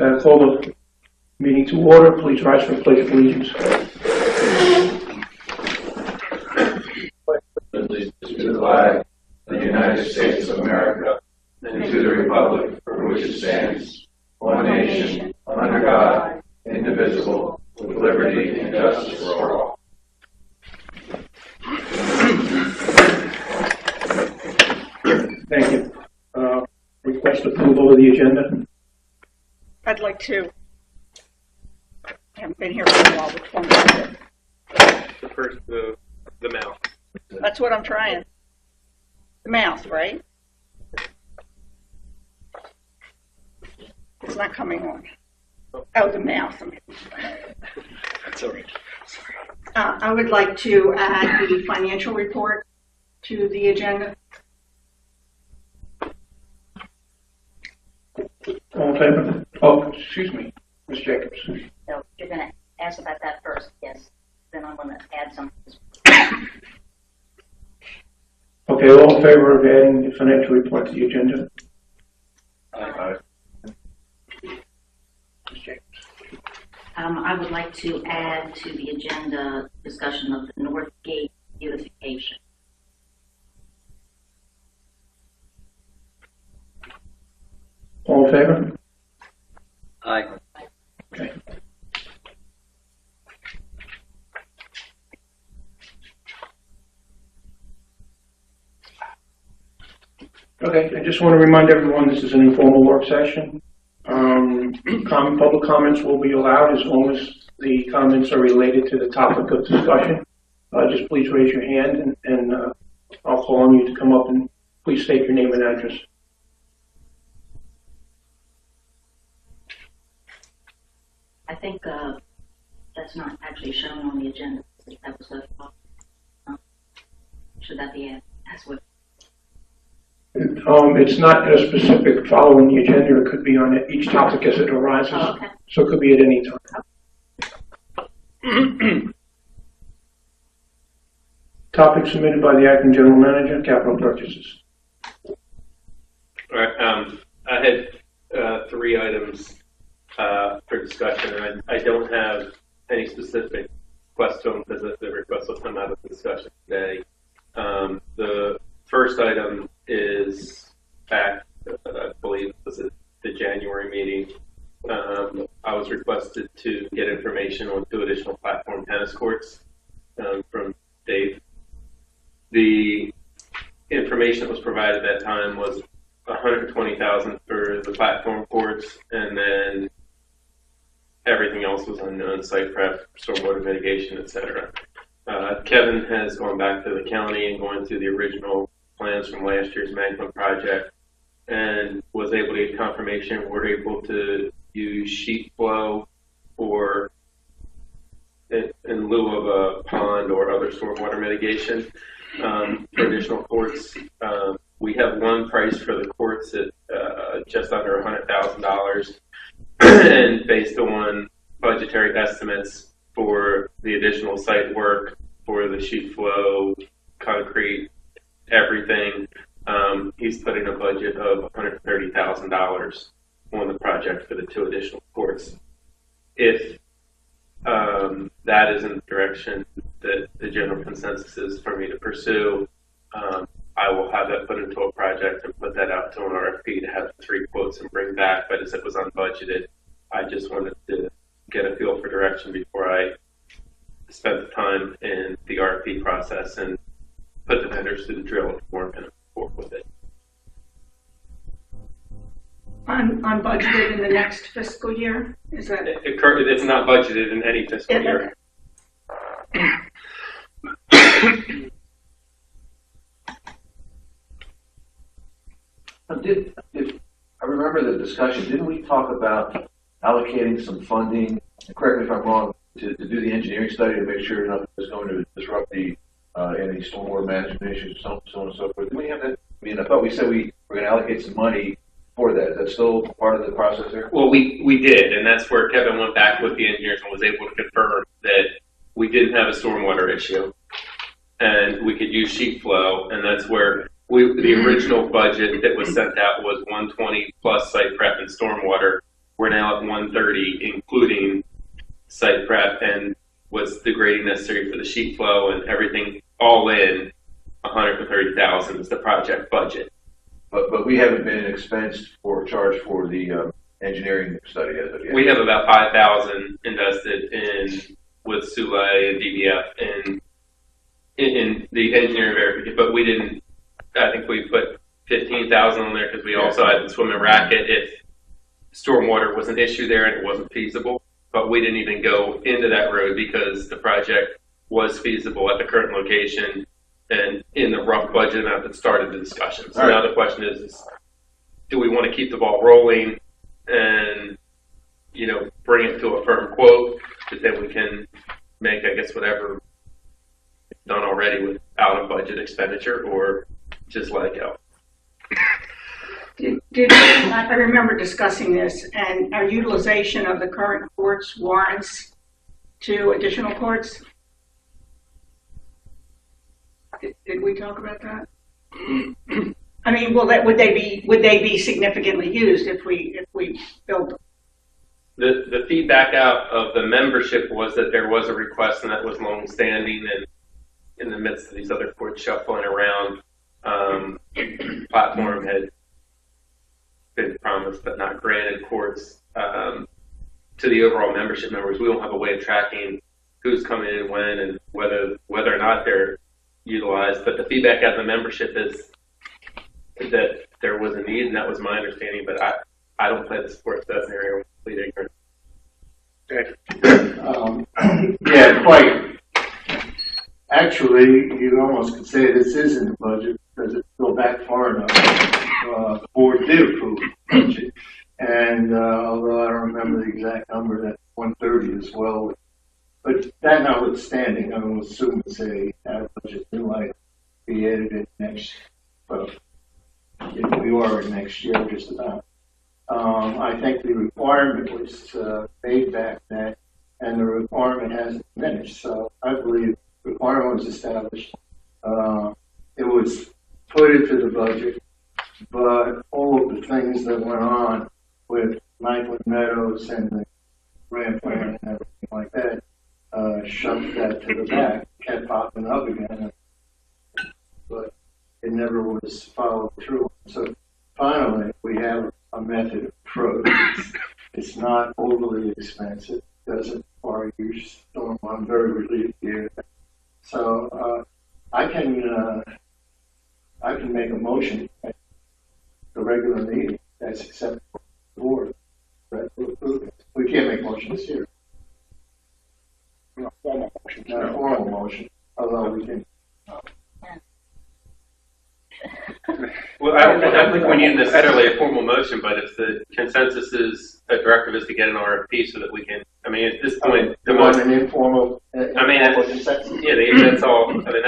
Call the meeting to order. Please rise for the Pledge of Allegiance. Allegiance to the flag of the United States of America and to the republic for which it stands, one nation, under God, indivisible, with liberty and justice for all. Thank you. Request approval of the agenda. I'd like to. I haven't been here for a while. Which one is it? The first, the mouth. That's what I'm trying. The mouth, right? It's not coming on. Oh, the mouth. That's all right. I would like to add the financial report to the agenda. All in favor? Oh, excuse me, Ms. Jacobs. So you're going to ask about that first, yes. Then I'm going to add some. Okay, all in favor of adding the financial report to the agenda? Aye. Ms. Jacobs. I would like to add to the agenda discussion of the North Gate beautification. All in favor? Aye. Okay. Okay, I just want to remind everyone this is an informal work session. Public comments will be allowed as long as the comments are related to the topic of discussion. Just please raise your hand and I'll call on you to come up and please state your name and address. I think that's not actually shown on the agenda. That was left off. Should that be added? That's what. It's not a specific following the agenda. It could be on each topic as it arises. Oh, okay. So it could be at any time. Topic submitted by the acting general manager, capital purchases. All right. I had 3 items for discussion, and I don't have any specific questions because the request will come out of the discussion today. The first item is back, I believe it was at the January meeting. I was requested to get information on 2 additional platform tennis courts from Dave. The information that was provided at that time was $120,000 for the platform courts, and then everything else was unknown: site prep, stormwater mitigation, etc. Kevin has gone back to the county and gone through the original plans from last year's Magma project and was able to get confirmation we're able to use sheet flow for in lieu of a pond or other stormwater mitigation for additional courts. We have one price for the courts at just under $100,000, and based on budgetary estimates for the additional site work for the sheet flow, concrete, everything, he's putting a budget of $130,000 on the project for the 2 additional courts. If that isn't the direction that the general consensus is for me to pursue, I will have that put into a project and put that out to an RFP to have 3 quotes and bring back. But as it was unbudgeted, I just wanted to get a feel for direction before I spent the time in the RFP process and put the vendors through the drill and weren't going to work with it. Unbudgeted in the next fiscal year? Is that it? It's not budgeted in any fiscal year. I remember the discussion. Didn't we talk about allocating some funding, and correct me if I'm wrong, to do the engineering study to make sure nothing is going to disrupt the any stormwater management issues, so on and so forth? Did we have that? I mean, I thought we said we were going to allocate some money for that. Is that still part of the process there? Well, we did, and that's where Kevin went back with the engineers and was able to confirm that we didn't have a stormwater issue, and we could use sheet flow, and that's where the original budget that was sent out was $120 plus site prep and stormwater. We're now at 130, including site prep and what's the grading necessary for the sheet flow and everything all in. 130,000 is the project budget. But we haven't been expensed or charged for the engineering study as of yet. We have about 5,000 invested in with Sule and DBF in the engineering verification, but we didn't. I think we put 15,000 on there because we also had the swim and racket if stormwater was an issue there and it wasn't feasible. But we didn't even go into that road because the project was feasible at the current location and in the rough budget amount that started the discussion. So now the question is, do we want to keep the ball rolling and, you know, bring it to a firm quote that then we can make, I guess, whatever done already with out of budget expenditure, or just let it go? I remember discussing this, and our utilization of the current courts warrants 2 additional courts. Did we talk about that? I mean, would they be significantly used if we build them? The feedback out of the membership was that there was a request, and that was long-standing, and in the midst of these other courts shuffling around, platform had been promised but not granted courts to the overall membership members. We don't have a way of tracking who's coming in when and whether or not they're utilized, but the feedback out of the membership is that there was a need, and that was my understanding, but I don't play the sports, so that's an area of complete ignorance. Yeah, quite. Actually, you almost could say this isn't a budget because if you go back far enough, the board did approve the budget. And although I don't remember the exact number, that's 130 as well. But that notwithstanding, I will assume it's a budget that might be edited next, well, if we are next year, just about. I think the requirement was made back then, and the requirement hasn't diminished. So I believe the requirement was established. It was put into the budget, but all of the things that went on with Lakeland Meadows and the ramp plan and everything like that shoved that to the back, kept popping up again, but it never was followed through. So finally, we have a method approach. It's not overly expensive. Doesn't require huge storm. I'm very relieved here. So I can make a motion at the regular meeting that's acceptable to the board. We can't make motions here. Not a formal motion. Not a formal motion, although we can. Well, I don't think we need necessarily a formal motion, but if the consensus is, the directive is to get an RFP so that we can, I mean, at this point, the most an informal. I mean, that's all. I mean,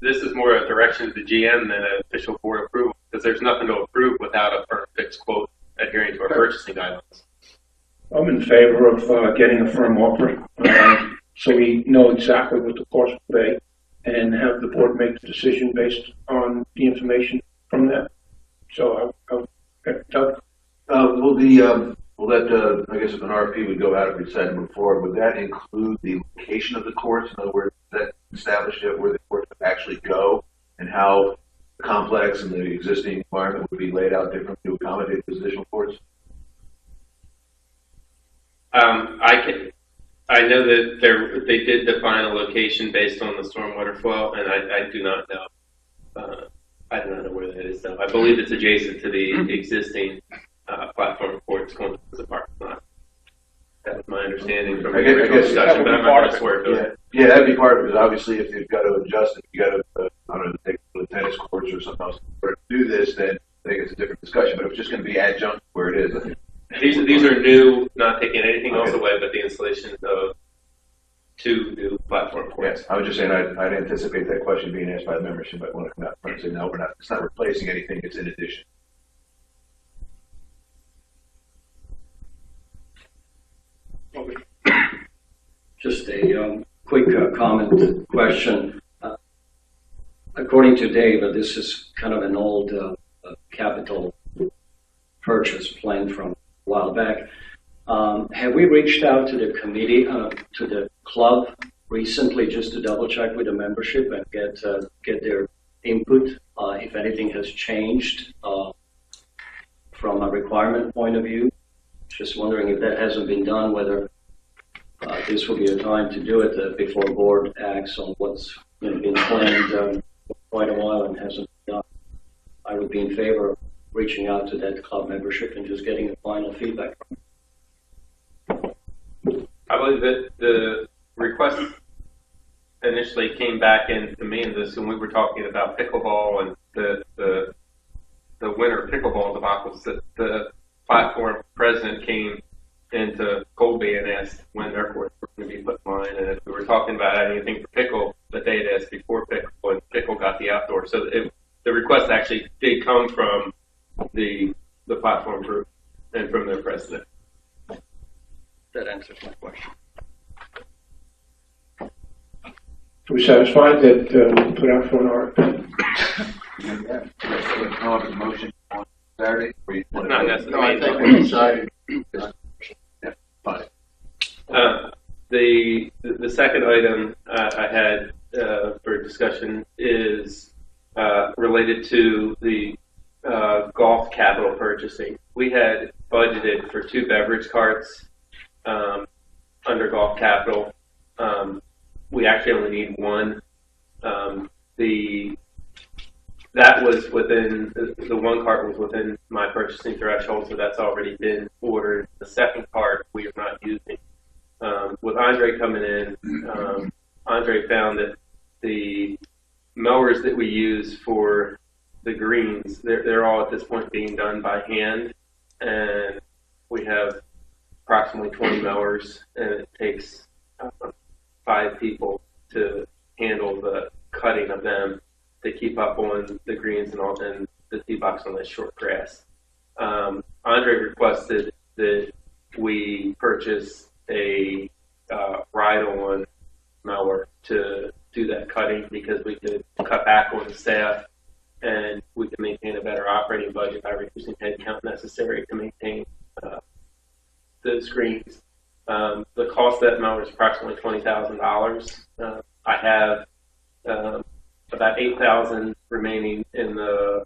this is more a direction to the GM than an official board approval, because there's nothing to approve without a firm fixed quote adhering to our purchasing guidelines. I'm in favor of getting a firm offer, so we know exactly what the cost will be, and have the board make the decision based on the information from that. So Doug? Will that, I guess if an RFP would go out if we decided to move forward, would that include the location of the courts? In other words, that establish where the courts would actually go and how complex and the existing environment would be laid out differently to accommodate those additional courts? I know that they did define a location based on the stormwater flow, and I do not know. I do not know where that is, though. I believe it's adjacent to the existing platform courts going to the parking lot. That was my understanding from the original discussion, but I'm not going to swear to it. Yeah, that'd be part of it, because obviously if you've got to adjust it, you got to, I don't know, take the tennis courts or something else to do this, then I think it's a different discussion, but if it's just going to be adjunct where it is, I think. These are new, not taking anything else away, but the installation of 2 new platform courts. Yes, I was just saying I'd anticipate that question being asked by the membership, but when I come out front and say, no, it's not replacing anything, it's in addition. Just a quick comment question. According to David, this is kind of an old capital purchase plan from a while back. Have we reached out to the committee, to the club recently, just to double check with the membership and get their input, if anything has changed from a requirement point of view? Just wondering if that hasn't been done, whether this will be a time to do it before board acts on what's been planned for quite a while and hasn't been done. I would be in favor of reaching out to that club membership and just getting the final feedback from them. I believe that the request initially came back into me and this when we were talking about pickleball and the winter pickleball debacle. The platform president came into Colby and asked when their courts were going to be put in line, and if we were talking about anything for pickle, that they had asked before pickle, and pickle got the outdoor. So the request actually did come from the platform group and from their president. That answers my question. Are we satisfied that we put out for an RFP? Yeah. Let's come up with a motion on Saturday. Or you want to- Not necessarily. No, I think we decided. Yeah, fine. The second item I had for discussion is related to the golf capital purchasing. We had budgeted for 2 beverage carts under golf capital. We actually only need 1. That was within, the 1 cart was within my purchasing threshold, so that's already been ordered. The second cart we are not using. With Andre coming in, Andre found that the mowers that we use for the greens, they're all at this point being done by hand, and we have approximately 20 mowers, and it takes 5 people to handle the cutting of them to keep up on the greens and all, and the tee box on the short grass. Andre requested that we purchase a ride-on mower to do that cutting because we could cut back on the staff and we could maintain a better operating budget by reducing headcount necessary to maintain the screens. The cost of that mower is approximately $20,000. I have about $8,000 remaining in the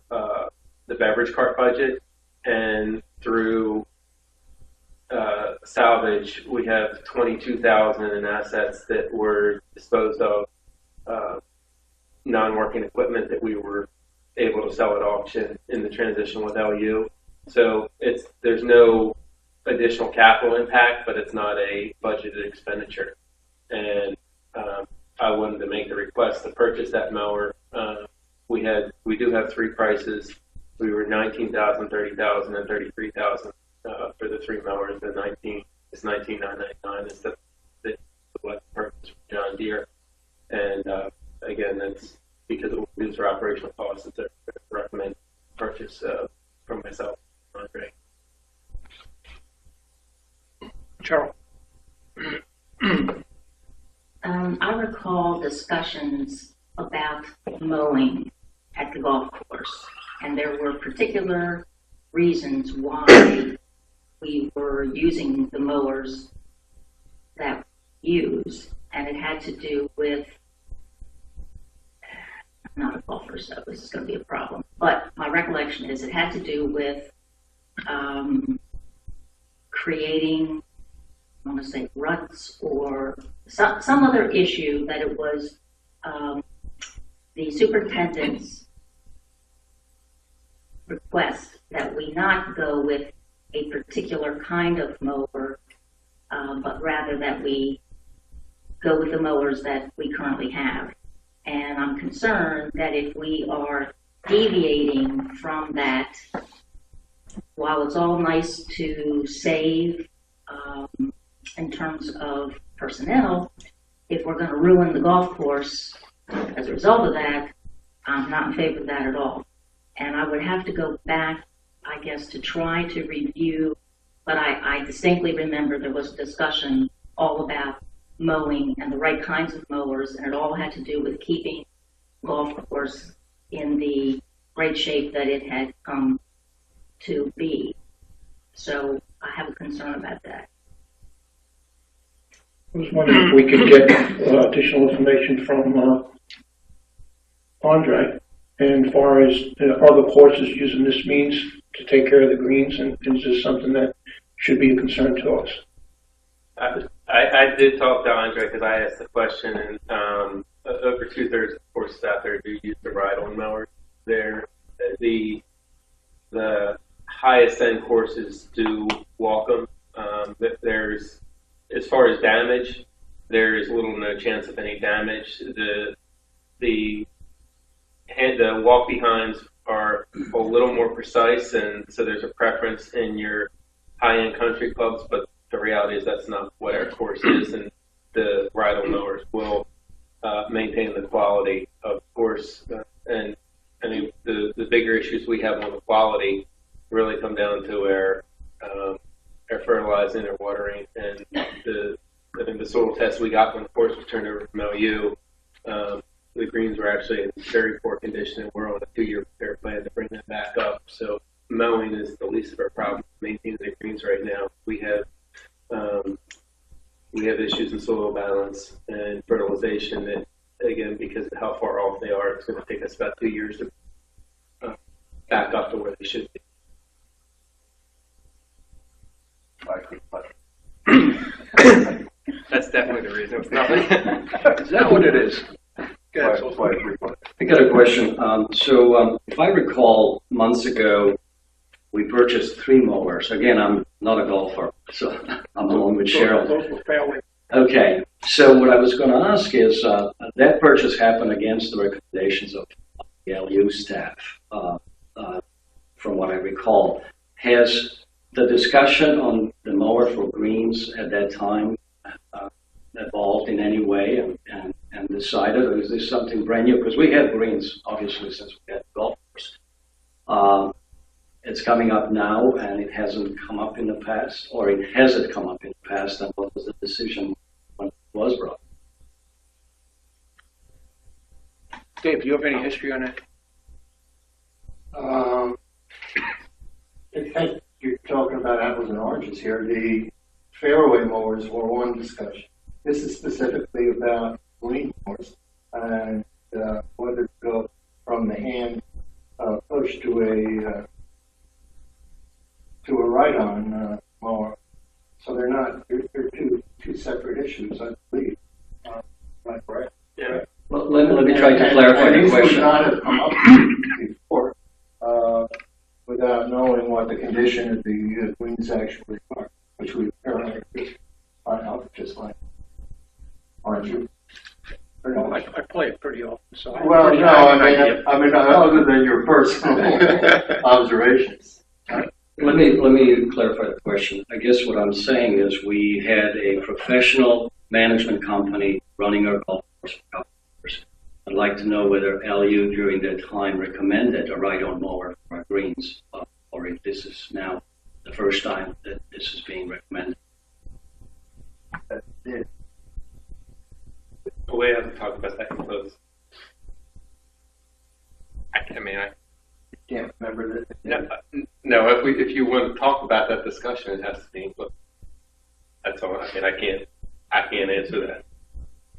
beverage cart budget, and through salvage, we have $22,000 in assets that were disposed of, non-working equipment that we were able to sell at auction in the transition with LU. So there's no additional capital impact, but it's not a budgeted expenditure. And I wanted to make the request to purchase that mower. We do have 3 prices. We were $19,000, $30,000, and $33,000 for the 3 mowers. The 19 is $19,999 is the purchase from John Deere. And again, that's because it will reduce our operational costs. It's a recommended purchase from myself, Andre. Cheryl? I recall discussions about mowing at the golf course, and there were particular reasons why we were using the mowers that we use, and it had to do with, I'm not a golfer, so this is going to be a problem, but my recollection is it had to do with creating, I want to say, ruts or some other issue that it was the superintendent's request that we not go with a particular kind of mower, but rather that we go with the mowers that we currently have. And I'm concerned that if we are deviating from that, while it's all nice to save in terms of personnel, if we're going to ruin the golf course as a result of that, I'm not in favor of that at all. And I would have to go back, I guess, to try to review, but I distinctly remember there was a discussion all about mowing and the right kinds of mowers, and it all had to do with keeping golf course in the great shape that it had come to be. So have a concern about that. I was wondering if we could get additional information from Andre, and as far as other courses using this means to take care of the greens, and is this something that should be a concern to us? I did talk to Andre because I asked the question, and over 2/3 of courses out there do use the ride-on mowers. The highest end courses do walk them. There's, as far as damage, there is little to no chance of any damage. The walk behinds are a little more precise, and so there's a preference in your high-end country clubs, but the reality is that's not what our course is, and the ride-on mowers will maintain the quality of course. And I mean, the bigger issues we have on the quality really come down to our fertilizing, our watering, and I think the soil test we got when the course was turned over from OU, the greens were actually in very poor condition, and we're on a 2-year repair plan to bring them back up. So mowing is the least of our problems. Maintaining the greens right now, we have issues in soil balance and fertilization that, again, because of how far off they are, it's going to take us about 2 years to back up to where they should be. That's definitely the reason. It's nothing. Is that what it is? I got a question. If I recall, months ago, we purchased 3 mowers. Again, I'm not a golfer, so I'm along with Cheryl. Those were fairly. Okay, so what I was going to ask is, that purchase happened against the recommendations of the LU staff, from what I recall. Has the discussion on the mower for greens at that time evolved in any way and decided, or is this something brand new? Because we have greens, obviously, since we had golfers. It's coming up now, and it hasn't come up in the past, or it hasn't come up in the past, and what was the decision when it was brought? Dave, do you have any history on that? I think you're talking about apples and oranges here. The fairway mowers were one discussion. This is specifically about green mowers and whether to go from the hand push to a ride-on mower. So they're not. They're two separate issues, I believe. Right, correct? Yeah. Well, let me try to clarify the these would question. not have come up before without knowing what the condition of the greens actually are, which we apparently find out just like, aren't you? Or no? I play it pretty often, so. Well, no, I mean, other than your personal observations. Let me clarify the question. I guess what I'm saying is we had a professional management company running our golf course for a couple of years. I'd like to know whether LU during that time recommended a ride-on mower for our greens, or if this is now the first time that this is being recommended. We haven't talked about that in close. I mean, I Can't remember that. no. If you want to talk about that discussion, it has to be included. That's all. I mean, I can't answer that.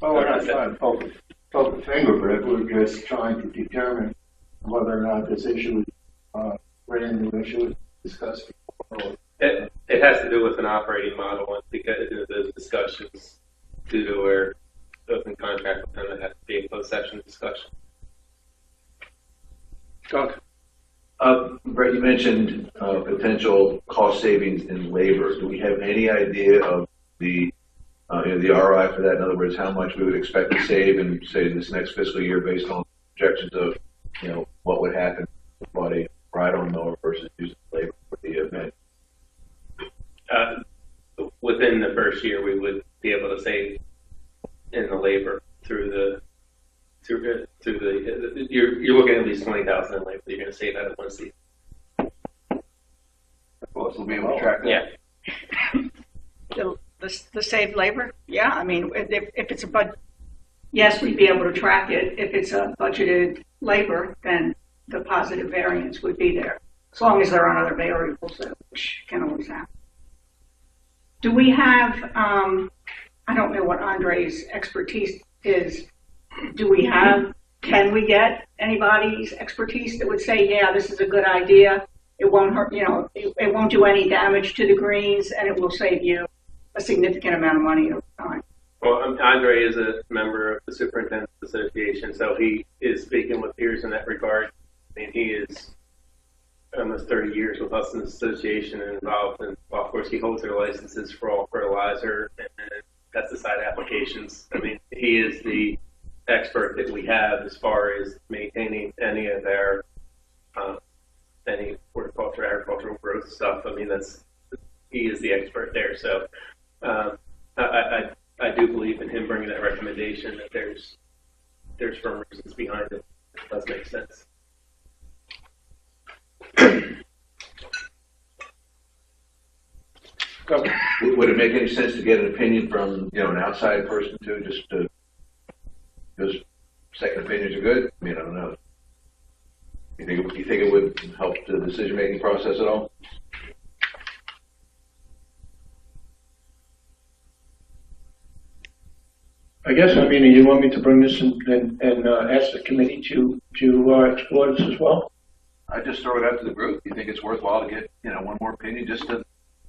Well, we're not trying to poke the finger, but we're just trying to determine whether or not this issue is brand new issue discussed before. It has to do with an operating model, and because of those discussions, due to our open contract with them, it has to be a closed session discussion. Doug? Brett, you mentioned potential cost savings in labor. Do we have any idea of the ROI for that? In other words, how much we would expect to save in, say, this next fiscal year based on projections of, what would happen if we bought a ride-on mower versus using labor for the event? Within the first year, we would be able to save in the labor through the you're looking at least 20,000 in labor. You're going to save out of one season. We'll be able to track that. Yeah. The saved labor? Yeah, I mean, if it's a budget, yes, we'd be able to track it. If it's a budgeted labor, then the positive variance would be there, as long as there aren't other variables, which can always happen. Do we have, I don't know what Andre's expertise is. Can we get anybody's expertise that would say, yeah, this is a good idea. It won't hurt, it won't do any damage to the greens, and it will save you a significant amount of money over time. Well, Andre is a member of the Superintendent's Association, so he is speaking with peers in that regard. I mean, he is almost 30 years with us in the association and involved in, well, of course, he holds their licenses for all fertilizer and pesticide applications. I mean, he is the expert that we have as far as maintaining any of their, any horticulture, agricultural growth stuff. I mean, he is the expert there. So, I do believe in him bringing that recommendation that there's firm reasons behind it. It does make sense. Would it make any sense to get an opinion from, an outside person too, because second opinions are good? I mean, I don't know. You think it would help the decision-making process at all? I guess, you want me to bring this and ask the committee to explore this as well? I just throw it out to the group. You think it's worthwhile to get, one more opinion just to,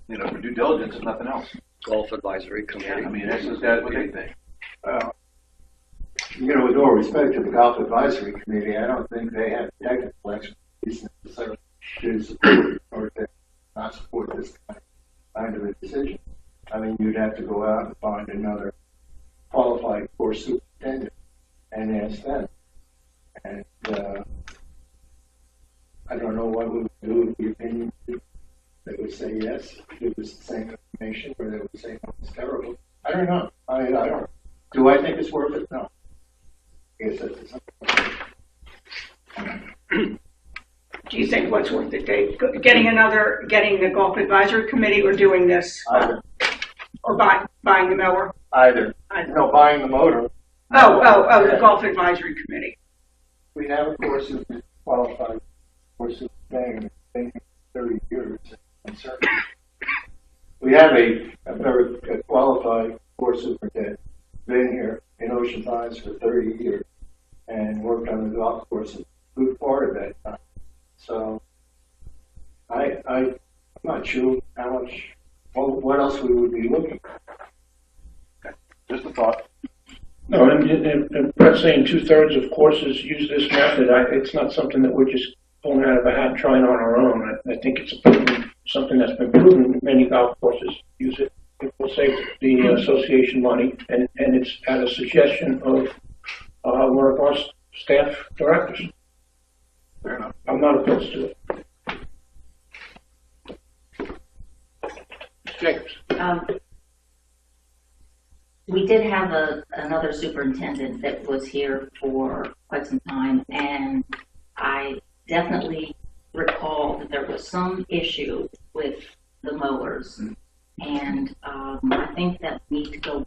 for due diligence if nothing else? Golf Advisory Committee. I mean, that's just what they think. With all respect to the Golf Advisory Committee, I don't think they have technical expertise necessarily to support or to not support this kind of a decision. I mean, you'd have to go out and find another qualified course superintendent and ask them. And I don't know what we would do with the opinion. They would say yes, it was the same information, or they would say no, it's terrible. I don't know. I don't. Do I think it's worth it? No. I guess that's Do you think what's worth it, Dave? Getting the Golf Advisory Committee, or doing this, or buying the mower? either. No, buying the motor. The Golf Advisory Committee. We have a course of qualified course of thing, 30 years. We have a very qualified course superintendent, been here in Ocean Pines for 30 years and worked on the golf course a good part of that time. So I'm not sure how much, what else we would be looking at. Just a thought. No, and Brett's saying 2/3 of courses use this method. It's not something that we're just pulling out of a hat trying on our own. I think it's something that's been proven. Many golf courses use it. It will save the association money, and it's at a suggestion of one of our staff directors. Fair enough. I'm not opposed to it. Jacobs. We did have another superintendent that was here for quite some time, and I definitely recall that there was some issue with the mowers, and I think that we need to go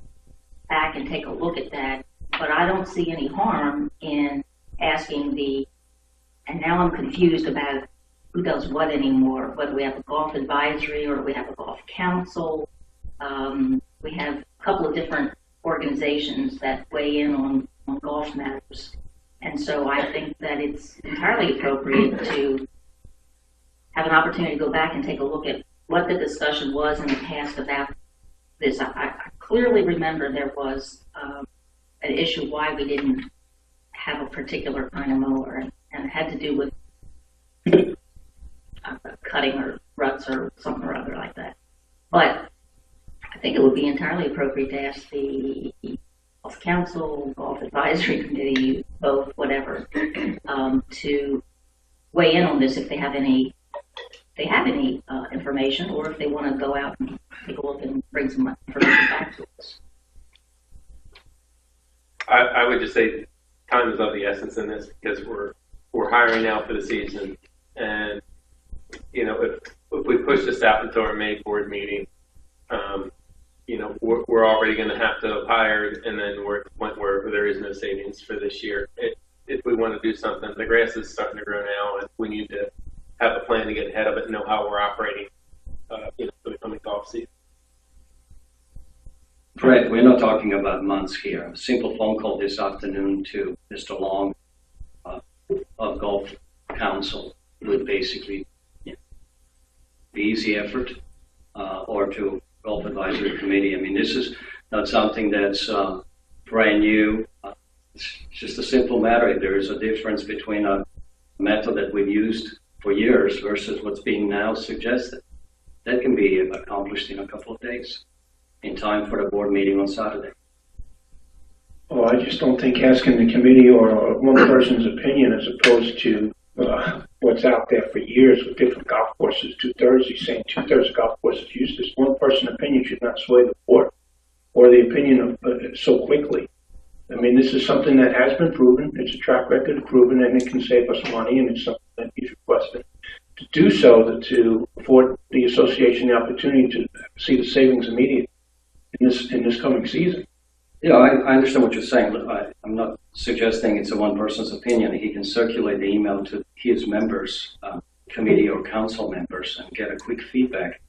back and take a look at that, but I don't see any harm in asking and now I'm confused about who does what anymore, whether we have a golf advisory or we have a golf council. We have a couple of different organizations that weigh in on golf matters. And so I think that it's entirely appropriate to have an opportunity to go back and take a look at what the discussion was in the past about this. I clearly remember there was an issue why we didn't have a particular kind of mower, and it had to do with cutting or ruts or something or other like that. But I think it would be entirely appropriate to ask the Golf Council, Golf Advisory Committee, both, whatever, to weigh in on this if they have any information, or if they want to go out and take a look and bring some information back to us. I would just say time is of the essence in this, because we're hiring now for the season, and if we push this out into our May board meeting, we're already going to have to have hired, and then we're at the point where there is no savings for this year. If we want to do something, the grass is starting to grow now, and we need to have a plan to get ahead of it and know how we're operating, for the coming golf season. Fred, we're not talking about months here. A simple phone call this afternoon to Mr. Long of Golf Council would basically be easy effort, or to Golf Advisory Committee. I mean, this is not something that's brand new. It's just a simple matter. There is a difference between a method that we've used for years versus what's being now suggested. That can be accomplished in a couple of days, in time for the board meeting on Saturday. Well, I just don't think asking the committee or one person's opinion as opposed to what's out there for years with different golf courses. He's saying 2/3 of golf courses use this. One person opinion should not sway the board or the opinion of so quickly. I mean, this is something that has been proven. It's a track record of proven, and it can save us money, and it's something that he's requested. To do so, to afford the association the opportunity to see the savings immediate in this coming season. Yeah, I understand what you're saying. Look, I'm not suggesting it's a one person's opinion. He can circulate the email to his members, committee or council members, and get a quick feedback.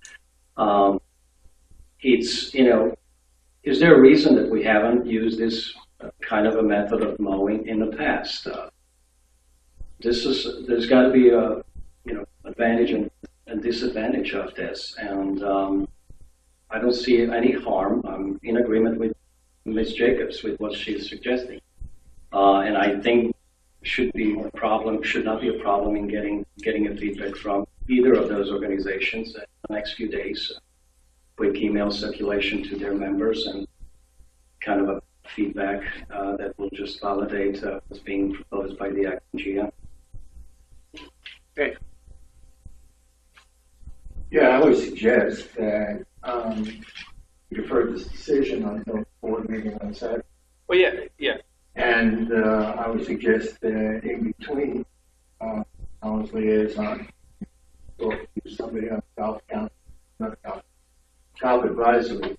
Is there a reason that we haven't used this kind of a method of mowing in the past? There's got to be a advantage and disadvantage of this, and I don't see any harm. I'm in agreement with Ms. Jacobs with what she's suggesting, and I think should not be a problem in getting a feedback from either of those organizations in the next few days. Quick email circulation to their members and kind of a feedback that will just validate what's being proposed by the acting GM. Okay. Yeah, I would suggest that we defer this decision until the board meeting on Saturday. Well, yeah. And I would suggest that in between, I was liaison, or somebody on golf council, not golf advisory,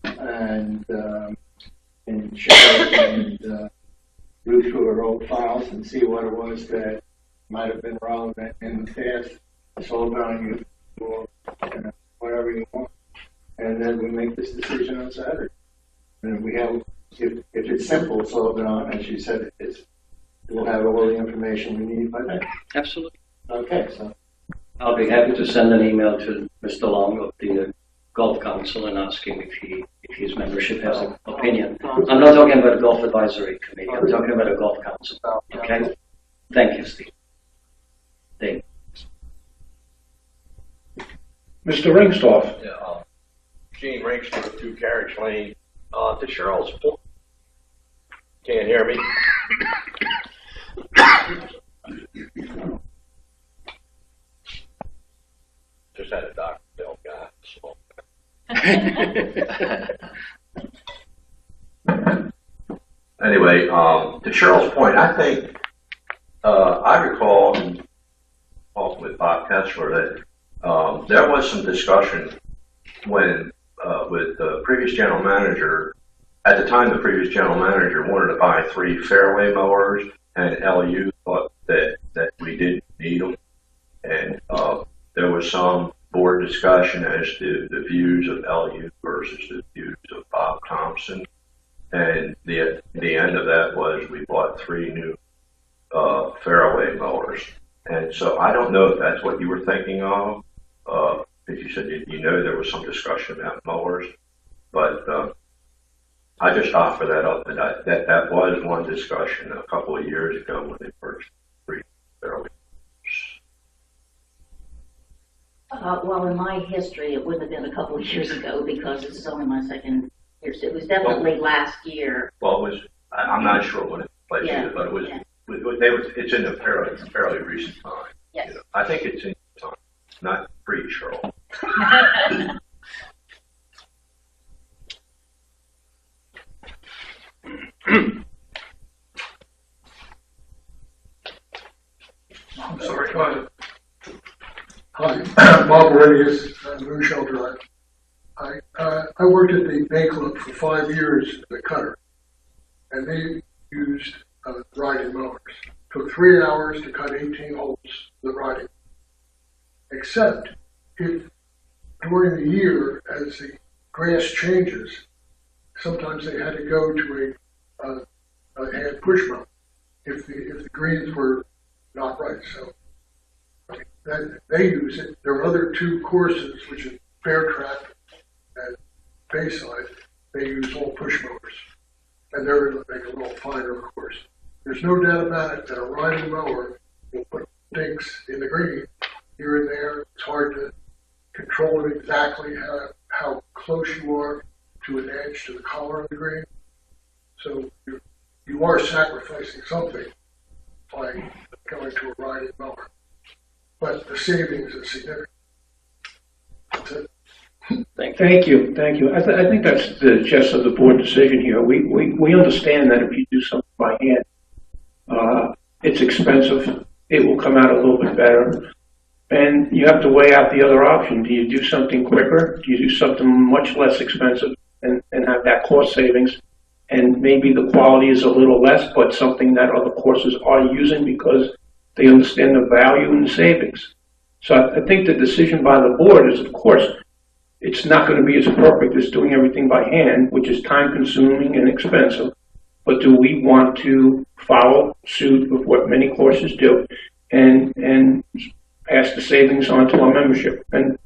and share and go through our old files and see what it was that might have been relevant in the past. Slow down you or whatever you want, and then we make this decision on Saturday. And we have, if it's simple, slow down, as you said it is, we'll have all the information we need by then. Absolutely. Okay, so I'll be happy to send an email to Mr. Long of the Golf Council and ask him if his membership has an opinion. I'm not talking about a Golf Advisory Committee. I'm talking about a Golf Council. Okay? Thank you, Steve. Dave. Mr. Ringstorff. Yeah, Gene Ringstorff, 2 Carriage Lane. To Cheryl's point, can't hear me. Just had a Dr. Bill guy. Anyway, to Cheryl's point, I think, I recall, talking with Bob Kessler, that there was some discussion when, with the previous general manager, at the time the previous general manager wanted to buy 3 fairway mowers, and LU thought that we didn't need them. And there was some board discussion as to the views of LU versus the views of Bob Thompson. And the end of that was we bought 3 new fairway mowers. And so I don't know if that's what you were thinking of. If you said there was some discussion about mowers, but I just offer that up that was one discussion a couple of years ago when they purchased 3 fairway. Well, in my history, it wouldn't have been a couple of years ago because this is only my second year. So it was definitely last year. Well, it was. I'm not sure when it played, but it was. Yeah. It's in a fairly recent time. Yes. I think it's in time, not pre-Cheryl. I'm sorry. Hi, Bob Aurelius, Moon Shell Drive. I worked at the Bay Club for 5 years as a cutter, and they used riding mowers. Took 3 hours to cut 18 holes with riding. Except if during the year, as the grass changes, sometimes they had to go to a hand push mower if the greens were not right. So I mean, that, they use it. There are other two courses, which is Fair Track and Bayside. They use all push mowers, and they're going to make a little finer, of course. There's no doubt about it that a riding mower will put dinks in the green here and there. It's hard to control it exactly how close you are to an edge to the collar of the green. So you are sacrificing something by going to a riding mower. But the savings is significant. That's it. Thank you. I think that's the gist of the board decision here. We understand that if you do something by hand, it's expensive. It will come out a little bit better. And you have to weigh out the other option. Do you do something quicker? Do you do something much less expensive and have that cost savings? And maybe the quality is a little less, but something that other courses are using because they understand the value and the savings. So I think the decision by the board is, of course, it's not going to be as perfect as doing everything by hand, which is time consuming and expensive. But do we want to follow suit with what many courses do and pass the savings on to our membership and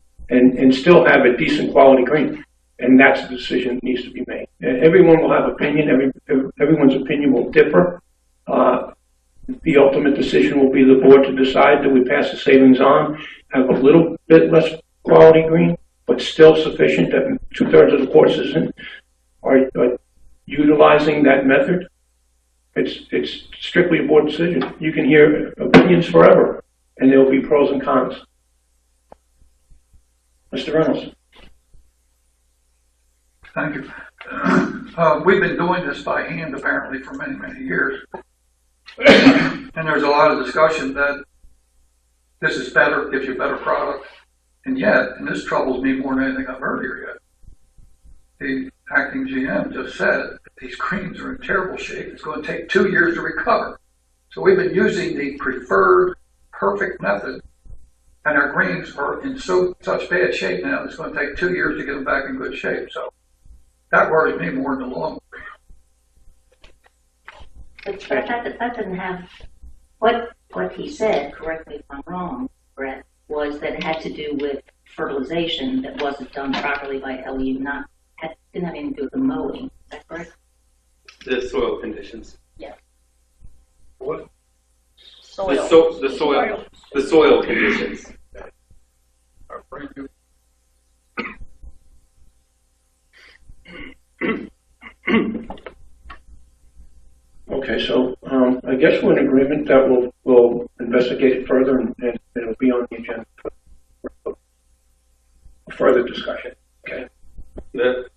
still have a decent quality green? And that's the decision that needs to be made. Everyone will have opinion. Everyone's opinion will differ. The ultimate decision will be the board to decide, do we pass the savings on, have a little bit less quality green, but still sufficient that 2/3 of the courses are utilizing that method. It's strictly a board decision. You can hear opinions forever, and there will be pros and cons. Mr. Reynolds. Thank you. We've been doing this by hand apparently for many, many years. And there's a lot of discussion that this is better, gives you a better product. And yet, and this troubles me more than anything I've heard here yet, the acting GM just said that these greens are in terrible shape. It's going to take 2 years to recover. So we've been using the preferred perfect method, and our greens are in such bad shape now, it's going to take 2 years to get them back in good shape. So that worries me more than the long run. But that doesn't have, what he said, correct me if I'm wrong, Brett, was that it had to do with fertilization that wasn't done properly by LU, didn't have anything to do with the mowing. Is that correct? The soil conditions. Yeah. What? The soil conditions. Okay, so I guess we're in agreement that we'll investigate it further and it'll be on the agenda for further discussion. Okay. The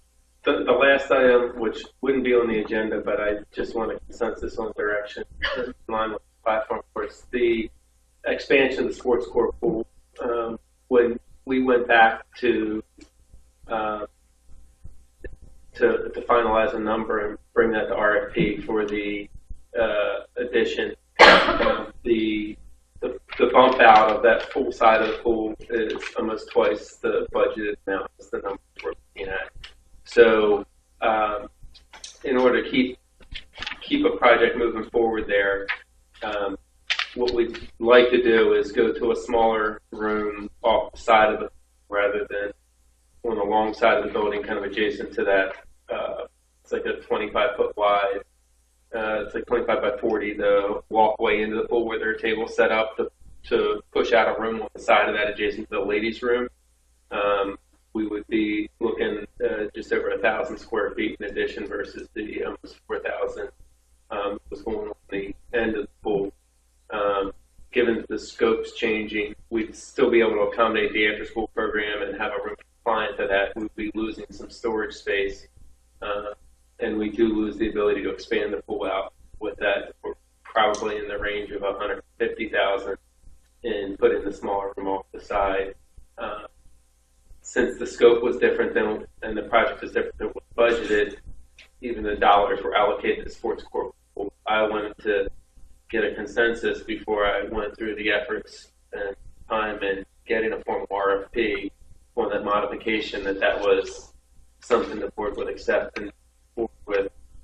last item, which wouldn't be on the agenda, but I just want a consensus on direction in line with the platform, of course, the expansion of the sports court pool. When we went back to finalize a number and bring that to RFP for the addition, the bump out of that full side of the pool is almost twice the budgeted amount as the number we're looking at. So, in order to keep a project moving forward there, what we'd like to do is go to a smaller room off the side of it rather than on the long side of the building, kind of adjacent to that. It's like a 25-foot wide. It's like 25 by 40. The walkway into the pool where there are tables set up to push out a room on the side of that adjacent to the ladies' room. We would be looking just over 1,000 square feet in addition versus the almost 4,000 was going on the end of the pool. Given the scope's changing, we'd still be able to accommodate the after-school program and have a room compliant to that. We'd be losing some storage space, and we do lose the ability to expand the pool out with that. We're probably in the range of $150,000 and put in the smaller room off the side. Since the scope was different and the project was different than what was budgeted, even the dollars were allocated to sports court. I wanted to get a consensus before I went through the efforts and time and getting a formal RFP for that modification that was something the board would accept and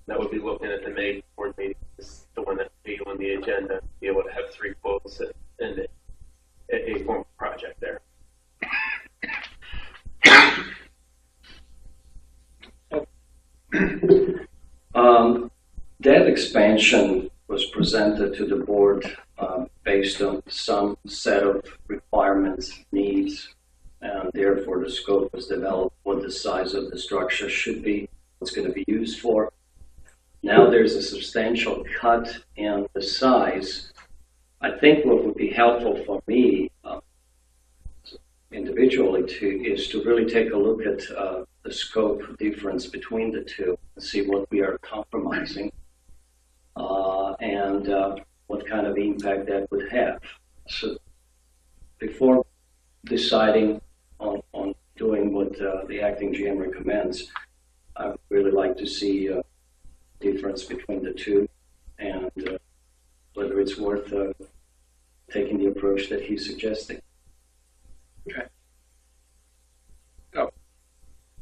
that would be looking at the May board meeting, is the one that would be on the agenda, be able to have 3 quotes and a formal project there. That expansion was presented to the board based on some set of requirements, needs, and therefore the scope was developed, what the size of the structure should be, what's going to be used for. Now there's a substantial cut in the size. I think what would be helpful for me individually is to really take a look at the scope difference between the two and see what we are compromising and what kind of impact that would have. So before deciding on doing what the acting GM recommends, I would really like to see a difference between the two and whether it's worth taking the approach that he's suggesting. Okay.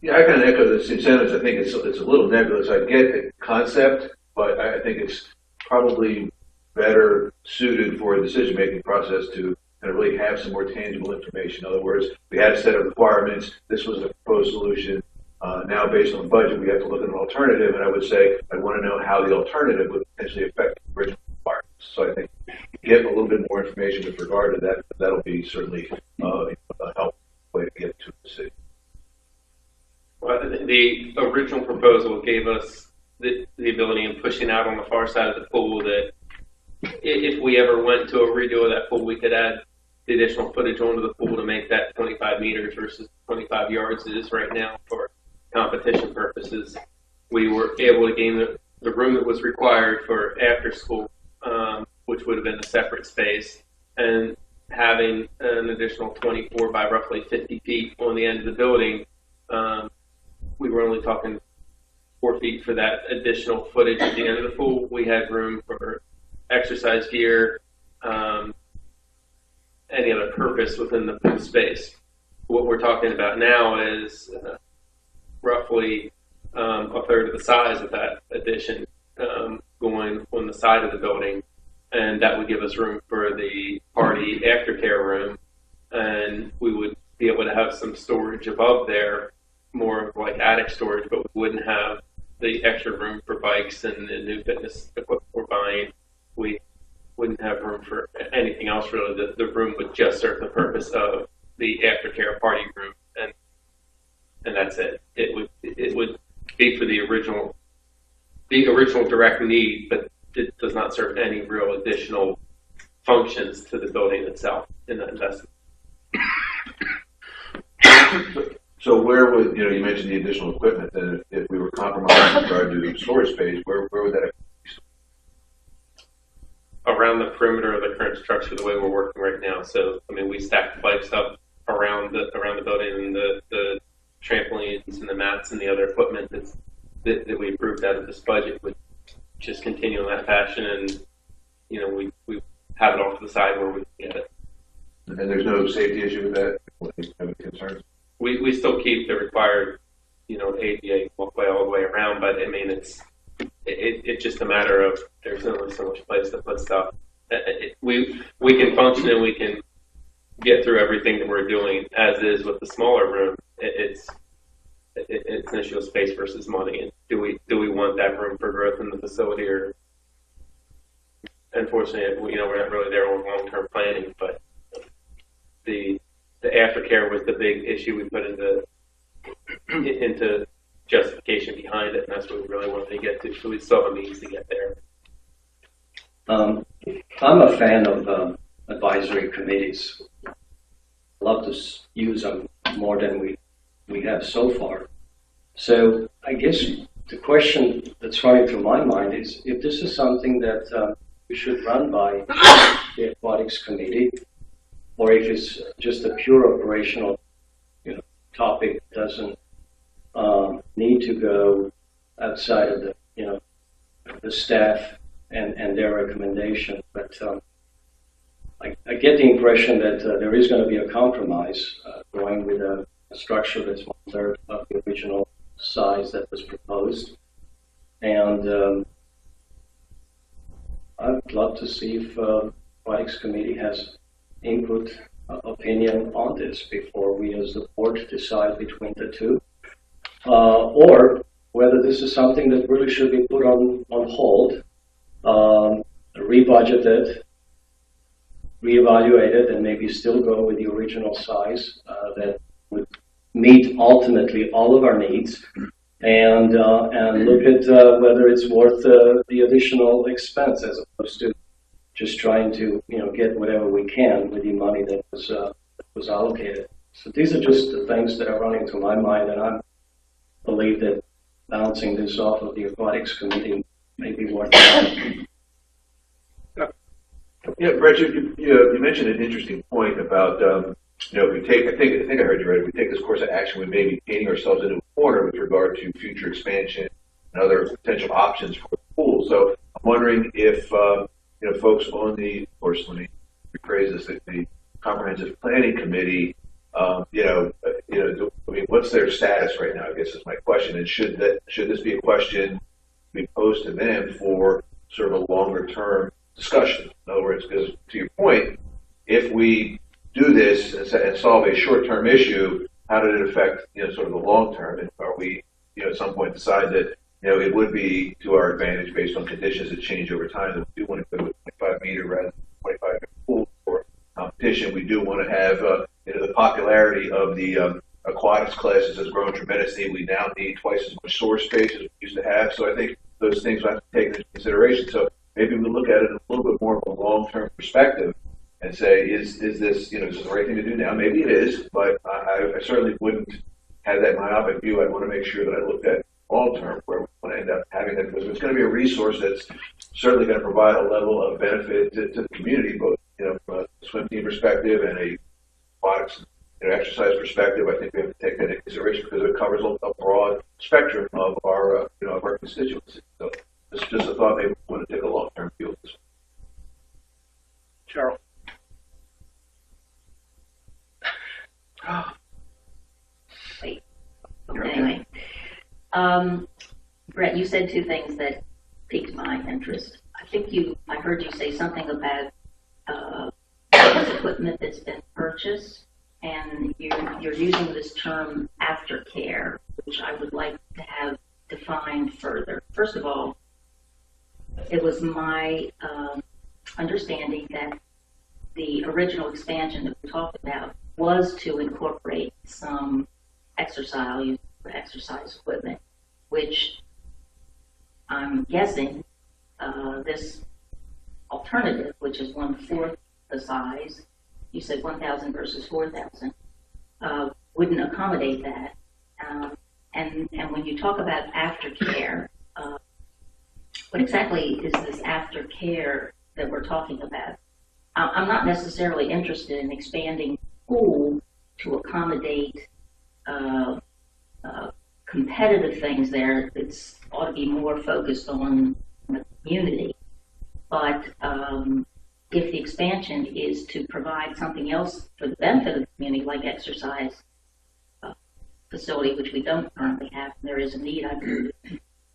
Yeah, I kind of echo the same sentiments. I think it's a little nebulous. I get the concept, but I think it's probably better suited for a decision-making process to kind of really have some more tangible information. In other words, we had a set of requirements. This was the proposed solution. Now, based on the budget, we have to look at an alternative, and I would say I want to know how the alternative would potentially affect the original requirements. So I think get a little bit more information with regard to that. That'll be certainly a helpful way to get to the decision. Well, the original proposal gave us the ability in pushing out on the far side of the pool that if we ever went to a redo of that pool, we could add the additional footage onto the pool to make that 25 meters versus 25 yards it is right now for competition purposes. We were able to gain the room that was required for after school, which would have been a separate space, and having an additional 24 by roughly 50 feet on the end of the building. We were only talking 4 feet for that additional footage at the end of the pool. We had room for exercise gear, any other purpose within the pool space. What we're talking about now is roughly a third of the size of that addition going on the side of the building, and that would give us room for the party aftercare room, and we would be able to have some storage above there, more like attic storage, but we wouldn't have the extra room for bikes and the new fitness equipment we're buying. We wouldn't have room for anything else really. The room would just serve the purpose of the aftercare party room, and that's it. It would be for the original direct need, but it does not serve any real additional functions to the building itself in that investment. So where would, you mentioned the additional equipment, then if we were compromised with regard to storage space, where would that Around the perimeter of the current structure, the way we're working right now. So, I mean, we stack the bikes up around the building, and the trampolines and the mats and the other equipment that we approved out of this budget would just continue in that fashion, and we have it off to the side where we can get it. And there's no safety issue with that? Any concerns? We still keep the required, ADA walkway all the way around, but I mean, it's just a matter of there's only so much place to put stuff. We can function and we can get through everything that we're doing as is with the smaller room. It's an issue of space versus money. And do we want that room for growth in the facility, or unfortunately, we're not really there on long-term planning, but the aftercare was the big issue we put into justification behind it, and that's what we really wanted to get to. So we still have a means to get there. I'm a fan of advisory committees. I love to use them more than we have so far. So I guess the question that's running through my mind is if this is something that we should run by the aquatics committee, or if it's just a pure operational topic that doesn't need to go outside of the staff and their recommendation. But I get the impression that there is going to be a compromise going with a structure that's 1/3 of the original size that was proposed. And I'd love to see if Aquatics Committee has input, opinion on this before we as the board decide between the two. Or whether this is something that really should be put on hold, rebudgeted, reevaluated, and maybe still go with the original size that would meet ultimately all of our needs, and look at whether it's worth the additional expense as opposed to just trying to get whatever we can with the money that was allocated. So these are just the things that are running through my mind, and I believe that bouncing this off of the Aquatics Committee may be worth it. Yeah, Brett, you mentioned an interesting point about, if we take, I think I heard you right, if we take this course of action, we may be painting ourselves into a corner with regard to future expansion and other potential options for the pool. So I'm wondering if, folks on the, of course, let me rephrase this, the Comprehensive Planning Committee, what's their status right now, I guess is my question. And should this be a question be posed to them for sort of a longer term discussion? In other words, because to your point, if we do this and solve a short-term issue, how did it affect, sort of the long term? And are we, at some point decide that, it would be to our advantage based on conditions that change over time, that we do want to go with 25 meter rather than 25 meter pool for competition. We do want to have, the popularity of the aquatics classes has grown tremendously. We now need twice as much source space as we used to have. So I think those things we have to take into consideration. So maybe we look at it in a little bit more of a long-term perspective and say, is this, is this the right thing to do now? Maybe it is, but I certainly wouldn't have that myopic view. I want to make sure that I looked at long-term where we want to end up having that, because it's going to be a resource that's certainly going to provide a level of benefit to the community, both, from a swim team perspective and a aquatics exercise perspective. I think we have to take that into consideration because it covers a broad spectrum of our, of our constituency. So it's just a thought. Maybe we want to take a long-term view of this. Cheryl. Wait. Anyway, Brett, you said two things that piqued my interest. I heard you say something about equipment that's been purchased, and you're using this term aftercare, which I would like to have defined further. First of all, it was my understanding that the original expansion that we talked about was to incorporate some exercise equipment, which I'm guessing this alternative, which is 1/4 the size, you said 1,000 versus 4,000, wouldn't accommodate that. And when you talk about aftercare, what exactly is this aftercare that we're talking about? I'm not necessarily interested in expanding pool to accommodate competitive things there. It ought to be more focused on the community. But if the expansion is to provide something else for the benefit of the community, like exercise facility, which we don't currently have, and there is a need, I believe,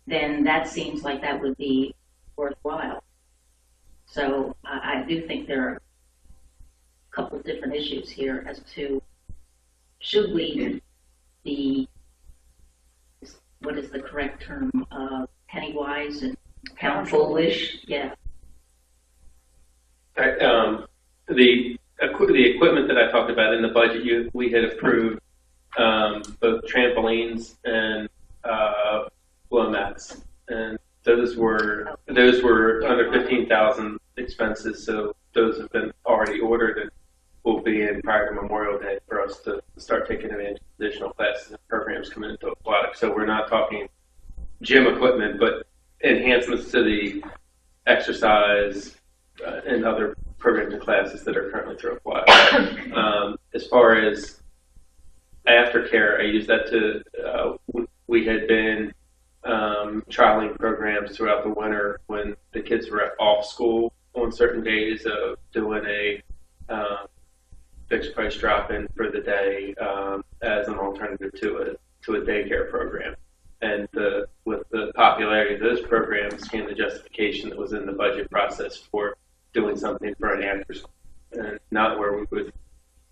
then that seems like that would be worthwhile. So I do think there are a couple of different issues here as to should we be, what is the correct term, penny wise and pound foolish? Yeah. The equipment that I talked about in the budget, we had approved both trampolines and blow mats, and those were under 15,000 expenses. So those have been already ordered and will be in prior to Memorial Day for us to start taking advantage of additional classes and programs coming into aquatics. So we're not talking gym equipment, but enhancements to the exercise and other programs and classes that are currently through aquatics. As far as aftercare, I use that to, we had been trialing programs throughout the winter when the kids were off school on certain days of doing a fixed price drop-in for the day as an alternative to a daycare program. And with the popularity of those programs came the justification that was in the budget process for doing something for an after school. And not where we would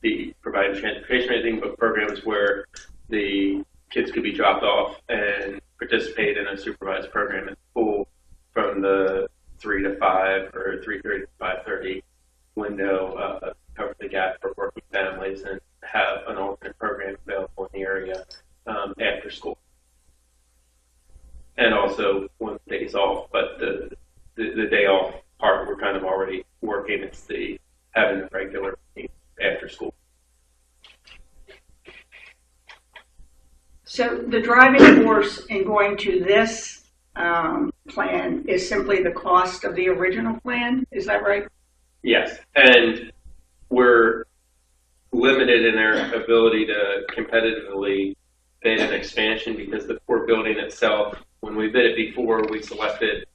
be providing transportation or anything, but programs where the kids could be dropped off and participate in a supervised program at school from the 3 to 5 or 3:30 to 5:30 window, cover the gap for working families and have an alternate program available in the area after school. And also when days off, but the day off part we're kind of already working. It's the having a regular after school. So the driving force in going to this plan is simply the cost of the original plan. Is that right? Yes, and we're limited in our ability to competitively bid an expansion because the core building itself, when we bid it before, we selected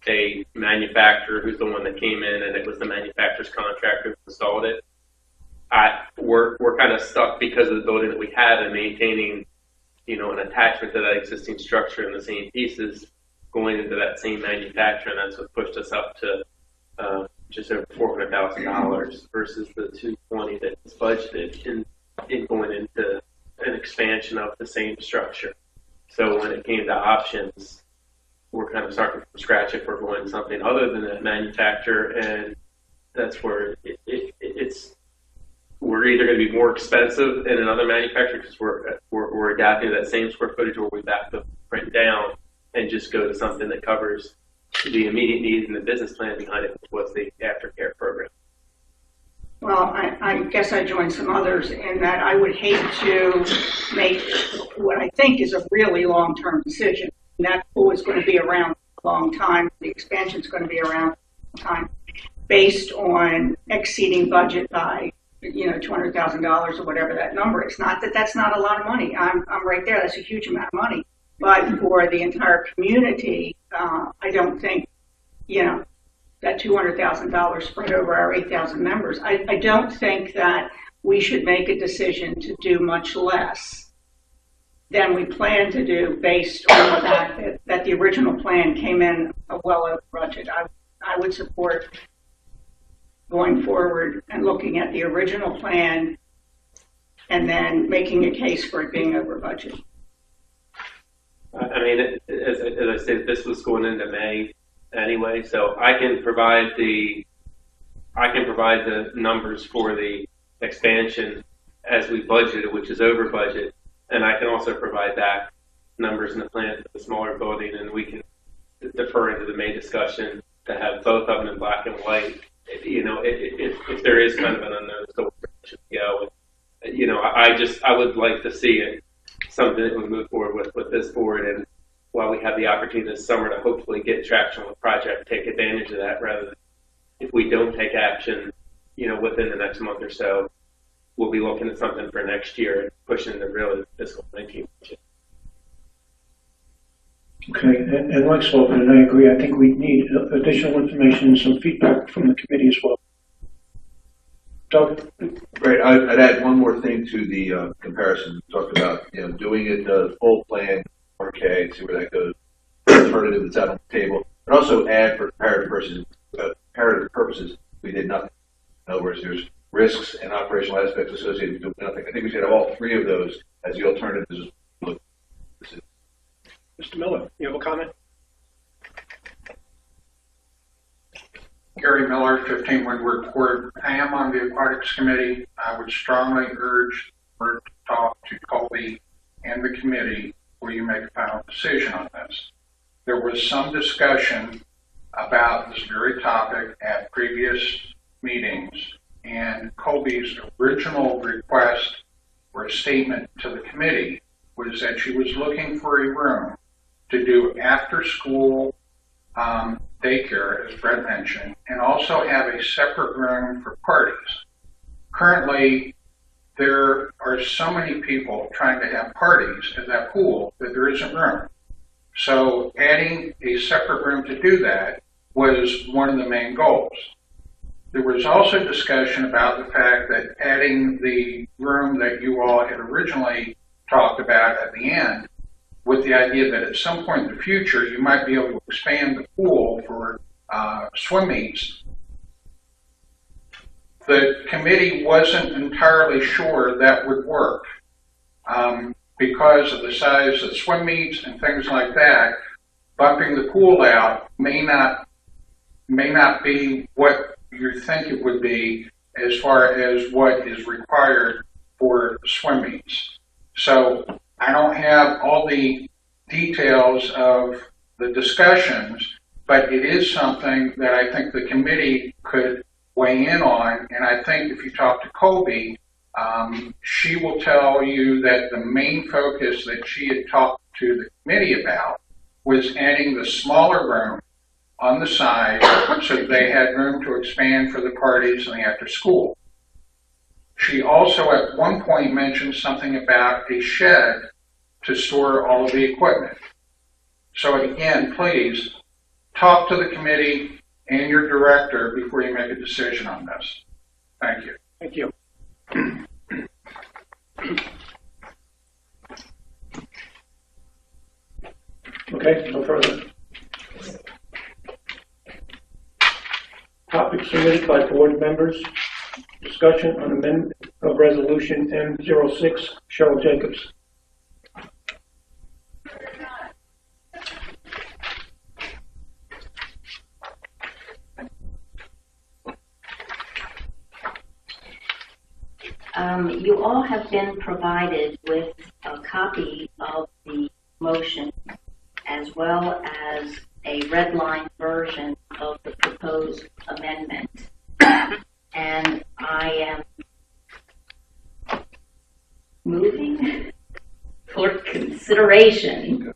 a manufacturer who's the one that came in, and it was the manufacturer's contractor who installed it. We're kind of stuck because of the building that we have and maintaining, an attachment to that existing structure in the same pieces going into that same manufacturer, and that's what pushed us up to just over $400,000 versus the $220,000 that's budgeted in going into an expansion of the same structure. So when it came to options, we're kind of starting from scratch if we're going something other than that manufacturer, and that's where we're either going to be more expensive in another manufacturer because we're adapting to that same square footage, or we back the print down and just go to something that covers the immediate needs and the business plan behind it, which was the aftercare program. Well, I guess I joined some others in that I would hate to make what I think is a really long-term decision. That pool is going to be around a long time. The expansion is going to be around a long time based on exceeding budget by, $200,000 or whatever that number is. Not that that's not a lot of money. I'm right there. That's a huge amount of money. But for the entire community, I don't think, that $200,000 spread over our 8,000 members. I don't think that we should make a decision to do much less than we plan to do based on the fact that the original plan came in well over budget. I would support going forward and looking at the original plan and then making a case for it being over budget. I mean, as I said, this was going into May anyway, so I can provide the numbers for the expansion as we budgeted, which is over budget, and I can also provide back numbers in the plan for the smaller building, and we can defer into the May discussion to have both of them in black and white. If there is kind of an unknown, so where should we go? I would like to see it something that we move forward with this board, and while we have the opportunity this summer to hopefully get traction on the project, take advantage of that rather than if we don't take action, within the next month or so, we'll be looking at something for next year and pushing the really fiscal 19 budget. Okay, and like Sullivan, and I agree, I think we need additional information and some feedback from the committee as well. Doug? Great. I'd add one more thing to the comparison. We talked about doing it the full plan, okay, see where that goes. Alternative that's out on the table, but also add for comparative purposes. We did nothing. In other words, there's risks and operational aspects associated with doing nothing. I think we should have all three of those as the alternatives. Mr. Miller, you have a comment? Gary Miller, 15 Windward Court. I am on the Aquatics Committee. I would strongly urge the board to talk to Colby and the committee before you make a final decision on this. There was some discussion about this very topic at previous meetings, and Colby's original request or statement to the committee was that she was looking for a room to do after-school daycare, as Brett mentioned, and also have a separate room for parties. Currently, there are so many people trying to have parties at that pool that there isn't room. So adding a separate room to do that was one of the main goals. There was also discussion about the fact that adding the room that you all had originally talked about at the end with the idea that at some point in the future, you might be able to expand the pool for swim meets. The committee wasn't entirely sure that would work because of the size of swim meets and things like that. Bumping the pool out may not be what you think it would be as far as what is required for swim meets. So I don't have all the details of the discussions, but it is something that I think the committee could weigh in on. And I think if you talk to Colby, she will tell you that the main focus that she had talked to the committee about was adding the smaller room on the side so that they had room to expand for the parties and the after school. She also at one point mentioned something about a shed to store all of the equipment. So again, please talk to the committee and your director before you make a decision on this. Thank you. Thank you. Okay, no further. Topics submitted by board members. Discussion on amendment of resolution M06, Cheryl Jacobs. You all have been provided with a copy of the motion as well as a redline version of the proposed amendment. And I am moving for consideration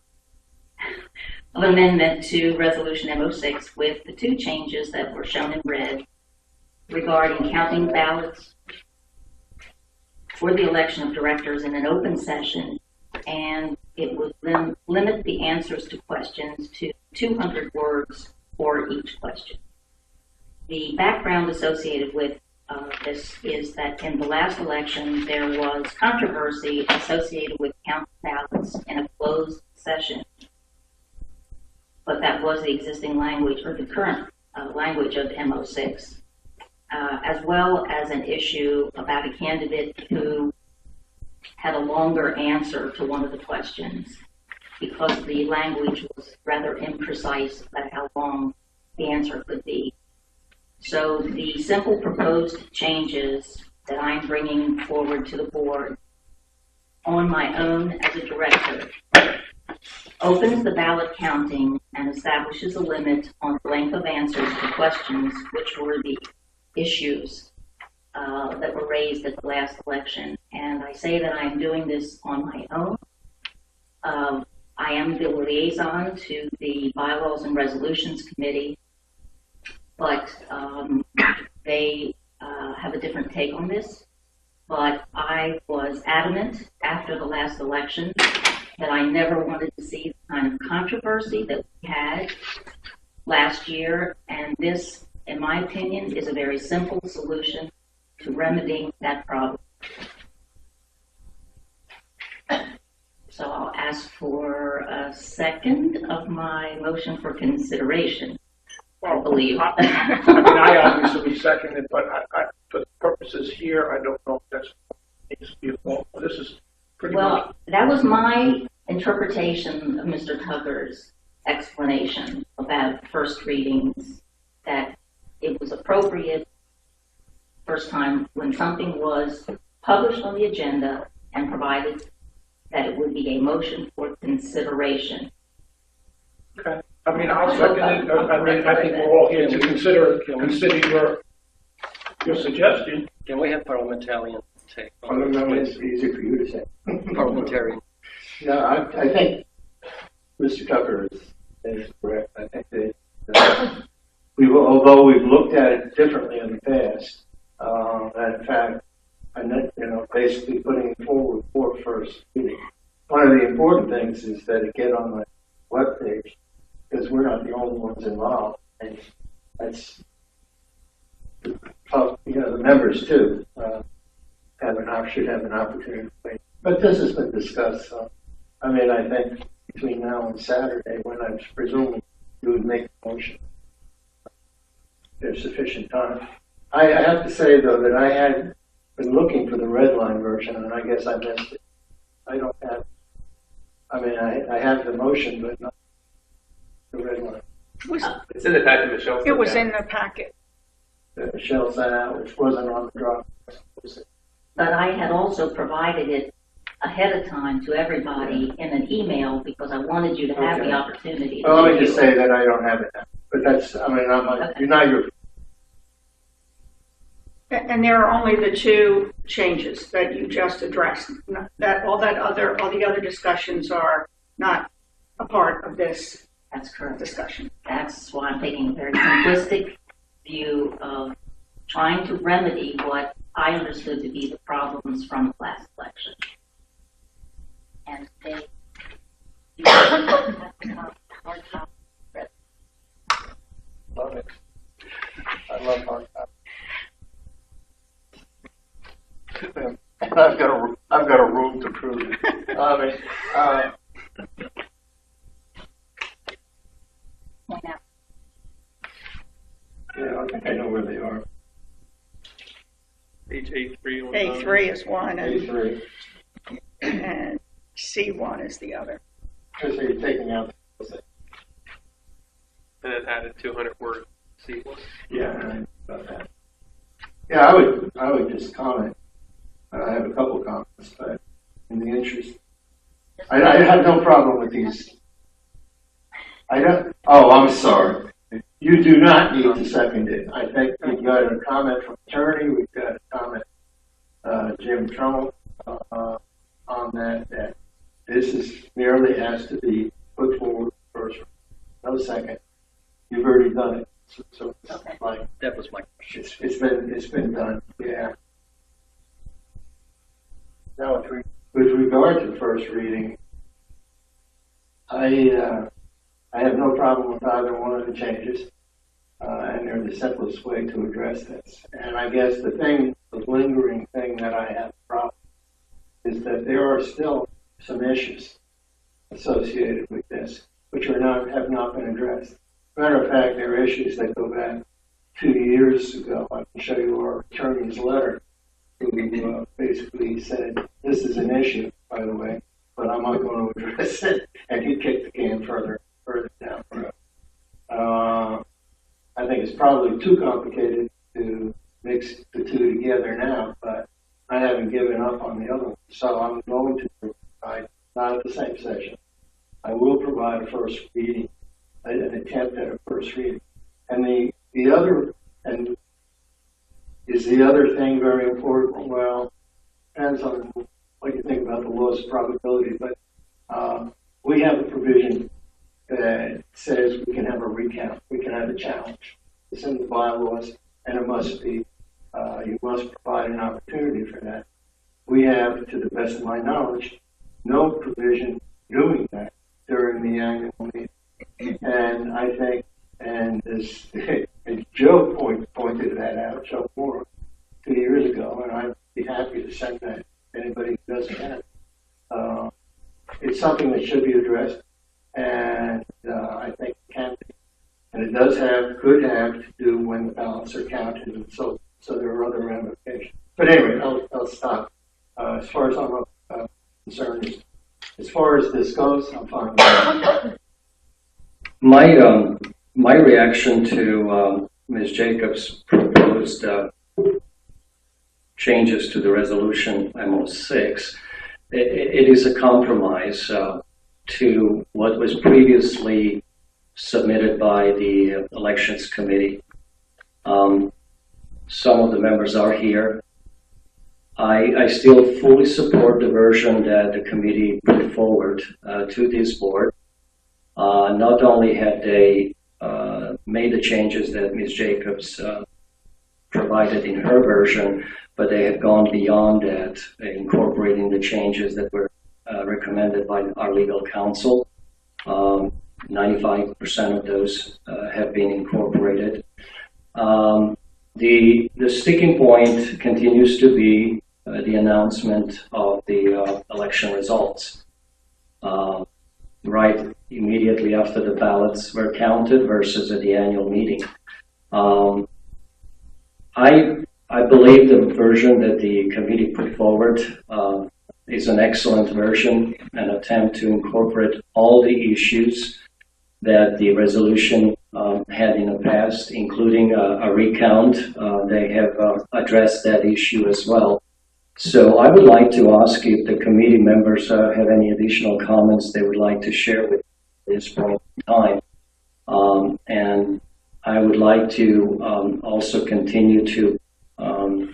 of amendment to Resolution M06 with the two changes that were shown in red regarding counting ballots for the election of directors in an open session, and it would limit the answers to questions to 200 words for each question. The background associated with this is that in the last election, there was controversy associated with counting ballots in a closed session, but that was the existing language, or the current language of M06. As well as an issue about a candidate who had a longer answer to one of the questions because the language was rather imprecise about how long the answer could be. So the simple proposed changes that I'm bringing forward to the board on my own as a director opens the ballot counting and establishes a limit on the length of answers to questions, which were the issues that were raised at the last election. And I say that I'm doing this on my own. I am the liaison to the Bylaws and Resolutions Committee, but they have a different take on this. But I was adamant after the last election that I never wanted to see the kind of controversy that we had last year, and this, in my opinion, is a very simple solution to remedying that problem. So I'll ask for a second of my motion for consideration, I believe. I obviously second it, but for the purposes here, I don't know if that's needs to be a fault. This is pretty much. That was my interpretation of Mr. Tucker's explanation about first readings, that it was appropriate first time when something was published on the agenda and provided that it would be a motion for consideration. Okay. I mean, I'll second it. I think we're all here to consider your suggestion. Can we have parliamentarian take I don't know, it's easy for you to say. parliamentarian? No, I think Mr. Tucker is correct. I think that although we've looked at it differently in the past, and in fact, basically putting it forward for first reading. One of the important things is that it get on the webpage, because we're not the only ones involved, and that's the members too should have an opportunity to play. But this has been discussed, so I mean, I think between now and Saturday, when I was presuming you would make a motion. There's sufficient time. I have to say, though, that I had been looking for the red line version, and I guess I missed it. I don't have, I mean, I have the motion, but not the red line. It's in the packet, Michelle. It was in the packet. That Michelle sent out, which wasn't on the drop. But I had also provided it ahead of time to everybody in an email because I wanted you to have Okay. the opportunity. Well, let me review just it. say that I don't have it now. But that's, I mean, I'm like, Okay. you're not your, And there are only the two changes that you just addressed. That all the other discussions are not a part of this That's correct. discussion. That's why I'm taking a very simplistic view of trying to remedy what I understood to be the problems from the last election. And they, love it. I love hard copy. I've got a room to prove it. I mean, point out. yeah, I think I know where they are. Page A3. on A3 is one and, A3. and C1 is the other. So you're taking out. And it added 200 word C. Yeah, I know about that. Yeah, I would just comment. I have a couple comments, but in the interest, I have no problem with these. I don't. Oh, I'm sorry. You do not need to second it. I think we've got a comment from attorney. We've got a comment, Jim Trummel, on that this is merely has to be put forward first, no second. You've already done it, so it's Okay. like That was my question. it's been done. Yeah. Now, with regard to first reading, I have no problem with either one of the changes, and they're the simplest way to address this. And I guess the lingering thing that I have a problem is that there are still some issues associated with this, which have not been addressed. Matter of fact, there are issues that go back 2 years ago. I can show you our attorney's letter, who basically said, this is an issue, by the way, but I'm not going to address it, and he kicked the can further down the road. I think it's probably too complicated to mix the two together now, but I haven't given up on the other one. So I'm going to provide, not at the same session, I will provide a first reading, an attempt at a first reading. And the other, and is the other thing very important? Well, depends on what you think about the law's probability, but we have a provision that says we can have a recount, we can have a challenge. It's in the bylaws, and it must be, you must provide an opportunity for that. We have, to the best of my knowledge, no provision doing that during the annual meeting. And I think, and as Joe pointed that out, Joe Moore, 2 years ago, and I'd be happy to send that to anybody who doesn't have it. It's something that should be addressed, and I think it can be. And it could have to do when the ballots are counted, and so there are other ramifications. But anyway, I'll stop. As far as I'm concerned, as far as this goes, I'm fine with it. My reaction to Ms. Jacobs' proposed changes to the resolution MO6, it is a compromise to what was previously submitted by the Elections Committee. Some of the members are here. I still fully support the version that the committee put forward to this board. Not only have they made the changes that Ms. Jacobs provided in her version, but they have gone beyond that, incorporating the changes that were recommended by our legal counsel. 95% of those have been incorporated. The sticking point continues to be the announcement of the election results. right immediately after the ballots were counted versus at the annual meeting. I believe the version that the committee put forward is an excellent version, an attempt to incorporate all the issues that the resolution had in the past, including a recount. They have addressed that issue as well. So I would like to ask if the committee members have any additional comments they would like to share with this point in time. And I would like to also continue to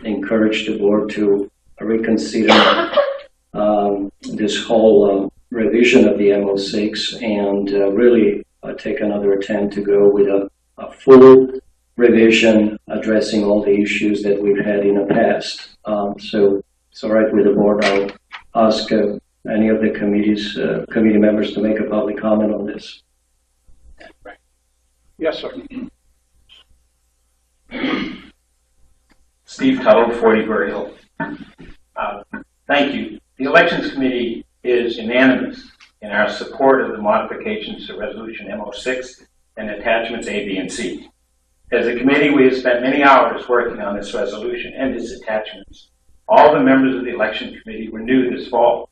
encourage the board to reconsider this whole revision of the MO6 and really take another attempt to go with a full revision addressing all the issues that we've had in the past. So it's all right with the board. I'll ask any of the committee members to make a public comment on this. Yes, sir. Steve Tuttle, 40 Bird Hill. Thank you. The Elections Committee is unanimous in our support of the modifications to Resolution MO6 and attachments A, B, and C. As a committee, we have spent many hours working on this resolution and its attachments. All the members of the Election Committee were new this fall.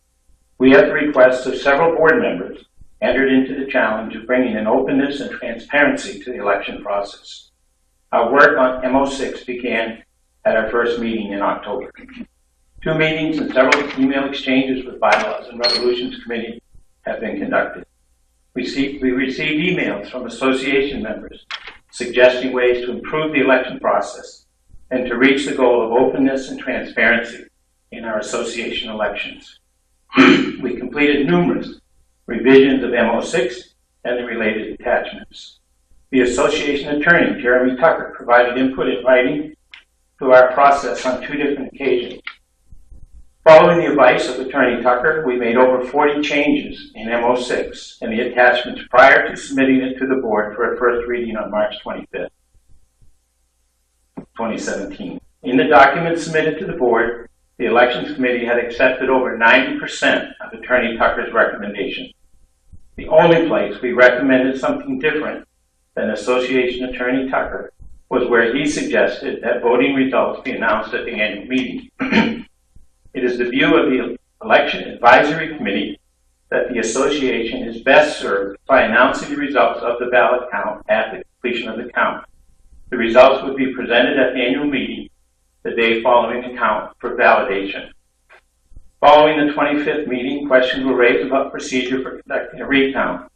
We, at the request of several board members, entered into the challenge of bringing an openness and transparency to the election process. Our work on MO6 began at our first meeting in October. 2 meetings and several email exchanges with Bylaws and Resolutions Committee have been conducted. We received emails from association members suggesting ways to improve the election process and to reach the goal of openness and transparency in our association elections. We completed numerous revisions of MO6 and the related attachments. The association attorney, Jeremy Tucker, provided input in writing to our process on 2 different occasions. Following the advice of Attorney Tucker, we made over 40 changes in MO6 and the attachments prior to submitting it to the board for a first reading on March 25th, 2017. In the documents submitted to the board, the Elections Committee had accepted over 90% of Attorney Tucker's recommendation. The only place we recommended something different than Association Attorney Tucker was where he suggested that voting results be announced at the annual meeting. It is the view of the Election Advisory Committee that the association is best served by announcing the results of the ballot count at the completion of the count. The results would be presented at the annual meeting the day following the count for validation. Following the 25th meeting, questions were raised about procedure for conducting a recount.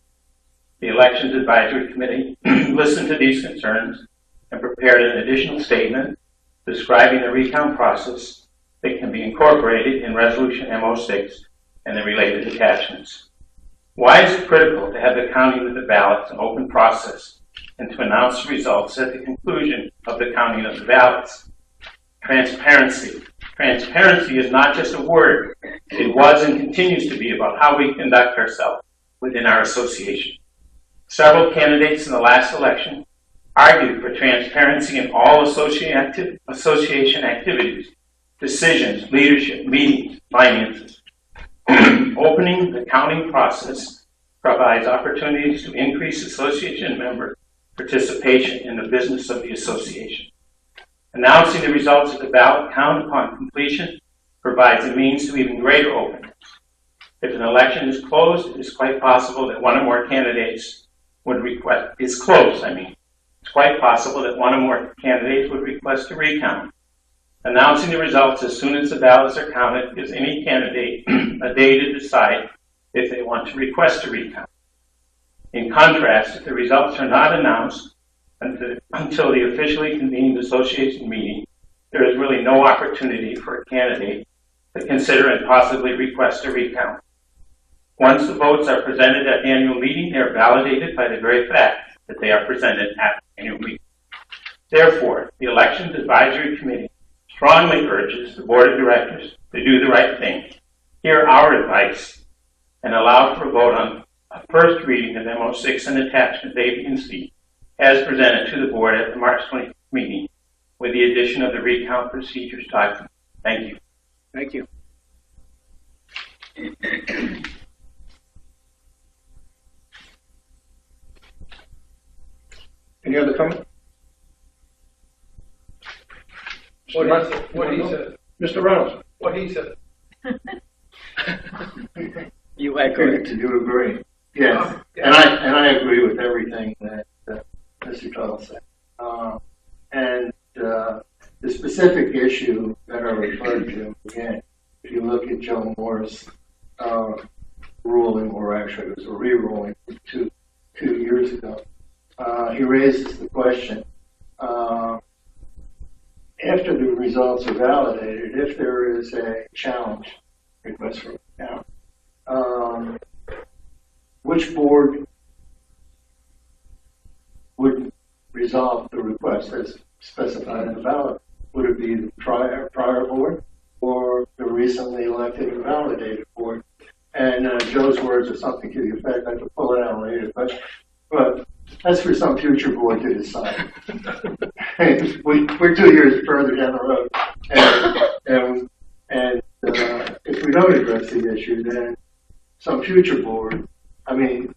The Elections Advisory Committee listened to these concerns and prepared an additional statement describing the recount process that can be incorporated in Resolution MO6 and the related attachments. Why is it critical to have the counting of the ballots an open process and to announce the results at the conclusion of the counting of the ballots? Transparency. Transparency is not just a word. It was and continues to be about how we conduct ourselves within our association. Several candidates in the last election argued for transparency in all association activities, decisions, leadership, meetings, finances. Opening the counting process provides opportunities to increase association member participation in the business of the association. Announcing the results of the ballot count upon completion provides a means to even greater openness. If an election is closed, it is quite possible that one or more candidates would request, it's quite possible that one or more candidates would request a recount. Announcing the results as soon as the ballots are counted gives any candidate a day to decide if they want to request a recount. In contrast, if the results are not announced until the officially convened association meeting, there is really no opportunity for a candidate to consider and possibly request a recount. Once the votes are presented at the annual meeting, they are validated by the very fact that they are presented at the annual meeting. Therefore, the Elections Advisory Committee strongly urges the Board of Directors to do the right thing, hear our advice, and allow for a vote on a first reading of MO6 and attachments A, B, and C as presented to the Board at the March 20th meeting with the addition of the recount procedures document. Thank you. Thank you. Any other comment? What he said. Mr. Reynolds? What he said. You echo it. You agree? Yes, and I agree with everything that Mr. Tuttle said. And the specific issue that I referred to, again, if you look at Joe Moore's ruling, or actually it was a re-ruling two years ago, he raises the question, after the results are validated, if there is a challenge request for account, which board would resolve the request as specified in the ballot? Would it be the prior board or the recently elected and validated board? And Joe's words are something to the effect, I could pull it out later, but that's for some future board to decide. We're 2 years further down the road. And if we don't address the issue, then some future board,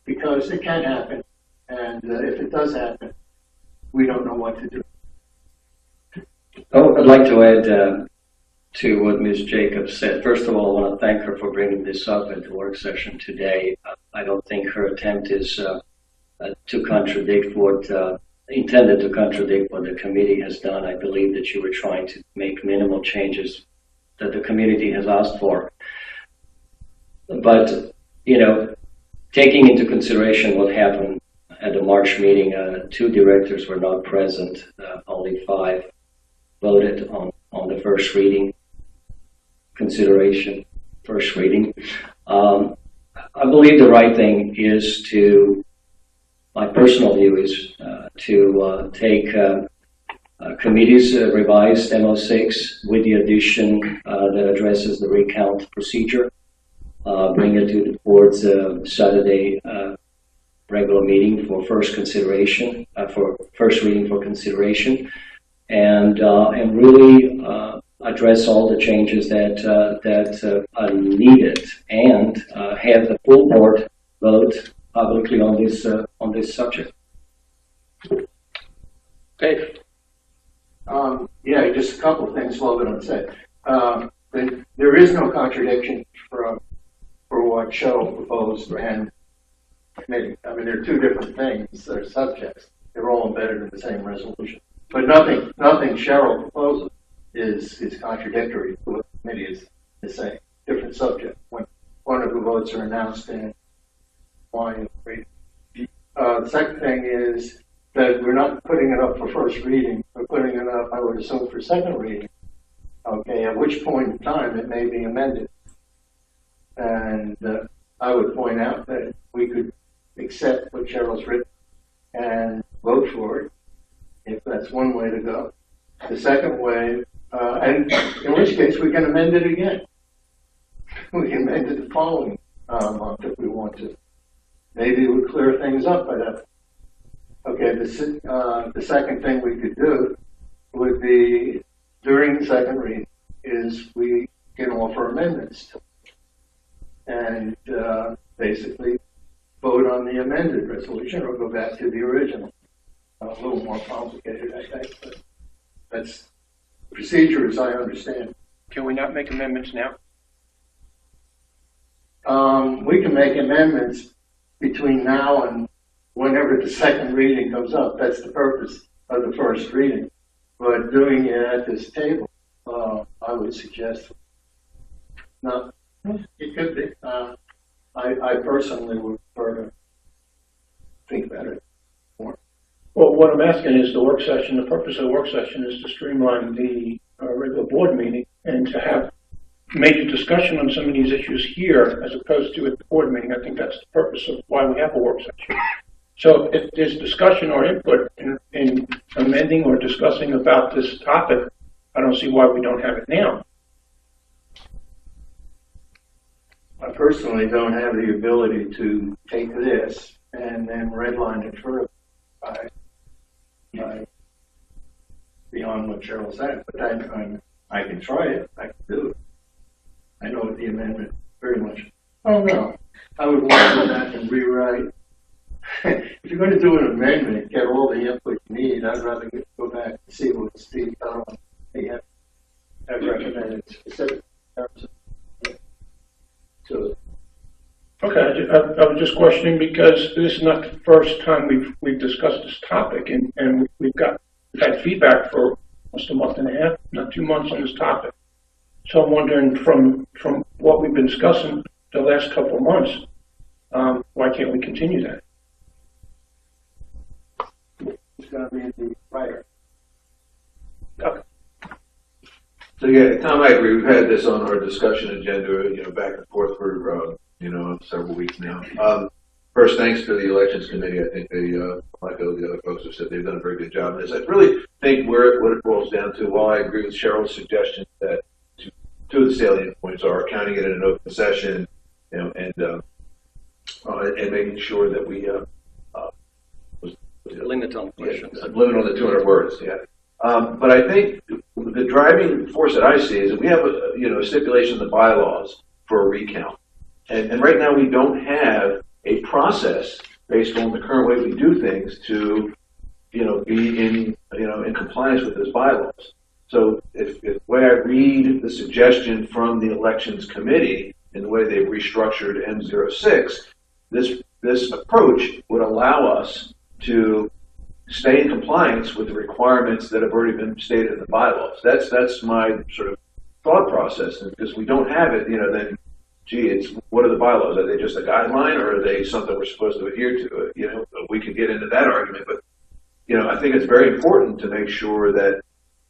because it can happen, and if it does happen, we don't know what to do. Oh, I'd like to add to what Ms. Jacobs said. First of all, I want to thank her for bringing this up at the work session today. I don't think her attempt is to contradict intended to contradict what the committee has done. I believe that you were trying to make minimal changes that the community has asked for. But, taking into consideration what happened at the March meeting, 2 directors were not present, only 5 voted on the first reading consideration, first reading. I believe the right thing is my personal view is to take committee's revised MO6 with the addition that addresses the recount procedure, bring it to the board's Saturday regular meeting for first consideration, for first reading for consideration, and really address all the changes that are needed, and have the full board vote publicly on this subject. Dave? Yeah, just a couple of things Logan said. There is no contradiction for what Cheryl proposed and committee. They're 2 different things. They're subjects. They're all embedded in the same resolution. But nothing Cheryl proposes is contradictory to what the committee is saying. Different subject. When one of the votes are announced and why you agree. The second thing is that we're not putting it up for first reading. We're putting it up, I would assume, for second reading. Okay, at which point in time it may be amended. And I would point out that we could accept what Cheryl's written and vote for it, if that's one way to go. The second way, and in which case we can amend it again. We can amend it the following month if we want to. Maybe it would clear things up by that. Okay, the second thing we could do would be, during the second reading, is we can offer amendments to it. And basically vote on the amended resolution or go back to the original. A little more complicated, I think, but that's the procedure as I understand. Can we not make amendments now? We can make amendments between now and whenever the second reading comes up. That's the purpose of the first reading. But doing it at this table, I would suggest not. It could be. I personally would prefer to think about it more. Well, what I'm asking is the work session, the purpose of the work session is to streamline the regular board meeting and to have major discussion on some of these issues here as opposed to at the board meeting. I think that's the purpose of why we have a work session. So if there's discussion or input in amending or discussing about this topic, I don't see why we don't have it now. I personally don't have the ability to take this and then redline it further beyond what Cheryl said, but I can try it. I can do it. I know what the amendment very much. Oh no, I would want to go back and rewrite if you're going to do an amendment, get all the input you need. I'd rather go back and see what Steve Donovan they have recommended specific terms. So, Okay, I was just questioning because this is not the first time we've discussed this topic, and we've had feedback for almost a month and a half, not 2 months on this topic. So I'm wondering from what we've been discussing the last couple of months, why can't we continue that? it's going to be in the writer. Okay. So yeah, Tom, I agree. We've had this on our discussion agenda, back and forth for, several weeks now. First, thanks to the Elections Committee. I think they, like the other folks have said, they've done a very good job in this. I really think what it boils down to, while I agree with Cheryl's suggestion that two of the salient points are counting it in an open session, and making sure that we Limit on questions. limit on the 200 words. Yeah. But I think the driving force that I see is that we have a stipulation in the bylaws for a recount, and right now we don't have a process based on the current way we do things to be in compliance with those bylaws. So if the way I read the suggestion from the Elections Committee and the way they've restructured M06, this approach would allow us to stay in compliance with the requirements that have already been stated in the bylaws. That's my sort of thought process. And because we don't have it, then, what are the bylaws? Are they just a guideline, or are they something we're supposed to adhere to? We could get into that argument, but I think it's very important to make sure that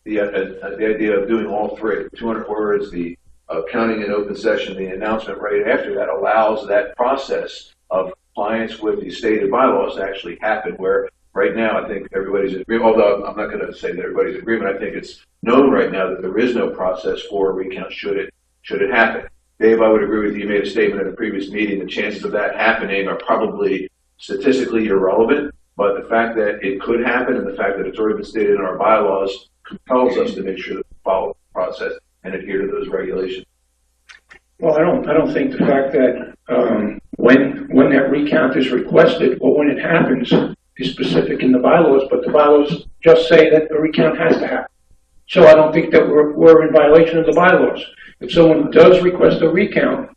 the idea of doing all three, 200 words, the counting in open session, the announcement right after that, allows that process of compliance with the stated bylaws to actually happen, where right now I think everybody's in agreement, although I'm not going to say that everybody's in agreement. I think it's known right now that there is no process for a recount should it happen. Dave, I would agree with you. You made a statement at a previous meeting. The chances of that happening are probably statistically irrelevant, but the fact that it could happen and the fact that it's already been stated in our bylaws compels us to make sure that we follow the process and adhere to those regulations. Well, I don't think the fact that when that recount is requested or when it happens is specific in the bylaws, but the bylaws just say that the recount has to happen. So I don't think that we're in violation of the bylaws. If someone does request a recount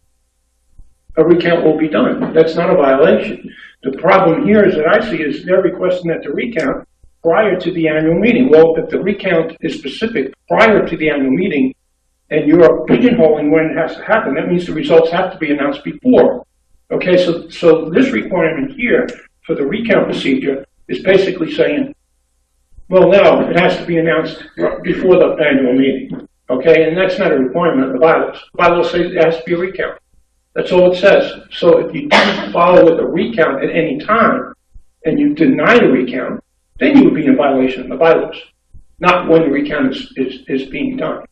will be done. That's not a violation. The problem here is that I see is they're requesting that the recount prior to the annual meeting. Well, if the recount is specific prior to the annual meeting and you're pigeonholing when it has to happen, that means the results have to be announced before. Okay, so this requirement here for the recount procedure is basically saying, well, no, it has to be announced before the annual meeting. Okay, and that's not a requirement of the bylaws. The bylaws say it has to be a recount. That's all it says. So if you don't follow with a recount at any time and you deny the recount, then you would be in violation of the bylaws, not when the recount is being done.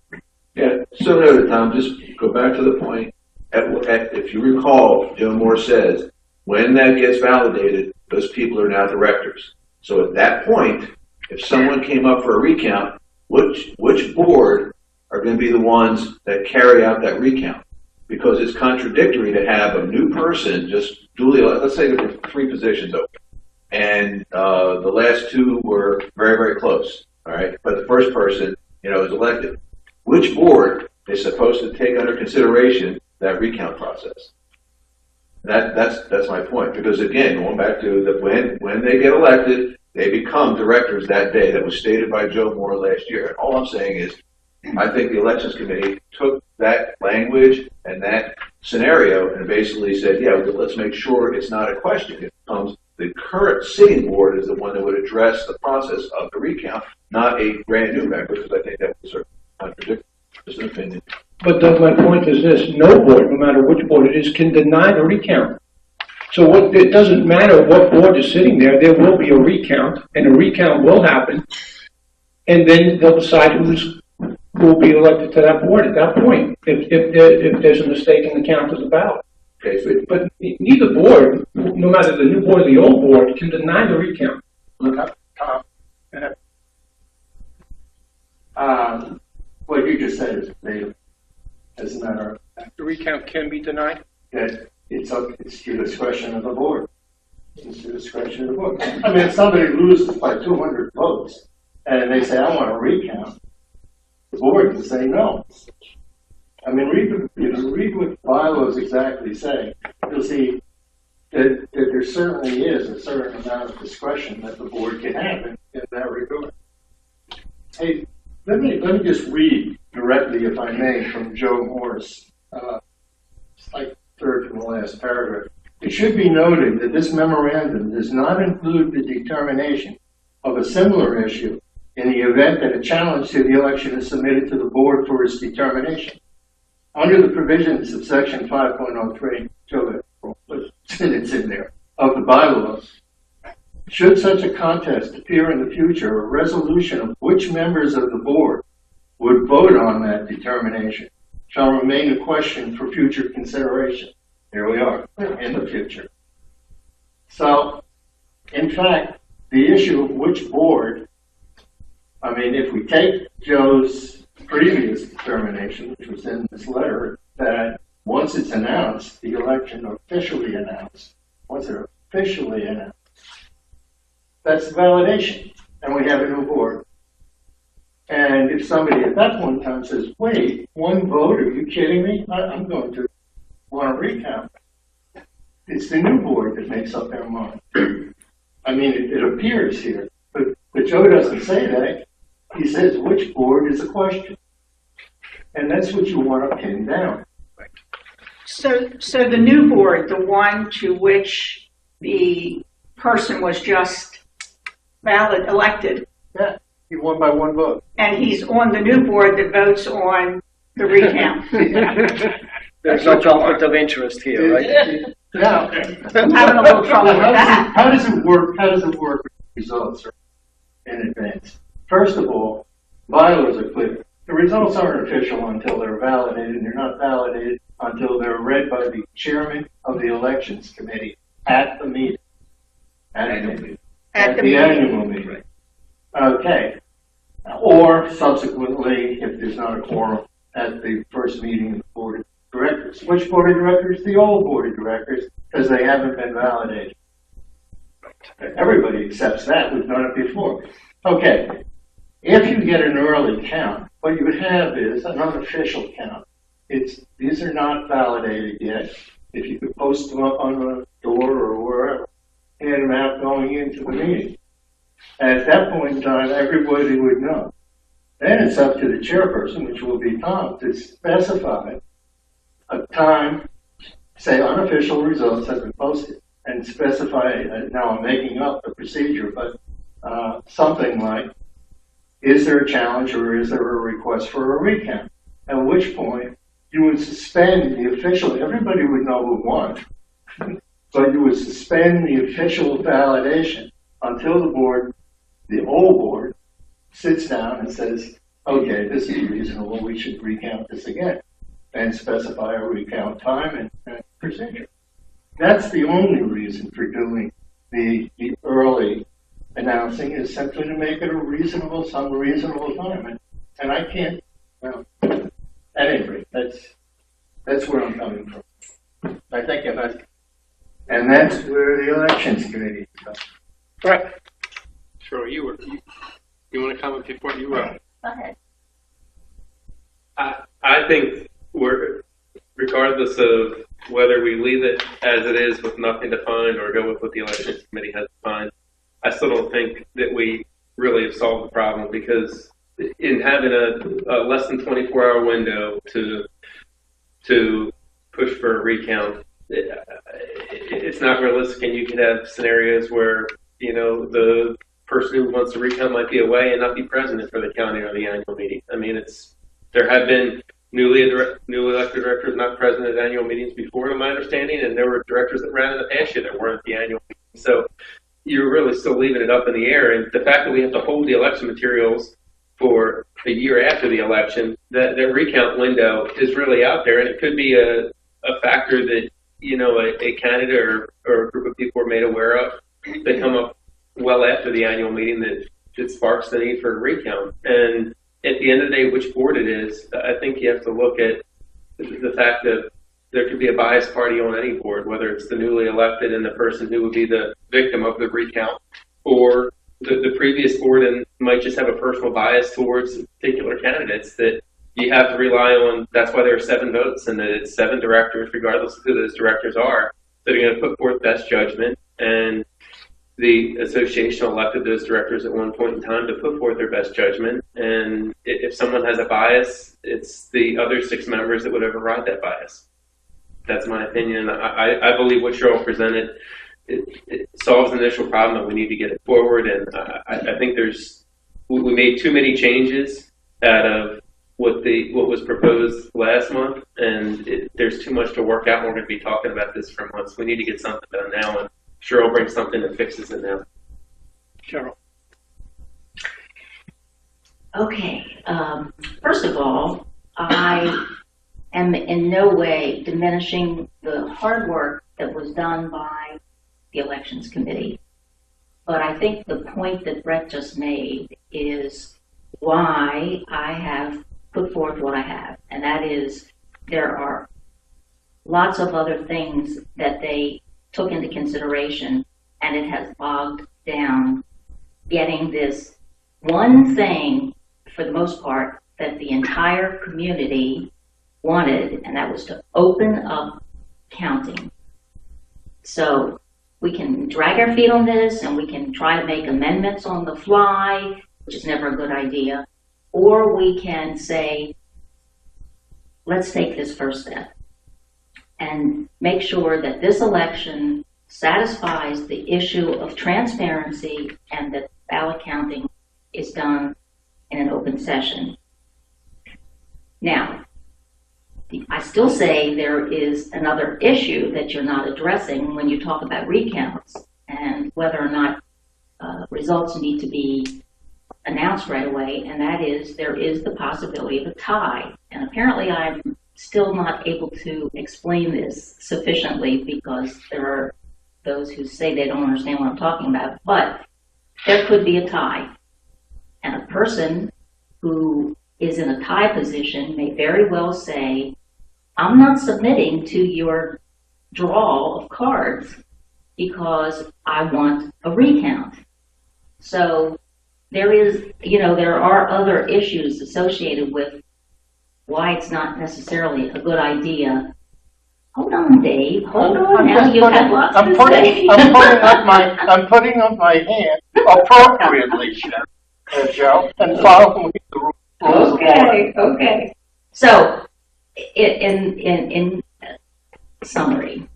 Yeah, so noted, Tom. Just go back to the point. If you recall, Joe Moore says, when that gets validated, those people are now directors. So at that point, if someone came up for a recount, which board are going to be the ones that carry out that recount? Because it's contradictory to have a new person just duly, let's say there were 3 positions open, and the last 2 were very, very close, all right? But the first person, is elected. Which board is supposed to take under consideration that recount process? That's my point. Because again, going back to when they get elected, they become directors that day. That was stated by Joe Moore last year. And all I'm saying is, I think the Elections Committee took that language and that scenario and basically said, yeah, let's make sure it's not a question. It becomes the current sitting board is the one that would address the process of the recount, not a brand new member, because I think that would sort of contradict just an opinion. But my point is this: no board, no matter which board it is, can deny the recount. So it doesn't matter what board is sitting there. There will be a recount, and a recount will happen, and then they'll decide who will be elected to that board at that point, if there's a mistake in the count of the ballot. Okay, but neither board, no matter the new board or the old board, can deny the recount. What you just said is debatable. As a matter of fact, The recount can be denied? that it's your discretion of the board. It's the discretion of the board. I mean, if somebody loses by 200 votes and they say, I want to recount, the board can say no. I mean, read what the bylaws exactly say. You'll see that there certainly is a certain amount of discretion that the board can have in that regard. Hey, let me just read directly, if I may, from Joe Morris. It's like third from the last paragraph. It should be noted that this memorandum does not include the determination of a similar issue in the event that a challenge to the election is submitted to the board for its determination. Under the provisions of section 5.03, it's in there, of the bylaws, should such a contest appear in the future, a resolution of which members of the board would vote on that determination shall remain a question for future consideration. Here we are, in the future. So, in fact, the issue of which board, I mean, if we take Joe's previous determination, which was in this letter, that once it's announced, the election officially announced, once it's officially announced, that's validation, and we have a new board. And if somebody at that point in time says, wait, one vote, are you kidding me? I'm going to want to recount. It's the new board that makes up their mind. I mean, it appears here, but Joe doesn't say that. He says which board is a question. And that's what you want to pin down. So the new board, the one to which the person was just elected. Yeah, he won by one vote. And he's on the new board that votes on the recount. There's no conflict of interest here, right? Now, I'm having a little trouble with that. How does it work? How does it work with results in advance? First of all, bylaws are clear. The results aren't official until they're validated, and they're not validated until they're read by the chairman of the elections committee at the meeting. At the annual meeting. Okay. Or subsequently, if there's not a quorum, at the first meeting of the board of directors. Which board of directors? The old board of directors, because they haven't been validated. Everybody accepts that. We've done it before. Okay. If you get an early count, what you would have is an unofficial count. These are not validated yet. If you could post them up on the door or wherever, hand them out going into the meeting. At that point in time, everybody would know. Then it's up to the chairperson, which will be Tom, to specify a time, say unofficial results have been posted, and specify, now I'm making up the procedure, but something like, is there a challenge or is there a request for a recount? At which point, you would suspend the official, everybody would know who won, but you would suspend the official validation until the board, the old board, sits down and says, okay, this is reasonable, we should recount this again, and specify a recount time and procedure. That's the only reason for doing the early announcing, is simply to make it some reasonable time. And I can't, well, at any rate, that's where I'm coming from. I think and that's where the elections committee comes. Right. Sure, you want to comment before you Go ahead. I think regardless of whether we leave it as it is with nothing defined or go with what the elections committee has defined, I still don't think that we really have solved the problem, because in having a less than 24-hour window to push for a recount, it's not realistic, and you could have scenarios where, you know, the person who wants to recount might be away and not be present for the county or the annual meeting. I mean, there have been newly elected directors not present at annual meetings before, to my understanding, and there were directors that ran in the past year that weren't at the annual meeting. So you're really still leaving it up in the air, and the fact that we have to hold the election materials for a year after the election, that recount window is really out there, and it could be a factor that, you know, a candidate or a group of people are made aware of that come up well after the annual meeting that sparks the need for a recount. And at the end of the day, which board it is, I think you have to look at the fact that there could be a biased party on any board, whether it's the newly elected and the person who would be the victim of the recount, or the previous board and might just have a personal bias towards particular candidates that you have to rely on. That's why there are 7 votes, and that it's 7 directors, regardless of who those directors are, that are going to put forth best judgment. And the association elected those directors at one point in time to put forth their best judgment. And if someone has a bias, it's the other 6 members that would override that bias. That's my opinion. I believe what Cheryl presented, it solves an initial problem, and we need to get it forward. And I think we made too many changes out of what was proposed last month, and there's too much to work out. And we're going to be talking about this for months. We need to get something done now, and Cheryl brings something that fixes it now. Cheryl. Okay. First of all, I am in no way diminishing the hard work that was done by the Elections Committee. But I think the point that Brett just made is why I have put forth what I have. And that is, there are lots of other things that they took into consideration, and it has bogged down getting this one thing, for the most part, that the entire community wanted, and that was to open up counting. So we can drag our feet on this, and we can try to make amendments on the fly, which is never a good idea, or we can say, let's take this first step and make sure that this election satisfies the issue of transparency and that ballot counting is done in an open session. Now, I still say there is another issue that you're not addressing when you talk about recounts and whether or not results need to be announced right away, and that is there is the possibility of a tie. And apparently I'm still not able to explain this sufficiently because there are those who say they don't understand what I'm talking about, but there could be a tie. And a person who is in a tie position may very well say, I'm not submitting to your draw of cards because I want a recount. So there is, there are other issues associated with why it's not necessarily a good idea. Hold on, Dave. Hold on. Now you have lots to say. I'm putting up my hand appropriately, Joe, and following the rules. Okay. So, in summary,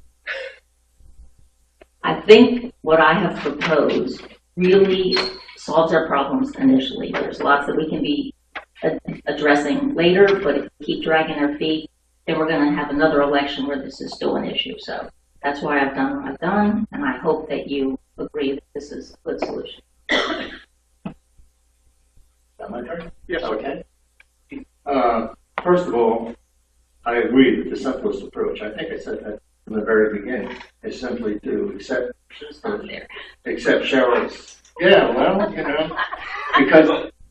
I think what I have proposed really solves our problems initially. There's lots that we can be addressing later, but if we keep dragging our feet, then we're going to have another election where this is still an issue. So that's why I've done what I've done, and I hope that you agree that this is a good solution. Is that my turn? Yes. Okay. First of all, I agree with the simplest approach. I think I said that from the very beginning. Is simply to accept Cheryl's. Yeah, well, because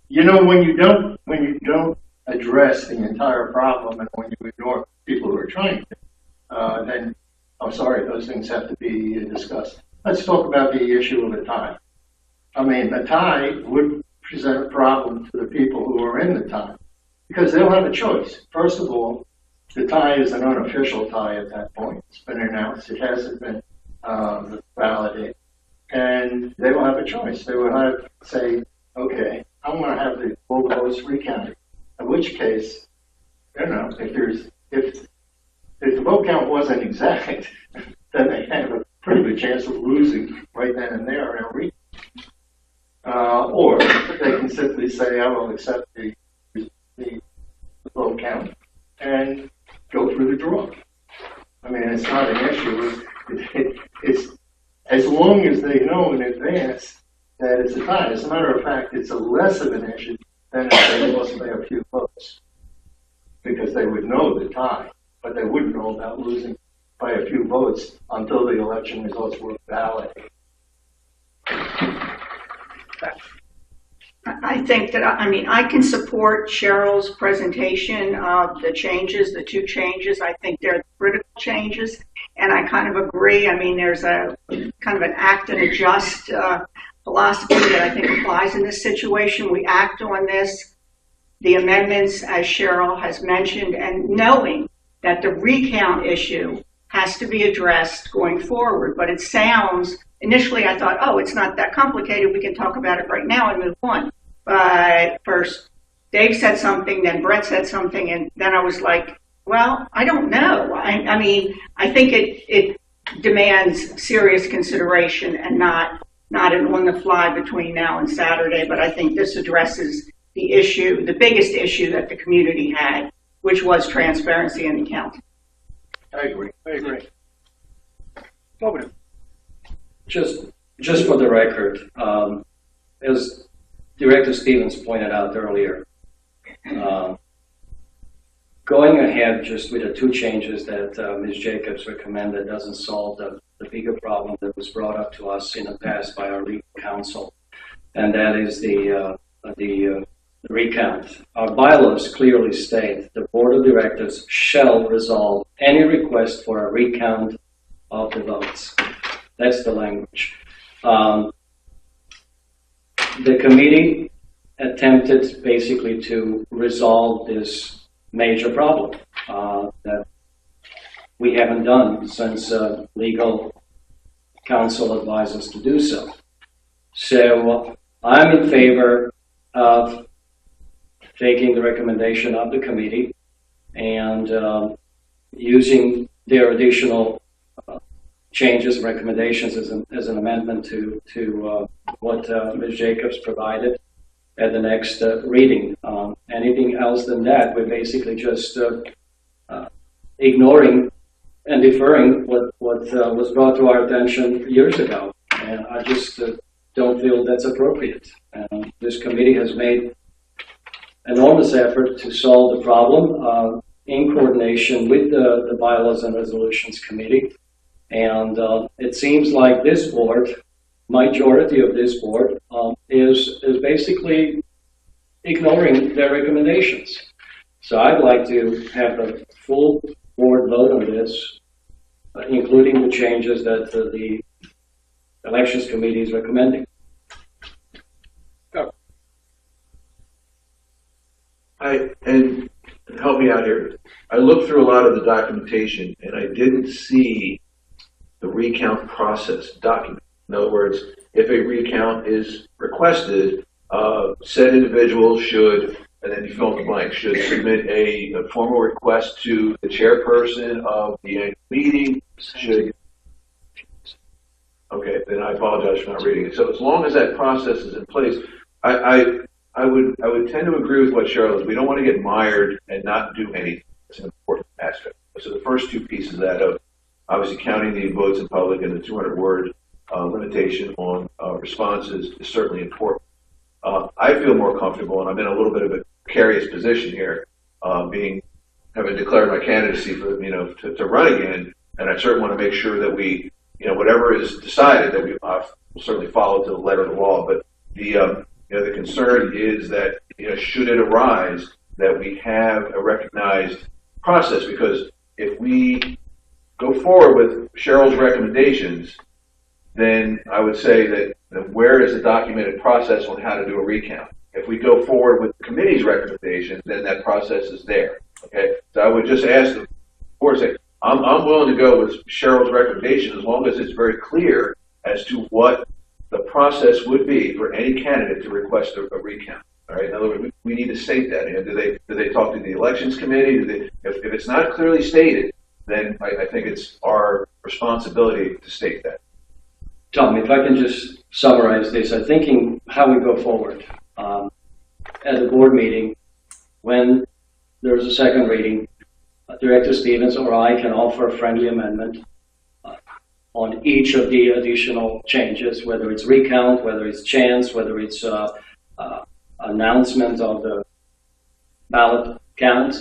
when you don't address the entire problem and when you ignore people who are trying to, then I'm sorry, those things have to be discussed. Let's talk about the issue of a tie. I mean, a tie would present a problem to the people who are in the tie because they'll have a choice. First of all, the tie is an unofficial tie at that point. It's been announced. It hasn't been validated. And they will have a choice. They will have to say, okay, I want to have the full votes recounted. In which case, if the vote count wasn't exact, then they have a pretty good chance of losing right then and there in a recount. Or they can simply say, I will accept the vote count and go through the draw. I mean, it's not an issue. It's as long as they know in advance that it's a tie. As a matter of fact, it's a less of an issue than if they lost by a few votes, because they would know the tie, but they wouldn't know about losing by a few votes until the election results were validated. I think that, I can support Cheryl's presentation of the changes, the 2 changes. I think they're critical changes. and I kind of agree. I mean, there's a kind of an act and adjust philosophy that I think applies in this situation. We act on this, the amendments, as Cheryl has mentioned, and knowing that the recount issue has to be addressed going forward. But it sounds, initially I thought, oh, it's not that complicated. We can talk about it right now and move on. But first, Dave said something, then Brett said something, and then I was like, well, I don't know. I mean, I think it demands serious consideration and not an on the fly between now and Saturday. But I think this addresses the issue, the biggest issue that the community had, which was transparency in accounting. I agree. Just for the record, as Director Stevens pointed out earlier, going ahead just with the two changes that Ms. Jacobs recommended doesn't solve the bigger problem that was brought up to us in the past by our legal counsel, and that is the recount. Our bylaws clearly state the Board of Directors shall resolve any request for a recount of the votes. That's the language. The committee attempted basically to resolve this major problem that we haven't done since legal counsel advised us to do so. So I'm in favor of taking the recommendation of the committee and using their additional changes, recommendations as an amendment to what Ms. Jacobs provided at the next reading. Anything else than that, we're basically just ignoring and deferring what was brought to our attention years ago. And I just don't feel that's appropriate. This committee has made enormous effort to solve the problem in coordination with the Bylaws and Resolutions Committee. And it seems like this board, majority of this board, is basically ignoring their recommendations. So I'd like to have a full board vote on this, including the changes that the Elections Committee is recommending. And help me out here. I looked through a lot of the documentation and I didn't see the recount process document. In other words, if a recount is requested, said individual should, and then you fill in the blank, should submit a formal request to the chairperson of the annual meeting, should, okay, then I apologize for not reading it. So as long as that process is in place, I would tend to agree with what Cheryl is. We don't want to get mired and not do anything. It's an important aspect. So the first two pieces of that, of obviously counting the votes in public and the 200-word limitation on responses, is certainly important. I feel more comfortable, and I'm in a little bit of a precarious position here, having declared my candidacy for to run again, and I certainly want to make sure that we, whatever is decided, that we will certainly follow to the letter of the law. But the concern is that should it arise, that we have a recognized process, because if we go forward with Cheryl's recommendations, then I would say that where is the documented process on how to do a recount? If we go forward with the committee's recommendations, then that process is there. Okay, so I would just ask the board, say, I'm willing to go with Cheryl's recommendation as long as it's very clear as to what the process would be for any candidate to request a recount. All right. In other words, we need to state that. Do they talk to the Elections Committee? If it's not clearly stated, then I think it's our responsibility to state that. Tom, if I can just summarize this, I'm thinking how we go forward. At the board meeting, when there's a second reading, Director Stevens or I can offer a friendly amendment on each of the additional changes, whether it's recount, whether it's chance, whether it's announcement of the ballot count,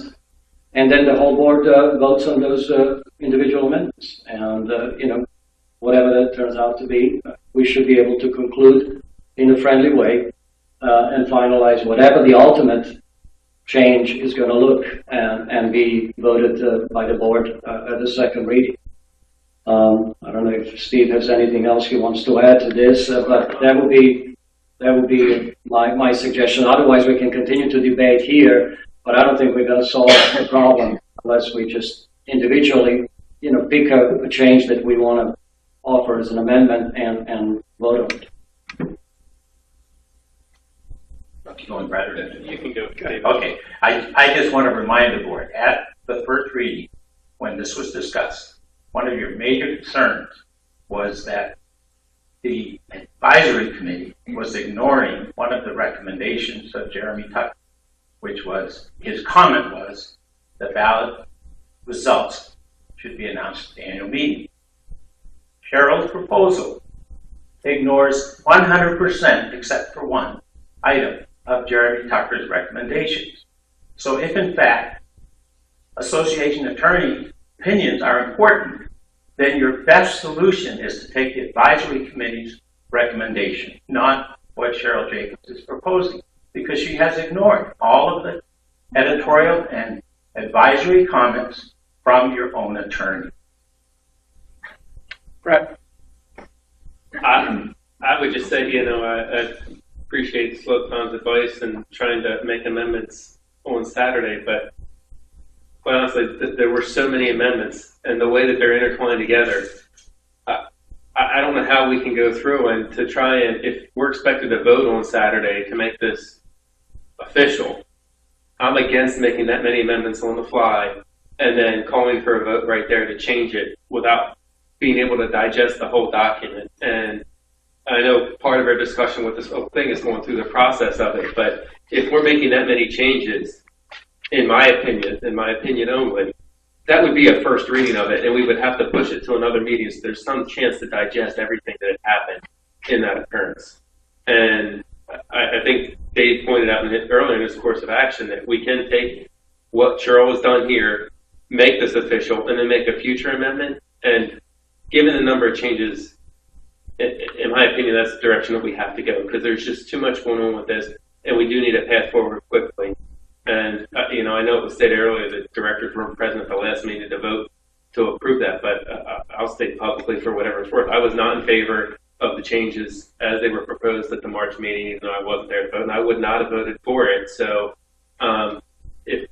and then the whole board votes on those individual amendments. And whatever that turns out to be, we should be able to conclude in a friendly way and finalize whatever the ultimate change is going to look and be voted by the board at the second reading. I don't know if Steve has anything else he wants to add to this, but that would be my suggestion. Otherwise, we can continue to debate here, but I don't think we're going to solve the problem unless we just individually, pick a change that we want to offer as an amendment and vote on it. Going rather than You can go. David. Okay, I just want to remind the board, at the first reading, when this was discussed, one of your major concerns was that the advisory committee was ignoring one of the recommendations of Jeremy Tucker, which was, his comment was, the ballot results should be announced at the annual meeting. Cheryl's proposal ignores 100% except for one item of Jeremy Tucker's recommendations. So if in fact association attorney opinions are important, then your best solution is to take the advisory committee's recommendation, not what Cheryl Jacobs is proposing, because she has ignored all of the editorial and advisory comments from your own attorney. Brett? I would just say, I appreciate Slotan's advice and trying to make amendments on Saturday, but quite honestly, there were so many amendments, and the way that they're intertwined together, I don't know how we can go through and to try and, if we're expected to vote on Saturday to make this official, I'm against making that many amendments on the fly and then calling for a vote right there to change it without being able to digest the whole document. And I know part of our discussion with this whole thing is going through the process of it, but if we're making that many changes, in my opinion only, that would be a first reading of it, and we would have to push it to another meeting so there's some chance to digest everything that had happened in that occurrence. And I think Dave pointed out earlier in his course of action that we can take what Cheryl has done here, make this official, and then make a future amendment. And given the number of changes, in my opinion, that's the direction that we have to go, because there's just too much going on with this, and we do need a path forward quickly. And, I know it was stated earlier that directors weren't present at the last meeting to vote to approve that, but I'll state publicly for whatever it's worth. I was not in favor of the changes as they were proposed at the March meeting, even though I wasn't there to vote, and I would not have voted for it. So if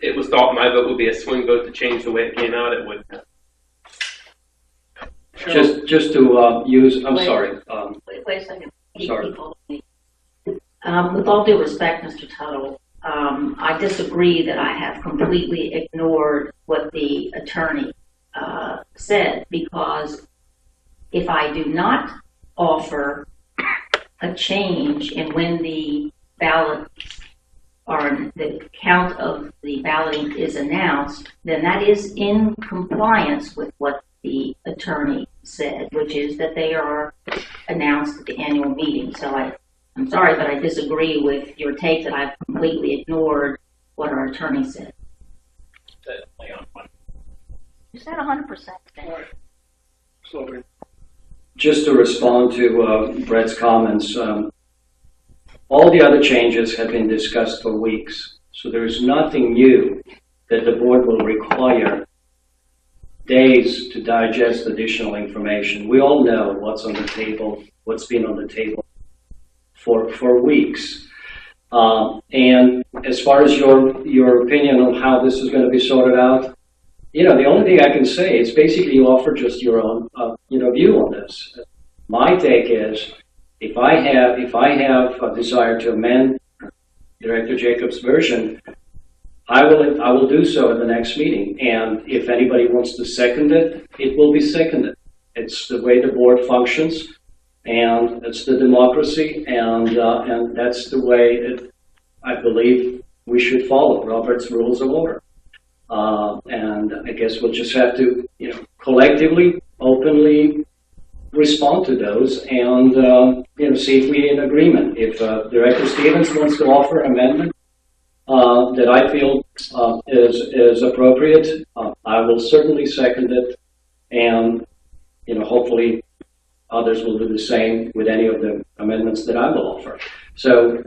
it was thought my vote would be a swing vote to change the way it came out, it wouldn't have. Just to use, I'm sorry. Wait a second. Sorry. With all due respect, Mr. Tuttle, I disagree that I have completely ignored what the attorney said, because if I do not offer a change in when the ballot or the count of the balloting is announced, then that is in compliance with what the attorney said, which is that they are announced at the annual meeting. So I'm sorry, but I disagree with your take that I've completely ignored what our attorney said. You said 100%. Just to respond to Brett's comments, all the other changes have been discussed for weeks, so there is nothing new that the board will require days to digest additional information. We all know what's on the table, what's been on the table for weeks. And as far as your opinion on how this is going to be sorted out, the only thing I can say is basically you offer just your own view on this. My take is if I have a desire to amend Director Jacobs' version, I will do so at the next meeting. And if anybody wants to second it, it will be seconded. It's the way the board functions, and it's the democracy, and that's the way I believe we should follow Robert's Rules of Order. And I guess we'll just have to, collectively, openly respond to those and, see if we're in agreement. If Director Stevens wants to offer amendment that I feel is appropriate, I will certainly second it, and, hopefully others will do the same with any of the amendments that I will offer. So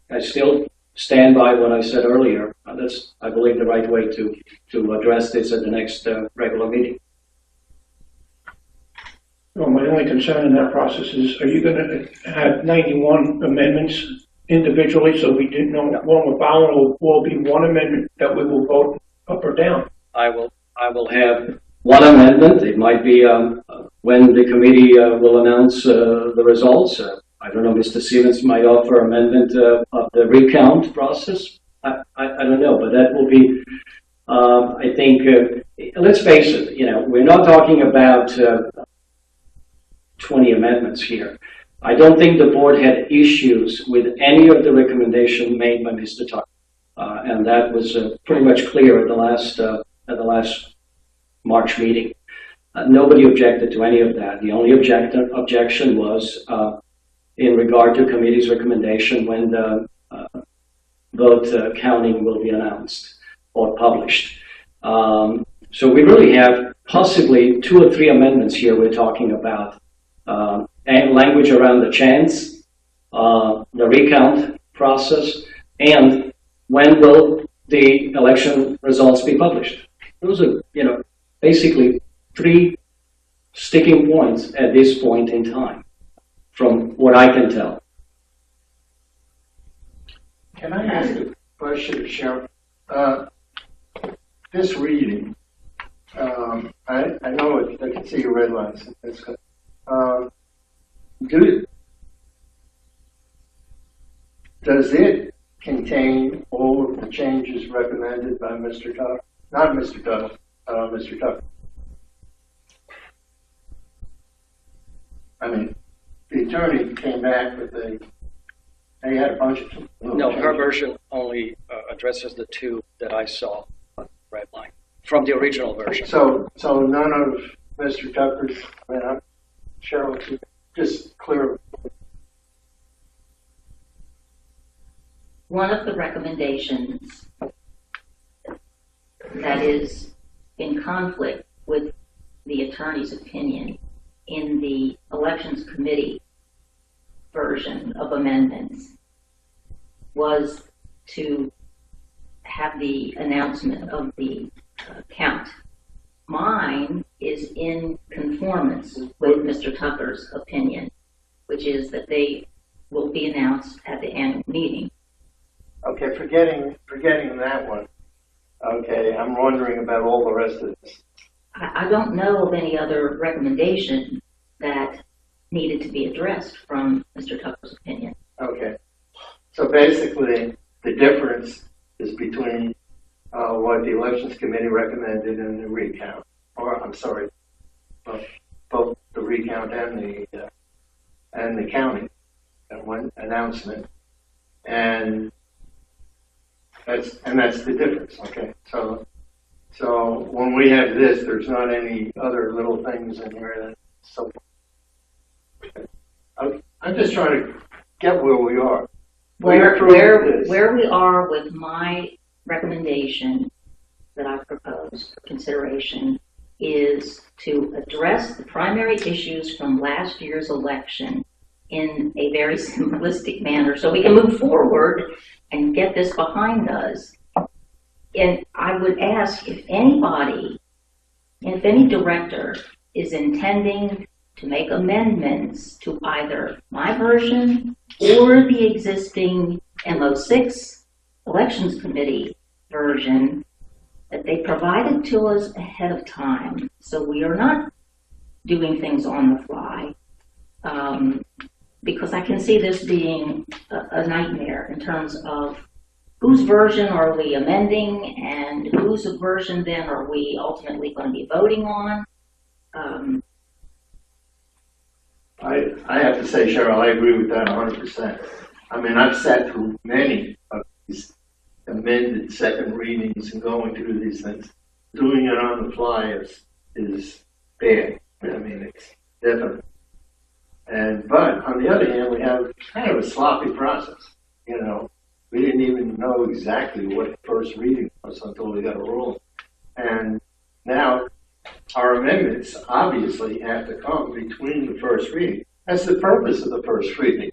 I still stand by what I said earlier. That's, I believe, the right way to address this at the next regular meeting. Well, my only concern in that process is, are you gonna have 91 amendments individually, so we didn't know what we're following, will be one amendment that we will vote up or down? I will have one amendment. It might be when the committee will announce the results. I don't know, Mr. Stevens might offer amendment of the recount process. I don't know, but that will be, I think, let's face it, we're not talking about 20 amendments here. I don't think the board had issues with any of the recommendation made by Mr. Tucker. And that was pretty much clear at the last March meeting. Nobody objected to any of that. The only objection was in regard to committee's recommendation when the vote counting will be announced or published. So we really have possibly 2 or 3 amendments here we're talking about. And language around the chance, the recount process, and when will the election results be published. Those are, basically 3 sticking points at this point in time, from what I can tell. Can I ask a question, Sheriff? This reading, I know I can see your red lines. That's good. Does it contain all of the changes recommended by Mr. Tucker? Not Mr. Tucker, Mr. Tucker. I mean, the attorney came back with they had a bunch of No, her version only addresses the 2 that I saw on the red line from the original version. So none of Mr. Tucker's, Cheryl, just clear. One of the recommendations that is in conflict with the attorney's opinion in the elections committee version of amendments was to have the announcement of the count. Mine is in conformance with Mr. Tucker's opinion, which is that they will be announced at the annual meeting. Okay, forgetting that one. Okay, I'm wondering about all the rest of this. I don't know of any other recommendation that needed to be addressed from Mr. Tucker's opinion. Okay, so basically the difference is between what the elections committee recommended and the recount, or I'm sorry, both the recount and the counting, one announcement, and that's the difference. Okay, so when we have this, there's not any other little things in here. So I'm just trying to get where we are. Where we are with my recommendation that I've proposed for consideration is to address the primary issues from last year's election in a very simplistic manner so we can move forward and get this behind us. And I would ask if anybody, if any director is intending to make amendments to either my version or the existing MO6 Elections Committee version, that they provide it to us ahead of time so we are not doing things on the fly. Because I can see this being a nightmare in terms of whose version are we amending and whose version then are we ultimately going to be voting on. I have to say, Cheryl, I agree with that 100%. I mean, I've sat through many of these amended second readings and going through these things. Doing it on the fly is bad. I mean, it's definitely. But on the other hand, we have kind of a sloppy process. We didn't even know exactly what the first reading was until we got a roll. And now our amendments obviously have to come between the first reading. That's the purpose of the first reading,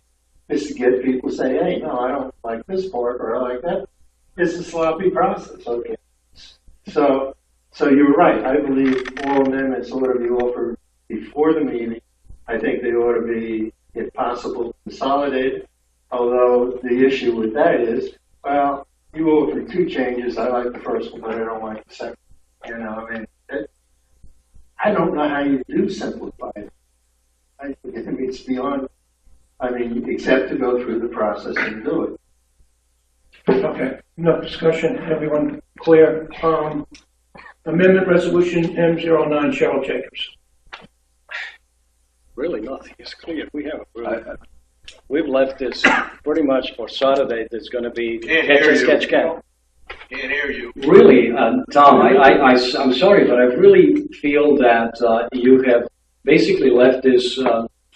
is to get people to say, hey, no, I don't like this part or I like that. It's a sloppy process. Okay. So you're right. I believe all amendments ought to be offered before the meeting I think they ought to be, if possible, consolidated. Although the issue with that is, well, you offered 2 changes. I like the first one, but I don't like the second. You know, I mean, I don't know how you do simplify it. I mean, it's beyond, I mean, except to go through the process and do it. Okay, enough discussion, everyone clear? Amendment Resolution M09, Cheryl Jacobs. Really, nothing is clear. We've left this pretty much for Saturday. There's going to be catch can. Can't hear you. Really, Tom, I'm sorry, but I really feel that you have basically left this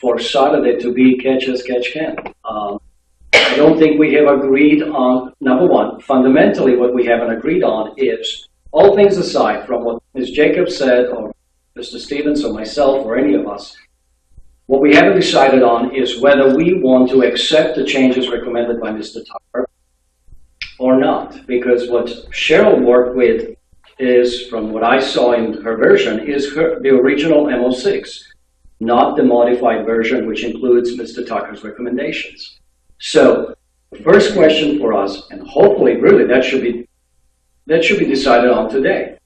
for Saturday to be catch can. I don't think we have agreed on, number one, fundamentally what we haven't agreed on is, all things aside from what Ms. Jacobs said, or Mr. Stevens, or myself, or any of us, what we haven't decided on is whether we want to accept the changes recommended by Mr. Tucker or not. Because what Cheryl worked with is, from what I saw in her version, is the original MO6, not the modified version, which includes Mr. Tucker's recommendations. So the first question for us, and hopefully really that should be decided on today,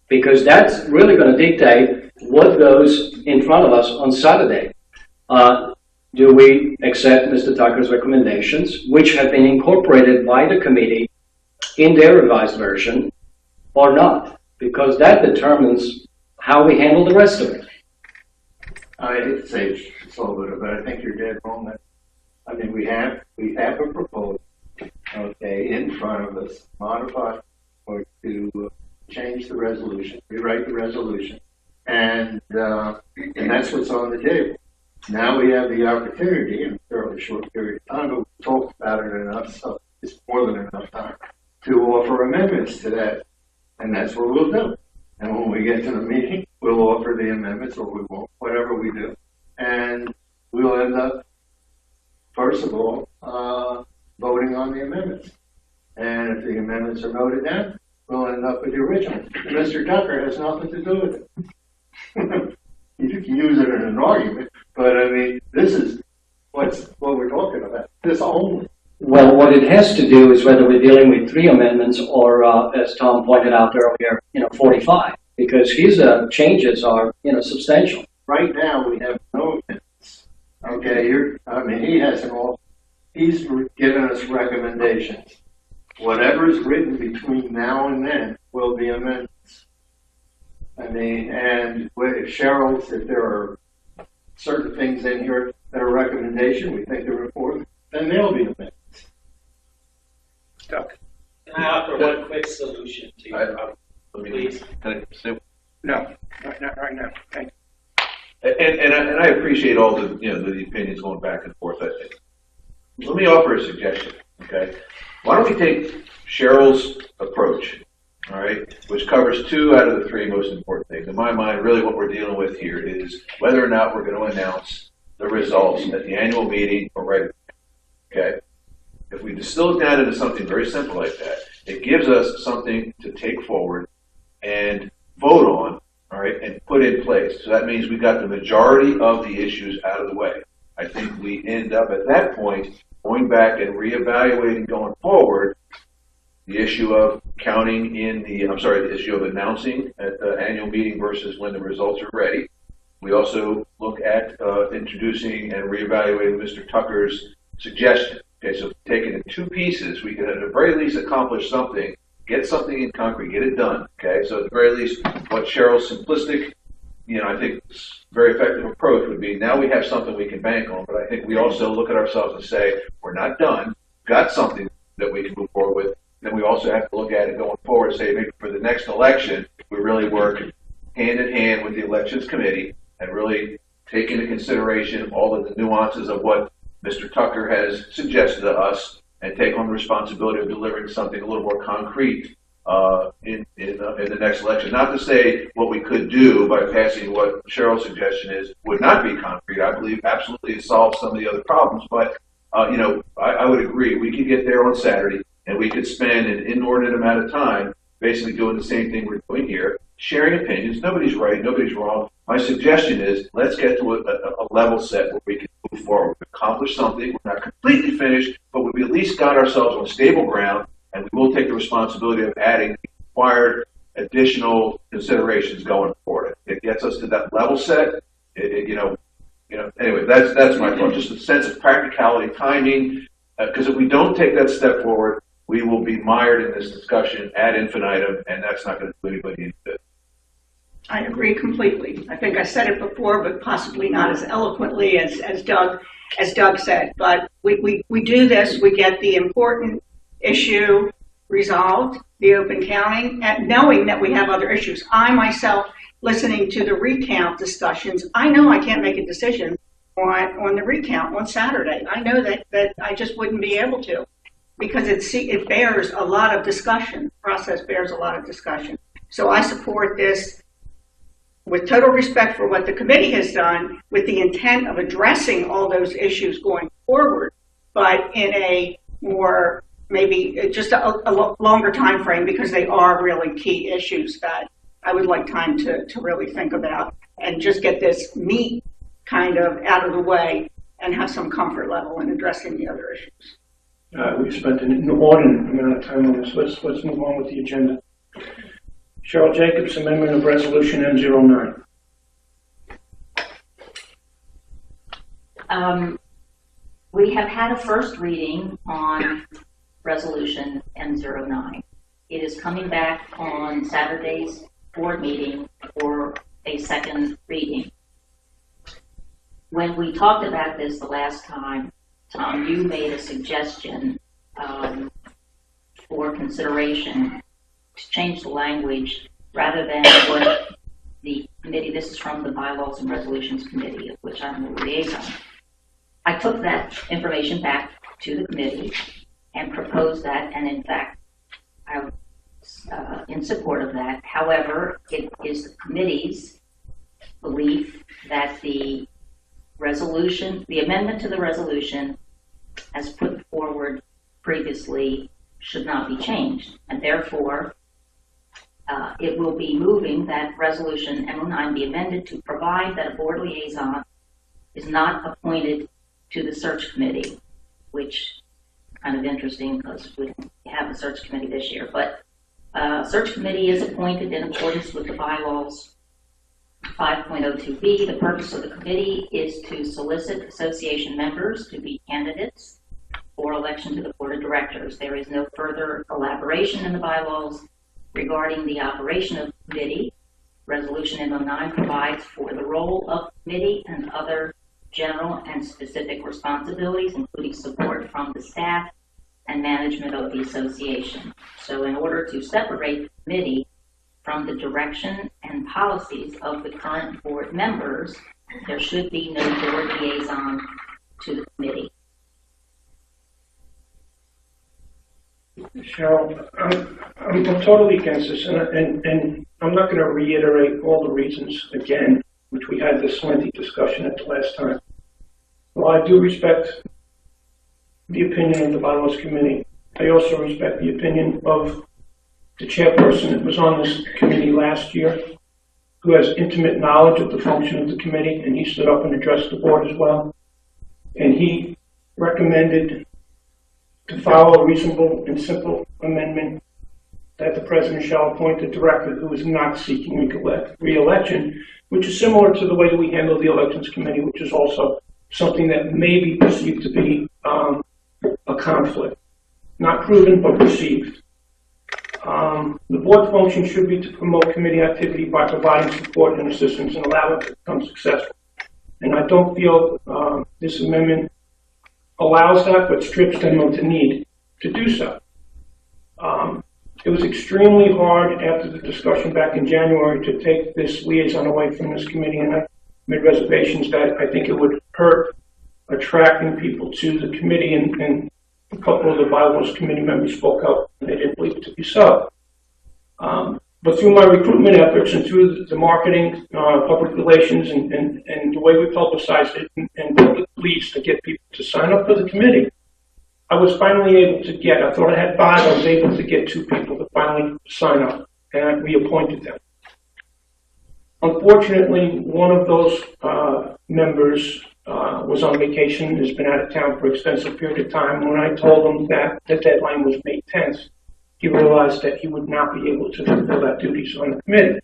because that's really going to dictate what goes in front of us on Saturday. Do we accept Mr. Tucker's recommendations, which have been incorporated by the committee in their revised version, or not? Because that determines how we handle the rest of it. I hate to say it's all good, but I think you're dead wrong. I mean, we have a proposal, okay, in front of us, modify or to change the resolution, rewrite the resolution, and that's what's on the table. Now we have the opportunity in a fairly short period of time, but we've talked about it enough, so it's more than enough time to offer amendments to that, and that's what we'll do. And when we get to the meeting, we'll offer the amendments, or we won't, whatever we do, and we'll end up, first of all, voting on the amendments. And if the amendments are voted down, we'll end up with the original. Mr. Tucker has nothing to do with it. You can use it in an argument, but I mean, this is what we're talking about. This only. Well, what it has to do is whether we're dealing with 3 amendments or, as Tom pointed out earlier, 45, because his changes are, substantial. Right now, we have no amendments. Okay, he has he's given us recommendations. Whatever's written between now and then will be amendments. I mean, and if there are certain things in here that are recommendation, we think they're important, then they'll be amendments. Can I offer one quick solution to your problem, please? No, not right now. Thank you. And I appreciate all the the opinions going back and forth. Let me offer a suggestion. Okay, why don't we take Cheryl's approach, all right, which covers 2 out of the 3 most important things. In my mind, really what we're dealing with here is whether or not we're going to announce the results at the annual meeting or right. Okay, if we distill it down into something very simple like that, it gives us something to take forward and vote on, all right, and put in place. So that means we got the majority of the issues out of the way. I think we end up at that point going back and reevaluating going forward the issue of counting in the issue of announcing at the annual meeting versus when the results are ready. We also look at introducing and reevaluating Mr. Tucker's suggestion. Okay, so taken in 2 pieces, we can at the very least accomplish something, get something in concrete, get it done. Okay, so at the very least, what Cheryl's simplistic, I think very effective approach would be, now we have something we can bank on, but I think we also look at ourselves and say, we're not done, got something that we can move forward with. Then we also have to look at it going forward and say, maybe for the next election, we really work hand in hand with the elections committee and really take into consideration all of the nuances of what Mr. Tucker has suggested to us and take on the responsibility of delivering something a little more concrete in the next election. Not to say what we could do by passing what Cheryl's suggestion is would not be concrete. I believe absolutely it solves some of the other problems. But, I would agree. We could get there on Saturday and we could spend an inordinate amount of time basically doing the same thing we're doing here, sharing opinions. Nobody's right, nobody's wrong. My suggestion is, let's get to a level set where we can move forward, accomplish something. We're not completely finished, but we've at least got ourselves on stable ground, and we will take the responsibility of adding the required additional considerations going forward. It gets us to that level set. Anyway, that's my thought. Just a sense of practicality, timing, because if we don't take that step forward, we will be mired in this discussion ad infinitum, and that's not going to do anybody any good. I agree completely. I think I said it before, but possibly not as eloquently as Doug said. But we do this, we get the important issue resolved, the open counting, and knowing that we have other issues. I myself, listening to the recount discussions, I know I can't make a decision on the recount on Saturday. I know that I just wouldn't be able to, because it bears a lot of discussion. The process bears a lot of discussion. So I support this with total respect for what the committee has done, with the intent of addressing all those issues going forward, but in a more, maybe just a longer time frame, because they are really key issues that I would like time to really think about and just get this meat kind of out of the way and have some comfort level in addressing the other issues. We've spent an inordinate amount of time on this. Let's move on with the agenda. Cheryl Jacobs, amendment of resolution N09. We have had a first reading on resolution N09. It is coming back on Saturday's board meeting for a second reading. When we talked about this the last time, Tom, you made a suggestion for consideration to change the language rather than what the committee, this is from the Bylaws and Resolutions Committee, of which I'm the liaison. I took that information back to the committee and proposed that, and in fact, I was in support of that. However, it is the committee's belief that the resolution, the amendment to the resolution as put forward previously should not be changed, and therefore it will be moving that resolution N09 be amended to provide that a board liaison is not appointed to the search committee, which is kind of interesting because we don't have a search committee this year, but search committee is appointed in accordance with the bylaws 5.02b. The purpose of the committee is to solicit association members to be candidates for election to the board of directors. There is no further elaboration in the bylaws regarding the operation of the committee. Resolution N09 provides for the role of the committee and other general and specific responsibilities, including support from the staff and management of the association. So in order to separate the committee from the direction and policies of the current board members, there should be no board liaison to the committee. Cheryl, I'm totally against this, and I'm not going to reiterate all the reasons again, which we had this lengthy discussion at the last time. While I do respect the opinion of the Bylaws Committee, I also respect the opinion of the chairperson that was on this committee last year, who has intimate knowledge of the function of the committee, and he stood up and addressed the board as well. And he recommended to follow a reasonable and simple amendment that the president shall appoint a director who is not seeking re-election, which is similar to the way that we handle the elections committee, which is also something that may be perceived to be a conflict. Not proven, but perceived. The board function should be to promote committee activity by providing support and assistance and allow it to become successful. And I don't feel this amendment allows that, but strips them of the need to do so. It was extremely hard after the discussion back in January to take this liaison away from this committee, and I made reservations that I think it would hurt attracting people to the committee, and a couple of the Bylaws Committee members spoke up and they didn't believe it to be so. But through my recruitment efforts and through the marketing, public relations, and the way we publicized it and public leads to get people to sign up for the committee, I was finally able to get, I thought I had 5, I was able to get 2 people to finally sign up, and I reappointed them. Unfortunately, one of those members was on vacation, has been out of town for an extensive period of time. When I told him that the deadline was May 10th, he realized that he would not be able to fulfill that duties on the committee.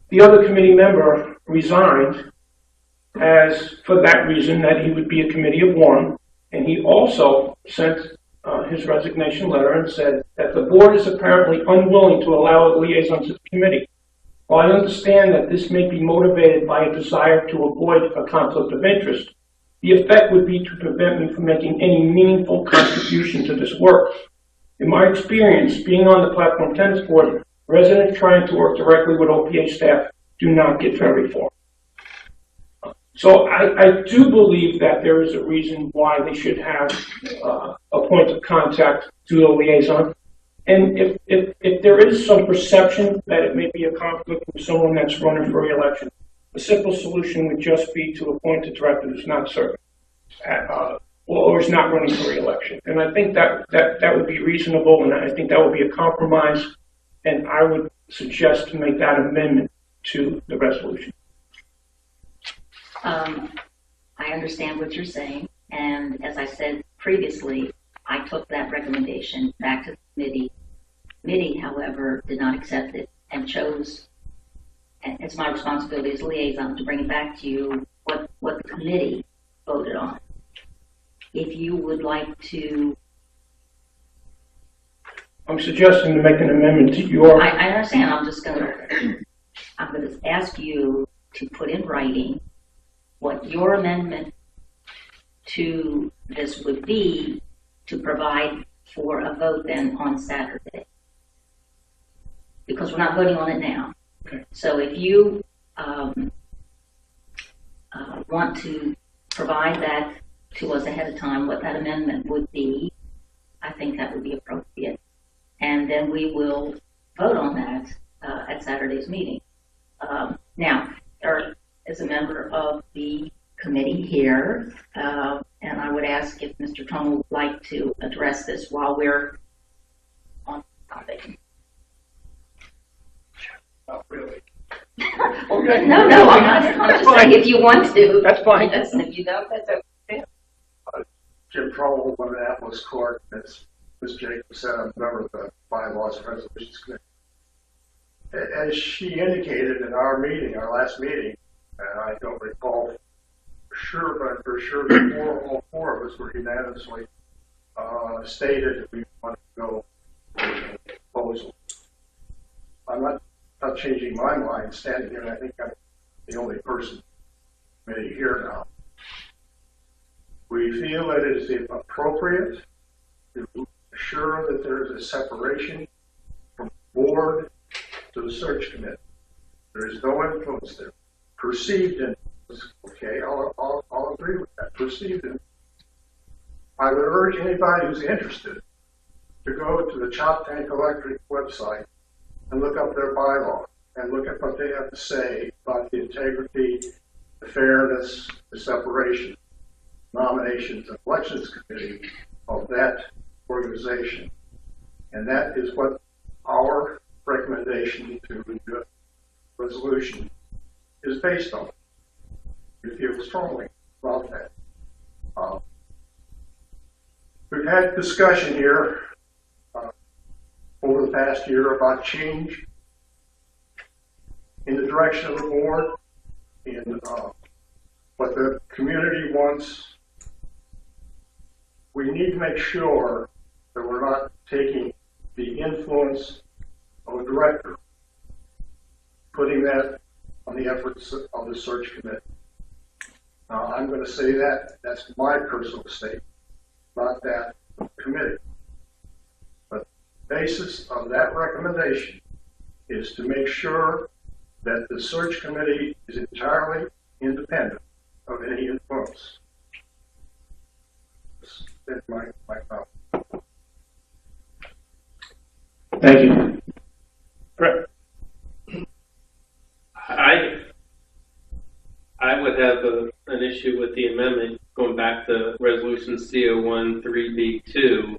The other committee member resigned as, for that reason, that he would be a committee of one, and he also sent his resignation letter and said that the board is apparently unwilling to allow a liaison to the committee. While I understand that this may be motivated by a desire to avoid a conflict of interest, the effect would be to prevent me from making any meaningful contribution to this work. In my experience, being on the platform tennis board, residents trying to work directly with OPA staff do not get very far. So I do believe that there is a reason why they should have a point of contact to the liaison. And if there is some perception that it may be a conflict with someone that's running for re-election, a simple solution would just be to appoint a director who's not serving or is not running for re-election. And I think that would be reasonable, and I think that would be a compromise. And I would suggest to make that amendment to the resolution. I understand what you're saying, and as I said previously, I took that recommendation back to the committee. Committee, however, did not accept it and chose, and it's my responsibility as liaison to bring it back to you what the committee voted on. If you would like to... I'm suggesting to make an amendment to your... I understand. I'm going to ask you to put in writing what your amendment to this would be to provide for a vote then on Saturday. Because we're not voting on it now. Okay. So if you want to provide that to us ahead of time, what that amendment would be, I think that would be appropriate. And then we will vote on that at Saturday's meeting. Now, Eric is a member of the committee here, and I would ask if Mr. Tong would like to address this while we're on topic. Not really. Okay. No, I'm not. I'm just saying if you want to. That's fine. Yes, and if you don't, that's okay. Jim Trowell, Atlas Court, as Ms. Jacobs said, I'm a member of the Bylaws and Resolutions Committee. As she indicated in our meeting, our last meeting, and I don't recall for sure, but for sure all four of us were unanimously stated that we wanted to go with a proposal. I'm not changing my mind standing here, and I think I'm the only person maybe here now. We feel that it is appropriate to ensure that there is a separation from the board to the search committee. There is no influence there. Perceived influence, okay, I'll agree with that. Perceived influence. I would urge anybody who's interested to go to the Choptank Electric website and look up their bylaw and look at what they have to say about the integrity, the fairness, the separation, nominations and elections committee of that organization. And that is what our recommendation to the resolution is based on. We feel strongly about that. We've had discussion here over the past year about change in the direction of the board, in what the community wants. We need to make sure that we're not taking the influence of a director, putting that on the efforts of the search committee. Now, I'm going to say that that's my personal statement, not that of the committee. But the basis of that recommendation is to make sure that the search committee is entirely independent of any influence. That's my comment. Thank you. Brett. I would have an issue with the amendment going back to Resolution C01 3B2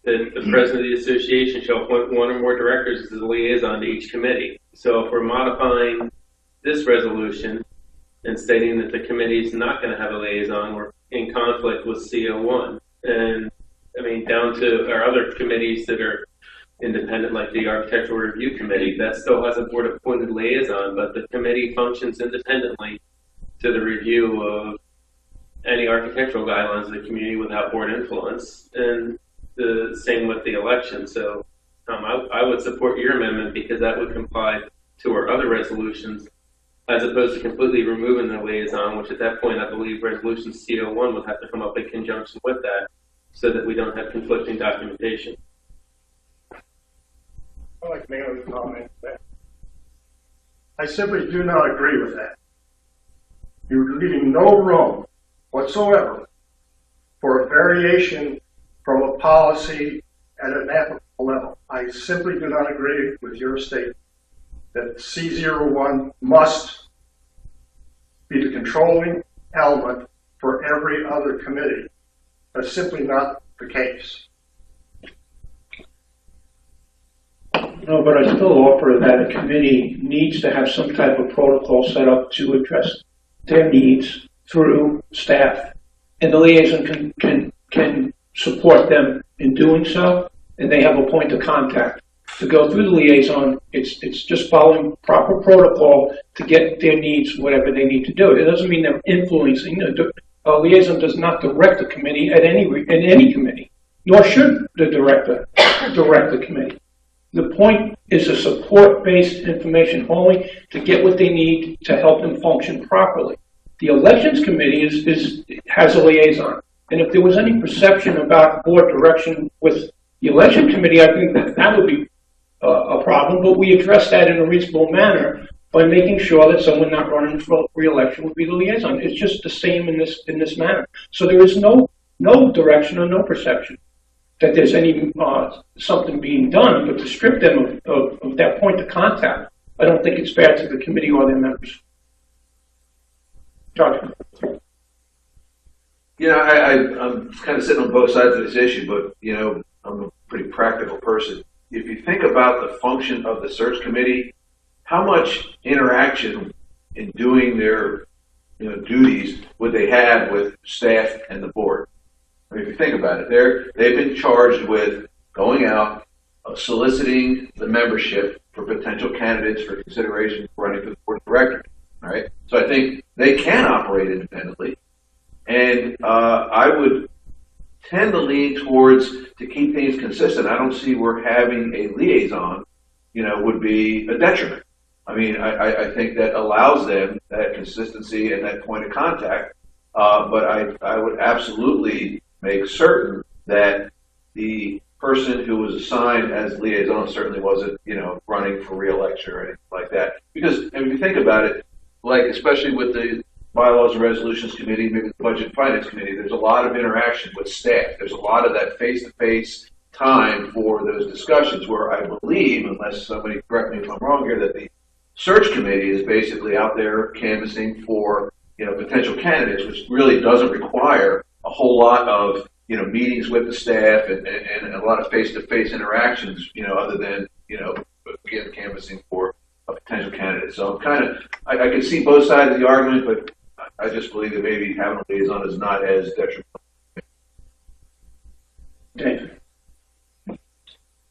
that the president of the association shall appoint one or more directors as a liaison to each committee. So if we're modifying this resolution and stating that the committee is not going to have a liaison, we're in conflict with CO1. And I mean, down to our other committees that are independent, like the Architectural Review Committee, that still has a board appointed liaison, but the committee functions independently to the review of any architectural guidelines of the community without board influence. And the same with the election. So I would support your amendment because that would comply to our other resolutions, as opposed to completely removing the liaison, which at that point I believe resolution CO1 would have to come up in conjunction with that so that we don't have conflicting documentation. I'd like to make another comment to that. I simply do not agree with that. You're leaving no room whatsoever for a variation from a policy at an applicable level. I simply do not agree with your statement that C01 must be the controlling element for every other committee. That's simply not the case. No, but I still offer that a committee needs to have some type of protocol set up to address their needs through staff, and the liaison can support them in doing so, and they have a point of contact. To go through the liaison, it's just following proper protocol to get their needs, whatever they need to do. It doesn't mean they're influencing. A liaison does not direct the committee in any committee, nor should the director direct the committee. The point is a support-based information only to get what they need to help them function properly. The elections committee has a liaison, and if there was any perception about board direction with the election committee, I think that would be a problem, but we address that in a reasonable manner by making sure that someone not running for re-election would be the liaison. It's just the same in this manner. So there is no direction or no perception that there's any something being done, but to strip them of that point of contact, I don't think it's fair to the committee or their members. John. You know, I'm kind of sitting on both sides of this issue, but, you know, I'm a pretty practical person. If you think about the function of the search committee, how much interaction in doing their, you know, duties would they have with staff and the board? I mean, if you think about it, they've been charged with going out, soliciting the membership for potential candidates for consideration for running for the board of directors. All right, so I think they can operate independently, and I would tend to lean towards to keep things consistent. I don't see where having a liaison, you know, would be a detriment. I mean, I think that allows them that consistency and that point of contact, but I would absolutely make certain that the person who was assigned as liaison certainly wasn't, you know, running for re-election or anything like that. Because if you think about it, like especially with the Bylaws and Resolutions Committee, maybe the Budget and Finance Committee, there's a lot of interaction with staff. There's a lot of that face-to-face time for those discussions where I believe, unless somebody correct me if I'm wrong here, that the search committee is basically out there canvassing for, you know, potential candidates, which really doesn't require a whole lot of, you know, meetings with the staff and a lot of face-to-face interactions, you know, other than, you know, again, canvassing for a potential candidate. So I can see both sides of the argument, but I just believe that maybe having a liaison is not as detrimental. Okay.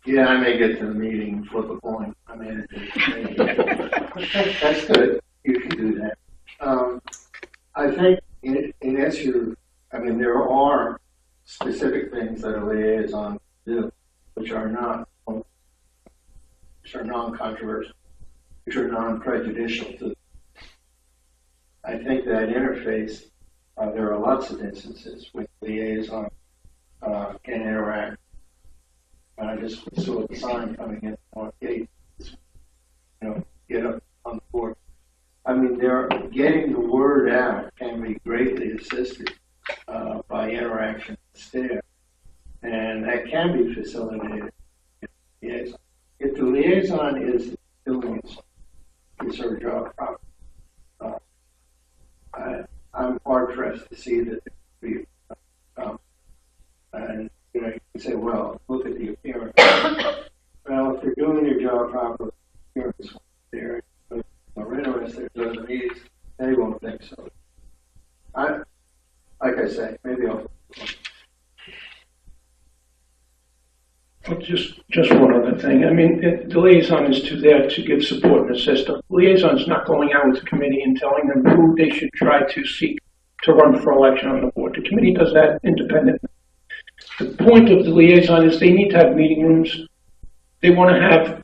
Yeah, I may get to the meeting and flip a coin. I mean, that's good. You can do that. I think in answer, I mean, there are specific things that a liaison do, which are non-controversial, which are non-prejudicial to. I think that interface, there are lots of instances with liaison can interact. And I just saw the sign coming in on the gate, you know, get up on the board. I mean, getting the word out can be greatly assisted by interaction with staff, and that can be facilitated. Yes, if the liaison is doing his or her job properly, I'm hard pressed to see that there could be, and you know, you can say, well, look at the appearance. Well, if they're doing their job properly, appearance thing. I mean, the liaison is there to give support and assist. The liaison is not going out with the committee and telling them who they should try to seek to run for election on the board. The committee does that independently. The point of the liaison is they need to have meeting rooms. They want to have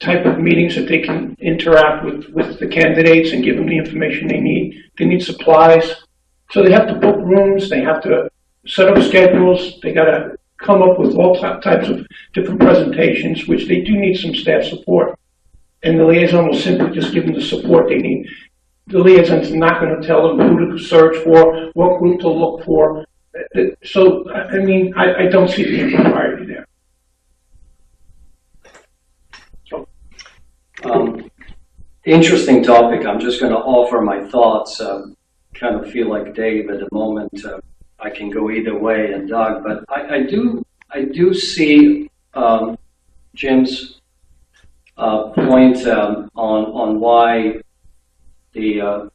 type of meetings that they can interact with the candidates and give them the information they need. They need supplies. So they have to book rooms. They have to set up schedules. They got to come up with all types of different presentations, which they do need some staff support. And the liaison will simply just give them the support they need. The liaison's not going to tell them who to search for, what group to look for. So, I mean, I don't see the impropriety there. Interesting topic. I'm just going to offer my thoughts. Kind of feel like Dave at the moment. I can go either way, and Doug, but I do see Jim's point on why the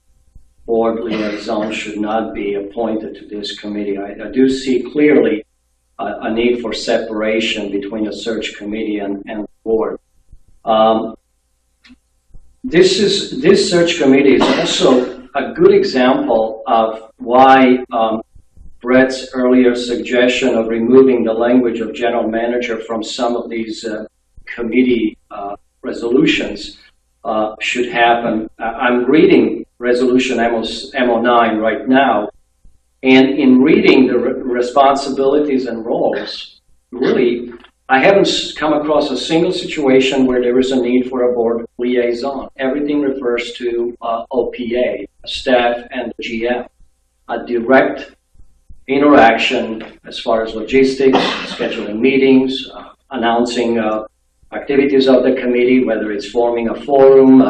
board liaison should not be appointed to this committee. I do see clearly a need for separation between a search committee and the board. This search committee is also a good example of why Brett's earlier suggestion of removing the language of general manager from some of these committee resolutions should happen. I'm reading resolution MO9 right now, and in reading the responsibilities and roles, really, I haven't come across a single situation where there is a need for a board liaison. Everything refers to OPA, staff, and GM. A direct interaction as far as logistics, scheduling meetings, announcing activities of the committee, whether it's forming a forum,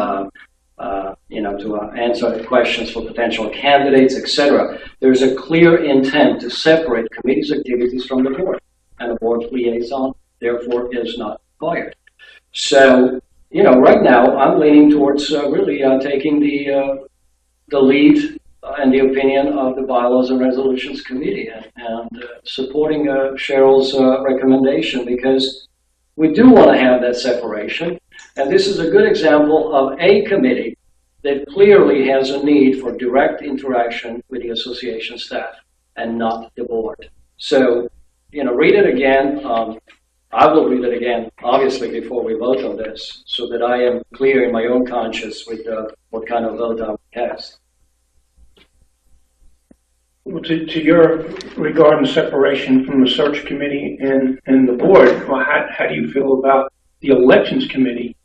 to answer questions for potential candidates, etc. There's a clear intent to separate committee's activities from the board, and a board liaison therefore is not required. So, right now I'm leaning towards really taking the lead and the opinion of the Bylaws and Resolutions Committee and supporting Cheryl's recommendation, because we do want to have that separation. And this is a good example of a committee that clearly has a need for direct interaction with the association staff and not the board. So, read it again. I will read it again, obviously, before we vote on this, so that I am clear in my own conscience with what kind of vote I will cast. Well, to your regarding separation from the search committee and the board, well, how do you feel about the elections committee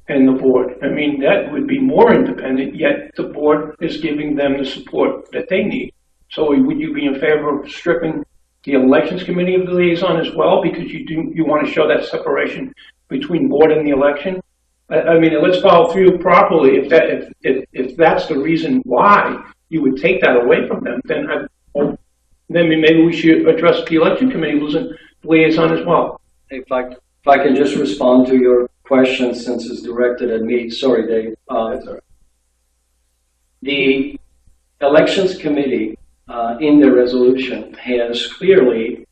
and the board? I mean, that would be more independent, yet the board is giving them the support that they need. So would you be in favor of stripping the elections committee of the liaison as well, because you want to show that separation between board and the election? I mean, let's follow through properly. If that's the reason why you would take that away from them, then maybe we should address the election committee liaison as well. If I can just respond to your question, since it's directed at me. Sorry, Dave. The elections committee in the resolution has clearly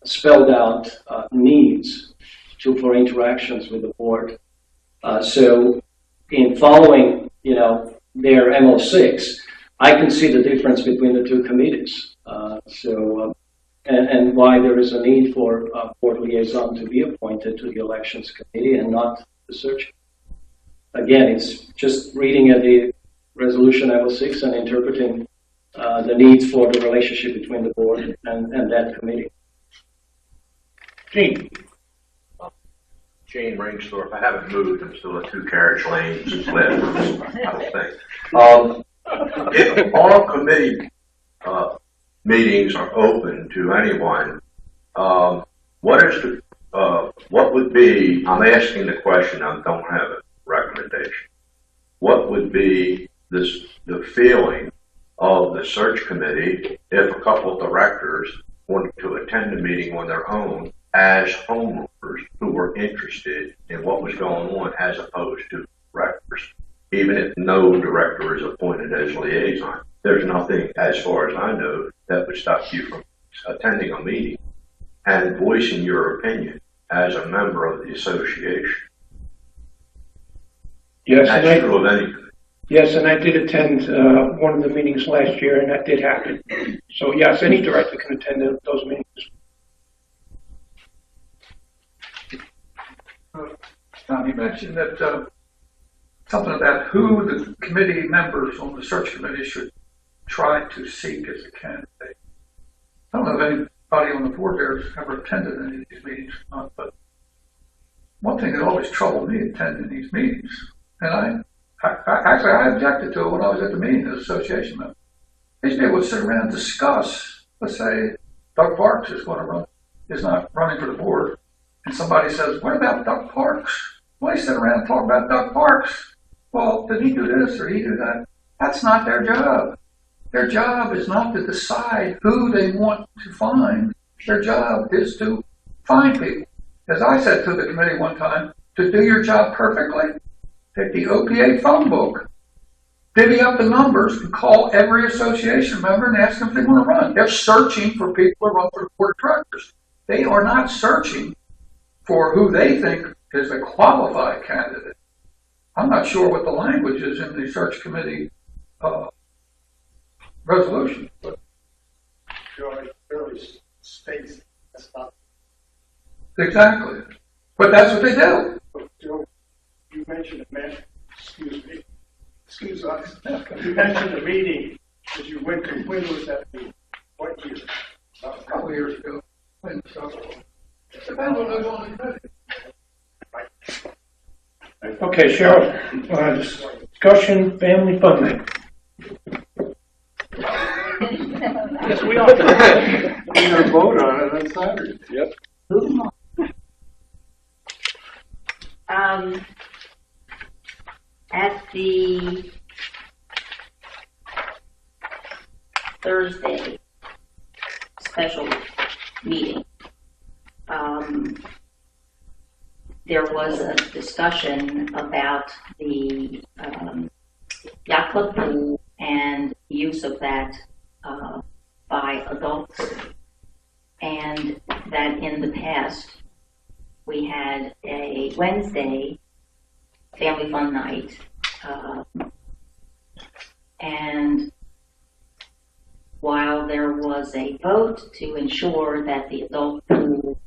spelled out needs for interactions with the board. So in following, their MO6, I can see the difference between the two committees. And why there is a need for a board liaison to be appointed to the elections committee and not the search. Again, it's just reading the resolution MO6 and interpreting the needs for the relationship between the board and that committee. Gene. Gene Ringsdorf. I haven't moved. I'm still at 2 carriage lanes left, I don't think. If all committee meetings are open to anyone, what would be, I'm asking the question, I don't have a recommendation. What would be the feeling of the search committee if a couple of directors wanted to attend a meeting on their own as homeowners who were interested in what was going on as opposed to directors? Even if no director is appointed as liaison, there's nothing, as far as I know, that would stop you from attending a meeting and voicing your opinion as a member of the association. Yes, That's and true of anything. yes, and I did attend one of the meetings last year, and that did happen. So yes, any director can attend those meetings. Tom, you mentioned that something about who the committee members on the search committee should try to seek as a candidate. I don't know if anybody on the board there has ever attended any of these meetings or not, but one thing that always troubled me attending these meetings, and I objected to it when I was at the meeting as association member. These people would sit around and discuss, let's say Doug Parks is not running for the board, and somebody says, what about Doug Parks? Well, they sit around and talk about Doug Parks. Well, did he do this or he do that? That's not their job. Their job is not to decide who they want to find. Their job is to find people. As I said to the committee one time, to do your job perfectly, take the OPA phone book, divvy up the numbers, and call every association member and ask them if they want to run. They're searching for people to run for the board of directors. They are not searching for who they think is a qualified candidate. I'm not sure what the language is in the search committee resolution. But States that's not. Exactly. But that's what they do. Joe, you mentioned a man. Excuse us. You mentioned a meeting that you went to. When was that meeting? What year? A couple of years ago. Depends on who's on the committee. Okay, Cheryl, discussion, family fun night. Yes, we are. We're going to vote on it on Saturday. Yep. At the Thursday special meeting, there was a discussion about the yacht club pool and use of that by adults, and that in the past we had a Wednesday family fun night, and while there was a vote to ensure that the adult pool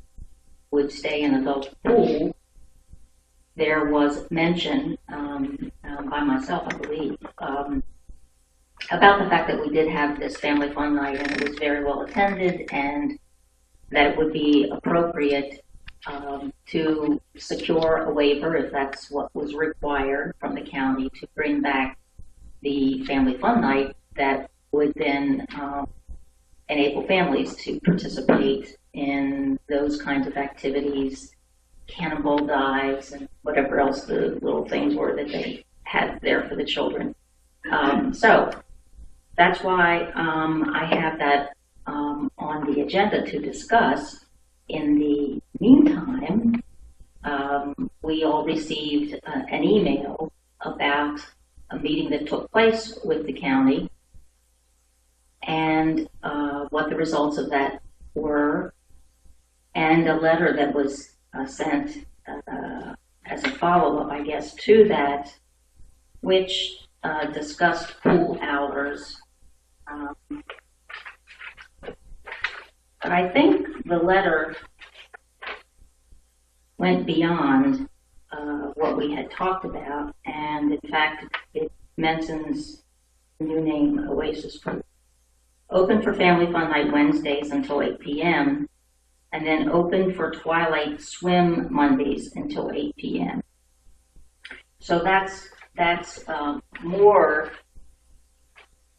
would stay an adult pool, there was mention by myself, I believe, about the fact that we did have this family fun night and it was very well attended, and that it would be appropriate to secure a waiver, if that's what was required from the county, to bring back the family fun night that would then enable families to participate in those kinds of activities, cannonball dives, and whatever else the little things were that they had there for the children. So that's why I have that on the agenda to discuss. In the meantime, we all received an email about a meeting that took place with the county and what the results of that were, and a letter that was sent as a follow-up, I guess, to that, which discussed pool hours. But I think the letter went beyond what we had talked about, and in fact, it mentions the new name, Oasis Pool. Open for family fun night Wednesdays until 8 p.m., and then open for twilight swim Mondays until 8 p.m. So that's more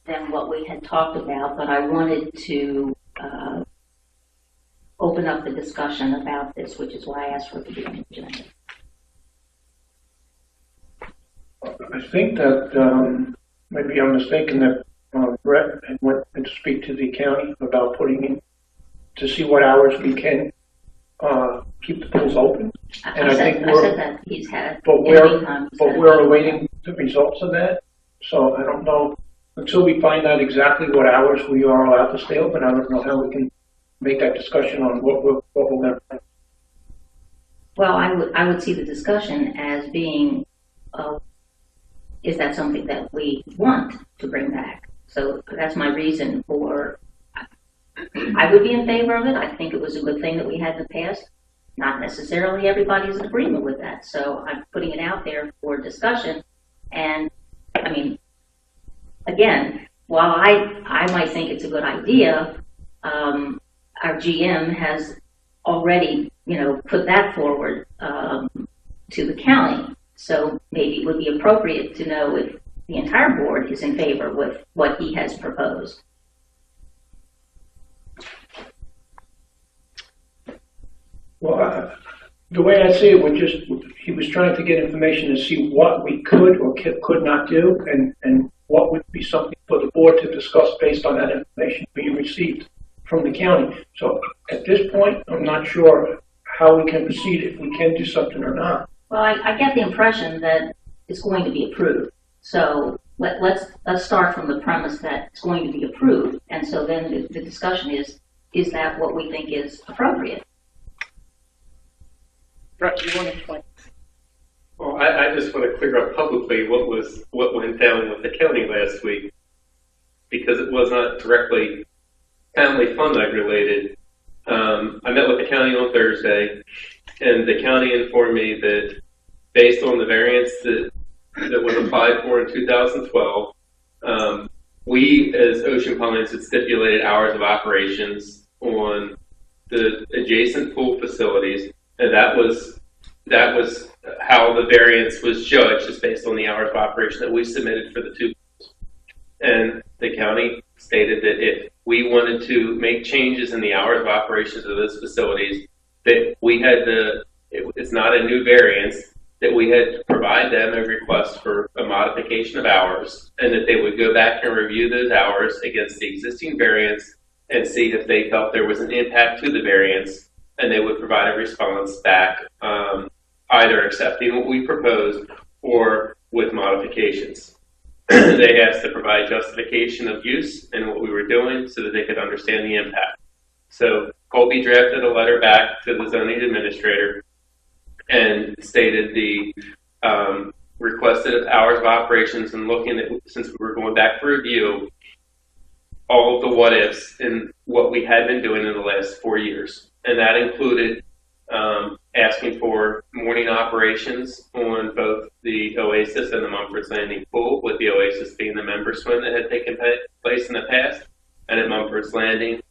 than what we had talked about, but I wanted to open up the discussion about this, which is why I asked for it to be on the agenda. I think that maybe I'm mistaken that Brett had went to speak to the county about putting in to see what hours we can keep the pools open. And I said that he's had. But we're awaiting the results of that. So I don't know until we find out exactly what hours we are allowed to stay open. I don't know how we can make that discussion on what we're going to. Well, I would see the discussion as being, is that something that we want to bring back? So that's my reason for, I would be in favor of it. I think it was a good thing that we had in the past. Not necessarily everybody's in agreement with that. So I'm putting it out there for discussion. And I mean, again, while I might think it's a good idea, our GM has already, put that forward to the county. So maybe it would be appropriate to know if the entire board is in favor with what he has proposed. Well, the way I see it, he was trying to get information to see what we could or could not do, and what would be something for the board to discuss based on that information being received from the county. So at this point, I'm not sure how we can proceed, if we can do something or not. Well, I get the impression that it's going to be approved. So let's start from the premise that it's going to be approved. And so then the discussion is that what we think is appropriate? Brett, you want to explain? Well, I just want to clear up publicly what went down with the county last week, because it was not directly family fun night related. I met with the county on Thursday, and the county informed me that based on the variance that was applied for in 2012, we as Ocean Pines had stipulated hours of operations on the adjacent pool facilities, and that was how the variance was judged, is based on the hours of operation that we submitted for the two pools. And the county stated that if we wanted to make changes in the hours of operations of those facilities, that we had it's not a new variance, that we had to provide them a request for a modification of hours, and that they would go back and review those hours against the existing variance and see if they felt there was an impact to the variance, and they would provide a response back, either accepting what we proposed or with modifications. They asked to provide justification of use and what we were doing so that they could understand the impact. So Colby drafted a letter back to the zoning administrator and stated the requested hours of operations, and looking at, since we were going back for review, all of the what ifs and what we had been doing in the last 4 years. And that included asking for morning operations on both the Oasis and the Mumford's Landing pool, with the Oasis being the member swim that had taken place in the past. And at Mumford's Landing,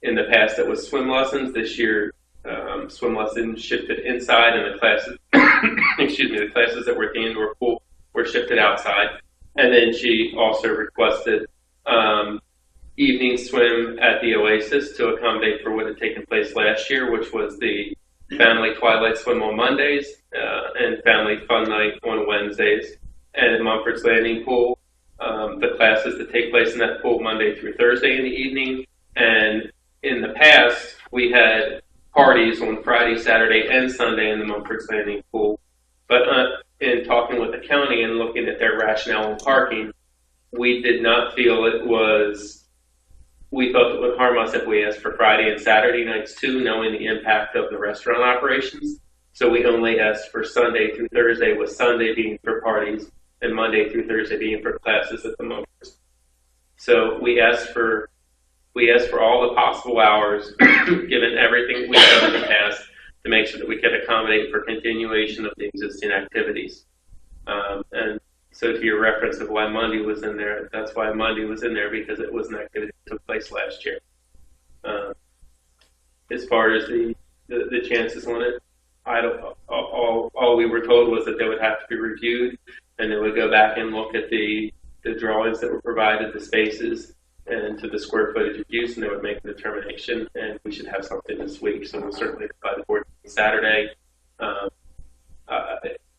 in the past it was swim lessons. This year, swim lessons shifted inside, and the classes, the classes that were at the indoor pool were shifted outside. And then she also requested evening swim at the Oasis to accommodate for what had taken place last year, which was the family twilight swim on Mondays and family fun night on Wednesdays. And at Mumford's Landing pool, the classes that take place in that pool Monday through Thursday in the evening. And in the past, we had parties on Friday, Saturday, and Sunday in the Mumford's Landing pool. But in talking with the county and looking at their rationale on parking, we did not feel it was, we felt it would harm us if we asked for Friday and Saturday nights too, knowing the impact of the restaurant operations. So we only asked for Sunday through Thursday, with Sunday being for parties and Monday through Thursday being for classes at the Mumford's. So we asked for all the possible hours, given everything we've done in the past, to make sure that we could accommodate for continuation of the existing activities. And so to your reference of why Monday was in there, that's why Monday was in there, because it was an activity that took place last year. As far as the chances on it, all we were told was that they would have to be reviewed, and they would go back and look at the drawings that were provided, the spaces, and to the square footage of use, and they would make a determination, and we should have something this week. So we'll certainly provide the board on Saturday,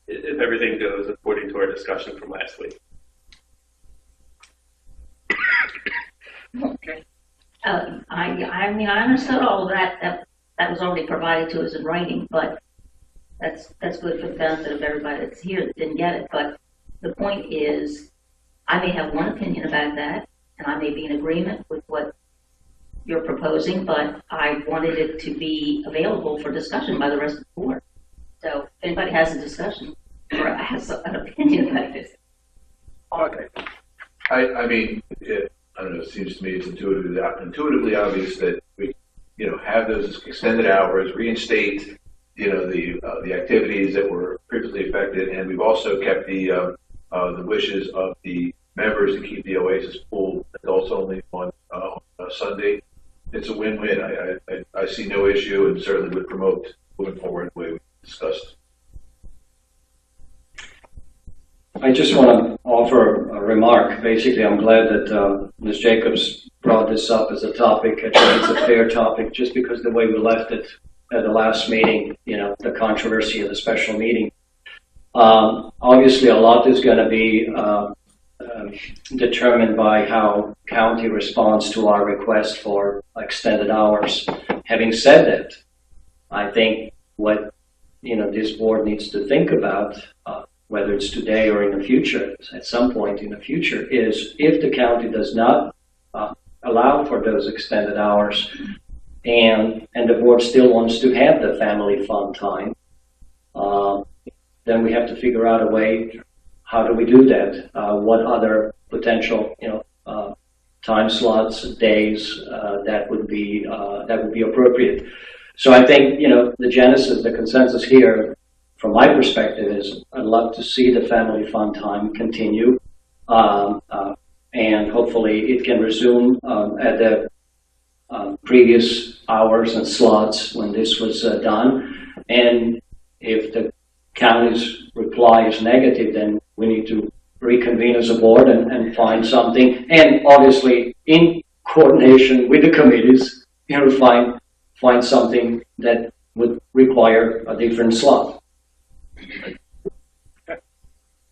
if everything goes according to our discussion from last week. Okay. I mean, I understood all of that was already provided to us in writing, but that's good for the benefit of everybody that's here that didn't get it. But the point is, I may have one opinion about that, and I may be in agreement with what you're proposing, but I wanted it to be available for discussion by the rest of the board. So if anybody has a discussion or has an opinion about this. Okay. I mean, I don't know, it seems to me it's intuitively obvious that we, have those extended hours, reinstate, the activities that were previously affected, and we've also kept the wishes of the members to keep the Oasis pool adults only on Sunday. It's a win-win. I see no issue and certainly would promote moving forward the way we discussed. I just want to offer a remark. Basically, I'm glad that Ms. Jacobs brought this up as a topic. I think it's a fair topic just because the way we left it at the last meeting, the controversy of the special meeting. Obviously, a lot is going to be determined by how county responds to our request for extended hours. Having said that, I think what this board needs to think about, whether it's today or in the future, at some point in the future, is if the county does not allow for those extended hours, and the board still wants to have the family fun time, then we have to figure out a way. How do we do that? What other potential, time slots, days that would be appropriate? So I think the genesis, the consensus here, from my perspective, is I'd love to see the family fun time continue, and hopefully it can resume at the previous hours and slots when this was done. And if the county's reply is negative, then we need to reconvene as a board and find something, and obviously in coordination with the committees, find something that would require a different slot.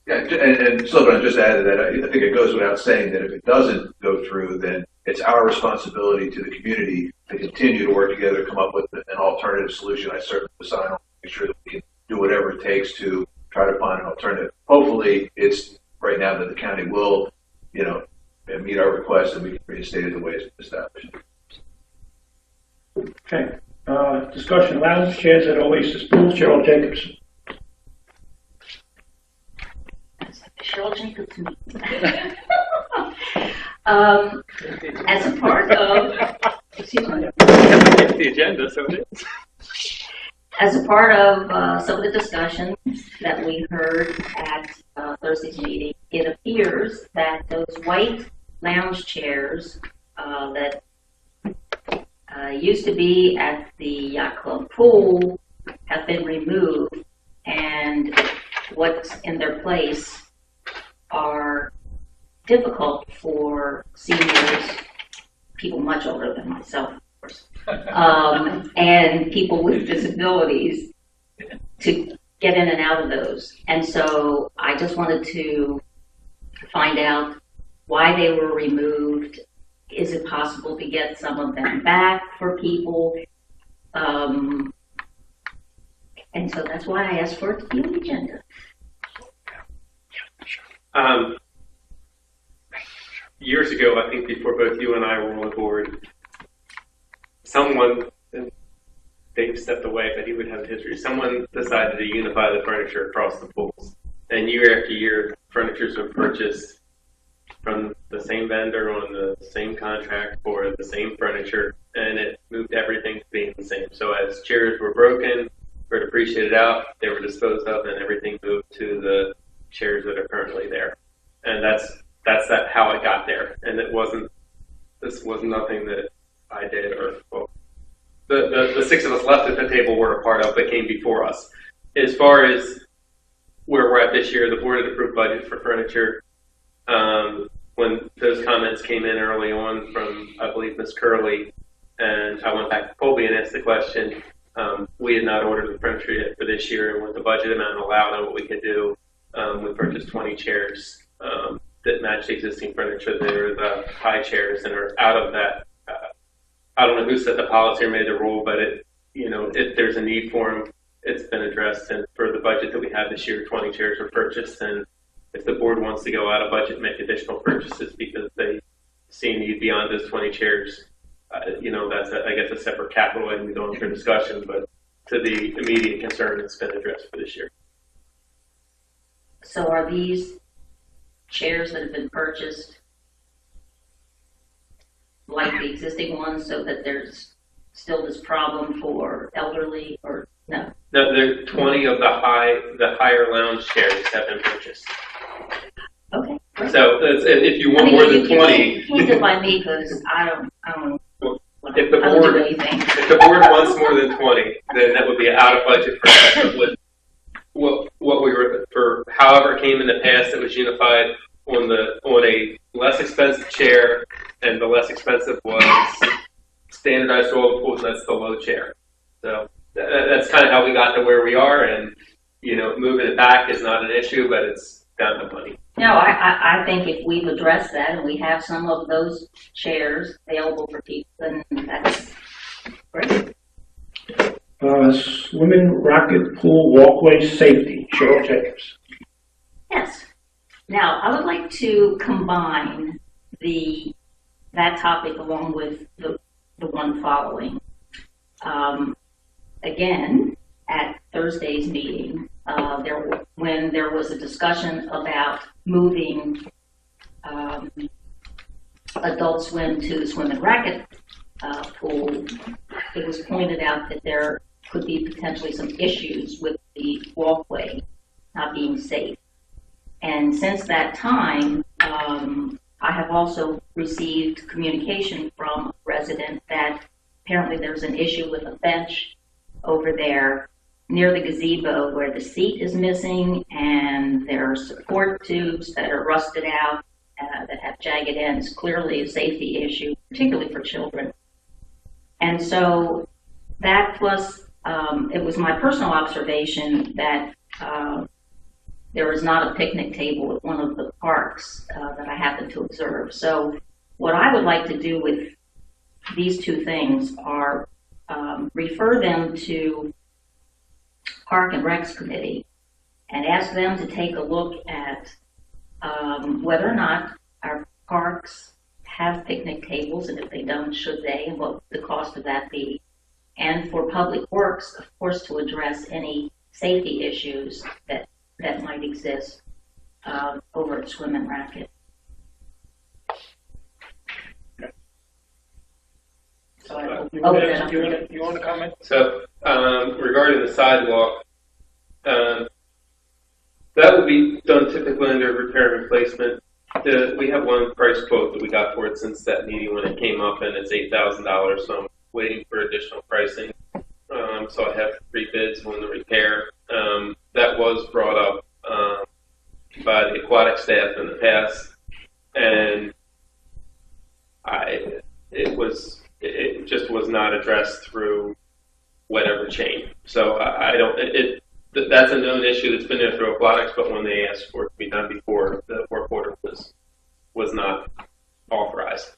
Yeah, and Sylvan, just to add to that, I think it goes without saying that if it doesn't go through, then it's our responsibility to the community to continue to work together, come up with an alternative solution. I certainly will sign on, make sure that we can do whatever it takes to try to find an alternative. Hopefully, it's right now that the county will, meet our request and we can reinstate it the way it's been established. Okay. Discussion lounge chairs at Oasis Pool. Cheryl Jacobs. Cheryl Jacobs. As a part of, excuse me. It's the agenda, so it is. As a part of some of the discussions that we heard at Thursday's meeting, it appears that those white lounge chairs that used to be at the Yacht Club pool have been removed, and what's in their place are difficult for seniors, people much older than myself, of course, and people with disabilities to get in and out of those. And so I just wanted to find out why they were removed. Is it possible to get some of them back for people? And so that's why I asked for it to be on the agenda. Years ago, I think before both you and I were on the board, someone, Dave stepped away, but he would have history. Someone decided to unify the furniture across the pools. And year after year, furnitures were purchased from the same vendor on the same contract for the same furniture, and it moved everything to being the same. So as chairs were broken or depreciated out, they were disposed of, and everything moved to the chairs that are currently there. And that's how it got there. And this was nothing that I did, or well, the six of us left at the table were a part of, but came before us. As far as where we're at this year, the board had approved budget for furniture. When those comments came in early on from, I believe, Ms. Curley, and I went back to Colby and asked the question, we had not ordered the furniture yet for this year, and what the budget amount allowed and what we could do, we purchased 20 chairs that match the existing furniture. They're the high chairs and are out of that. I don't know who set the policy or made the rule, but if there's a need for them, it's been addressed. And for the budget that we have this year, 20 chairs were purchased. And if the board wants to go out of budget and make additional purchases because they see a need beyond those 20 chairs, that's, I guess, a separate capital item we don't for discussion, but to the immediate concern that's been addressed for this year. So are these chairs that have been purchased like the existing ones, so that there's still this problem for elderly, or no? No, there 20 of the higher lounge chairs have been purchased. Okay. Great. So if you want more than 20, you can't go by me because I don't. If the board wants more than 20, then that would be out of budget for us. But what we were, for however it came in the past, it was unified on a less expensive chair, and the less expensive was standardized oil pools, and that's the low chair. So that's kind of how we got to where we are, and moving it back is not an issue, but it's down to money. No, I think if we've addressed that and we have some of those chairs available for people, then that's great. Swimming racket pool walkway safety, Cheryl Jacobs. Yes. Now, I would like to combine that topic along with the one following. Again, at Thursday's meeting, when there was a discussion about moving Adult Swim to the swim and racket pool, it was pointed out that there could be potentially some issues with the walkway not being safe. And since that time, I have also received communication from a resident that apparently there's an issue with a bench over there near the gazebo where the seat is missing, and there are support tubes that are rusted out, that have jagged ends, clearly a safety issue, particularly for children. And so that plus, it was my personal observation that there was not a picnic table at one of the parks that I happened to observe. So what I would like to do with these two things are refer them to Park and Recs Committee and ask them to take a look at whether or not our parks have picnic tables, and if they don't, should they, and what would the cost of that be? And for Public Works, of course, to address any safety issues that might exist over at Swim and Racket. So I open it up. You want to comment? So regarding the sidewalk, that would be done typically under repair and replacement. We have one price quote that we got for it since that meeting when it came up, and it's $8,000. So I'm waiting for additional pricing. So I have 3 bids on the repair. That was brought up by the aquatic staff in the past, and it just was not addressed through whatever chain. So that's a known issue that's been there through aquatics, but when they asked for it to be done before, the work order was not authorized.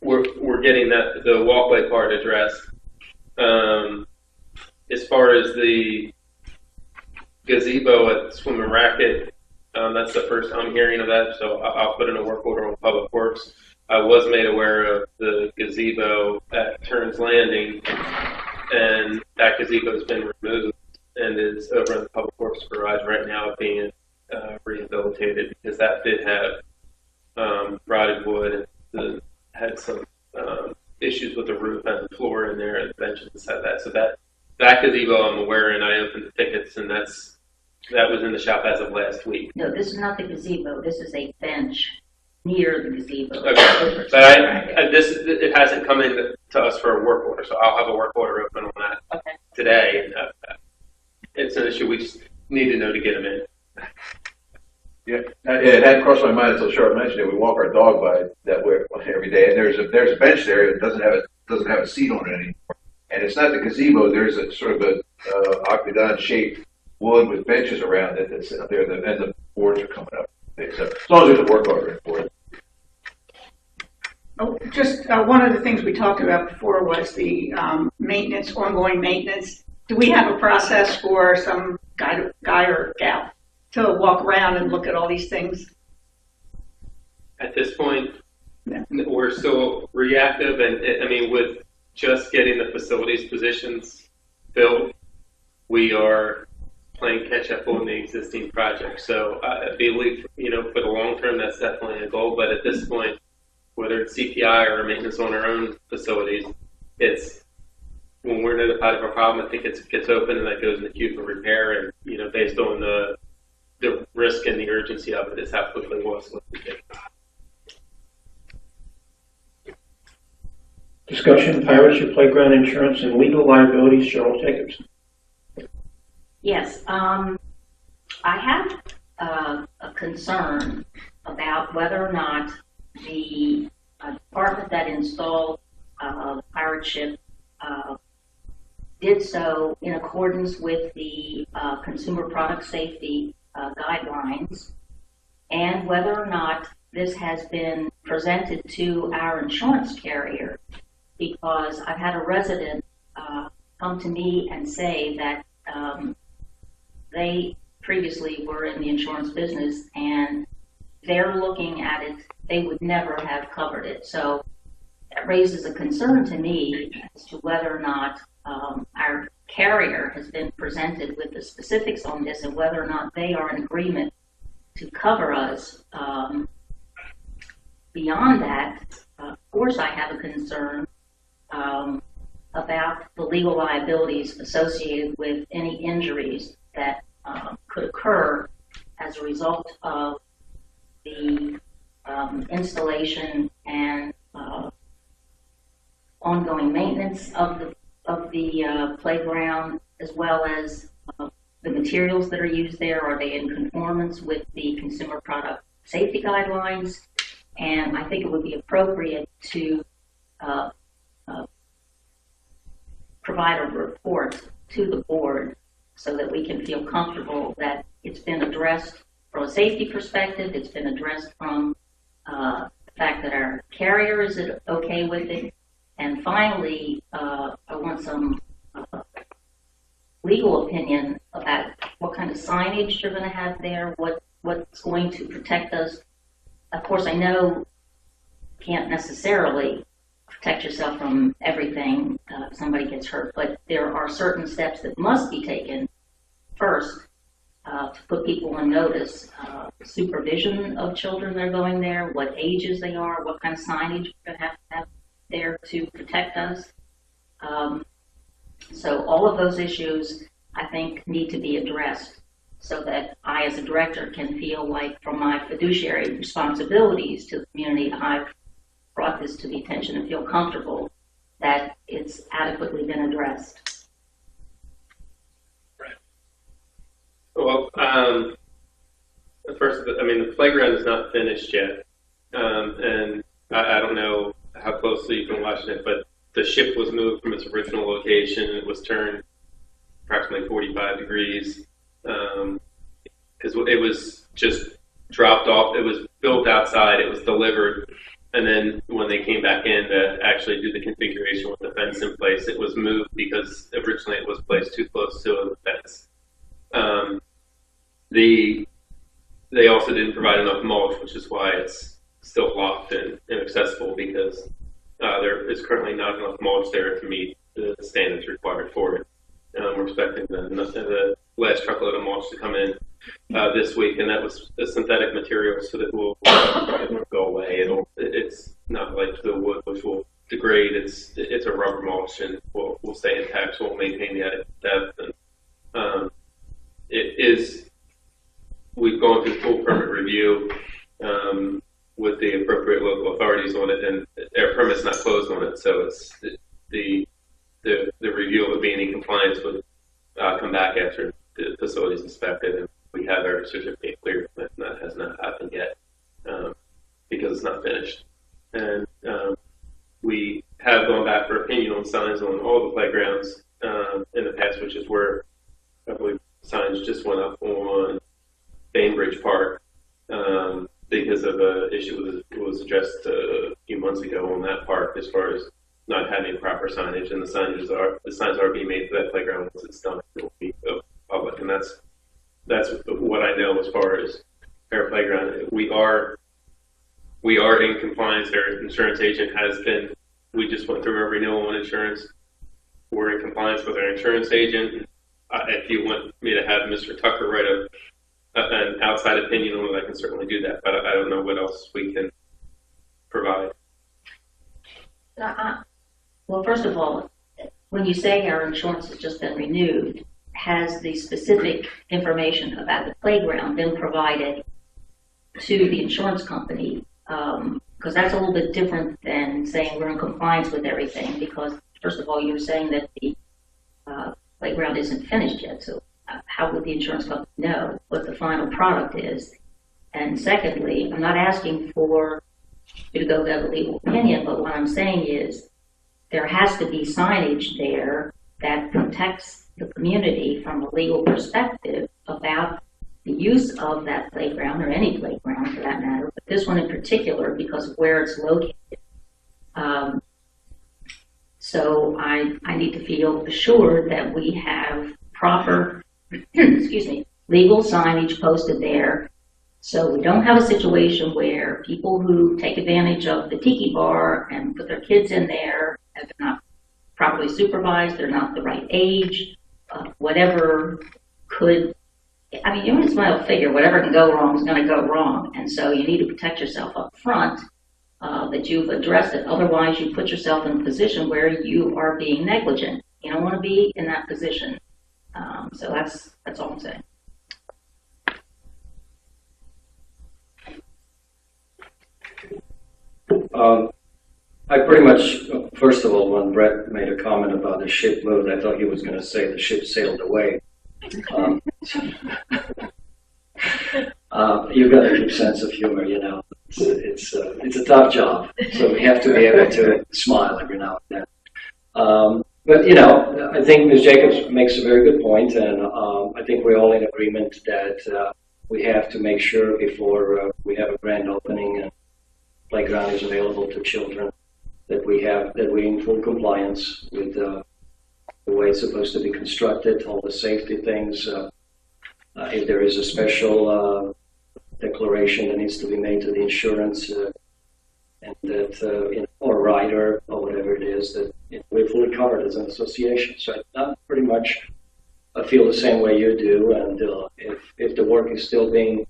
We're getting the walkway part addressed. As far as the gazebo at Swim and Racket, that's the first I'm hearing of that, so I'll put in a work order on Public Works. I was made aware of the gazebo at Turns Landing, and that gazebo has been removed and is over in the Public Works garage right now being rehabilitated, because that did have rotted wood and had some issues with the roof and the floor in there, and the benches inside that. So that gazebo I'm aware, and I opened the tickets, and that was in the shop as of last week. No, this is not the gazebo. This is a bench near the gazebo. Okay, but it hasn't come in to us for a work order, so I'll have a work order open on that today. And it's an issue we just need to know to get them in. Yeah, it hadn't crossed my mind until Charlotte mentioned it. We walk our dog by that way every day, and there's a bench there that doesn't have a seat on it anymore. And it's not the gazebo. There's a sort of a octagon shaped wood with benches around it that's out there, and the boards are coming up. So as long as there's a work order for it. Oh, just one of the things we talked about before was the ongoing maintenance. Do we have a process for some guy or gal to walk around and look at all these things? At this point, we're still reactive, and I mean, with just getting the facilities positions filled, we are playing catch up on the existing project. So I believe, for the long term, that's definitely a goal. But at this point, whether it's CPI or maintenance on our own facilities, it's when we're notified of a problem, I think it gets open and that goes in the queue for repair. And based on the risk and the urgency of it, is how quickly we'll look to take. Discussion, piracy, playground insurance, and legal liabilities. Cheryl Jacobs. Yes, I have a concern about whether or not the department that installed pirate ship did so in accordance with the consumer product safety guidelines, and whether or not this has been presented to our insurance carrier, because I've had a resident come to me and say that they previously were in the insurance business and they're looking at it, they would never have covered it. So that raises a concern to me as to whether or not our carrier has been presented with the specifics on this and whether or not they are in agreement to cover us. Beyond that, of course, I have a concern about the legal liabilities associated with any injuries that could occur as a result of the installation and ongoing maintenance of the playground, as well as the materials that are used there. Are they in conformance with the consumer product safety guidelines? And I think it would be appropriate to provide a report to the board so that we can feel comfortable that it's been addressed from a safety perspective, it's been addressed from the fact that our carrier is okay with it. And finally, I want some legal opinion about what kind of signage you're going to have there, what's going to protect us. Of course, I know you can't necessarily protect yourself from everything if somebody gets hurt, but there are certain steps that must be taken first to put people on notice. Supervision of children that are going there, what ages they are, what kind of signage we're going to have there to protect us. So all of those issues, I think, need to be addressed so that I, as a director, can feel like from my fiduciary responsibilities to the community, I've brought this to the attention and feel comfortable that it's adequately been addressed. Well, first, the playground is not finished yet, and I don't know how closely you've been watching it, but the ship was moved from its original location. It was turned approximately 45 degrees because it was just dropped off. It was built outside. It was delivered. And then when they came back in to actually do the configuration with the fence in place, it was moved because originally it was placed too close to the fence. They also didn't provide enough mulch, which is why it's still locked and inaccessible, because there is currently not enough mulch there to meet the standards required for it. We're expecting the last truckload of mulch to come in this week, and that was the synthetic material, so that it won't go away. It's not like the wood, which will degrade. It's a rubber mulch, and will stay intact, so we'll maintain the adequate depth. And we've gone through full permit review with the appropriate local authorities on it, and our permit's not closed on it, so it's the review of it being in compliance would come back after the facility's inspected, and we have our certificate cleared. That has not happened yet because it's not finished. And we have gone back for opinion on signs on all the playgrounds in the past, which is where I believe signs just went up on Bainbridge Park because of an issue that was addressed a few months ago on that park as far as not having proper signage, and the signs are being made for that playground. Once it's done, it will be public, and that's what I know as far as our playground. We are we are in compliance. Our insurance agent has been. We just went through a renewal on insurance. We're in compliance with our insurance agent. If you want me to have Mr. Tucker write an outside opinion on it, I can certainly do that, but I don't know what else we can provide. Well, first of all, when you say our insurance has just been renewed, has the specific information about the playground been provided to the insurance company? Because that's a little bit different than saying we're in compliance with everything, because first of all, you're saying that the playground isn't finished yet, so how would the insurance company know what the final product is? And secondly, I'm not asking for you to go get a legal opinion, but what I'm saying is there has to be signage there that protects the community from a legal perspective about the use of that playground, or any playground for that matter, but this one in particular because of where it's located. So I need to feel assured that we have proper, excuse me, legal signage posted there, so we don't have a situation where people who take advantage of the tiki bar and put their kids in there, and they're not properly supervised, they're not the right age, whatever could, I mean, you might as well figure whatever can go wrong is going to go wrong, and so you need to protect yourself up front, that you've addressed it. Otherwise, you put yourself in a position where you are being negligent. You don't want to be in that position. So that's all I'm saying. I pretty much, first of all, when Brett made a comment about the ship moved, I thought he was going to say the ship sailed away. You've got a deep sense of humor, you know. It's a tough job, so we have to be able to smile every now and then. But, you know, I think Ms. Jacobs makes a very good point, and I think we're all in agreement that we have to make sure before we have a grand opening and playground is available to children that we're in full compliance with the way it's supposed to be constructed, all the safety things. If there is a special declaration that needs to be made to the insurance, and that or rider or whatever it is, that we're fully covered as an association. So I pretty much feel the same way you do, and if the work is still being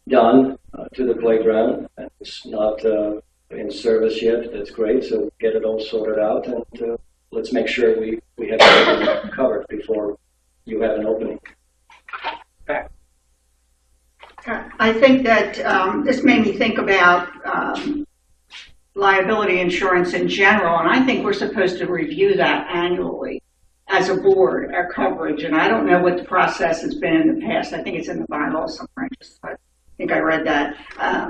done to the playground and it's not in service yet, that's great. So get it all sorted out, and let's make sure we have everything covered before you have an opening. I think that this made me think about liability insurance in general, and I think we're supposed to review that annually as a board, our coverage. And I don't know what the process has been in the past. I think it's in the bylaws somewhere. I think I read that.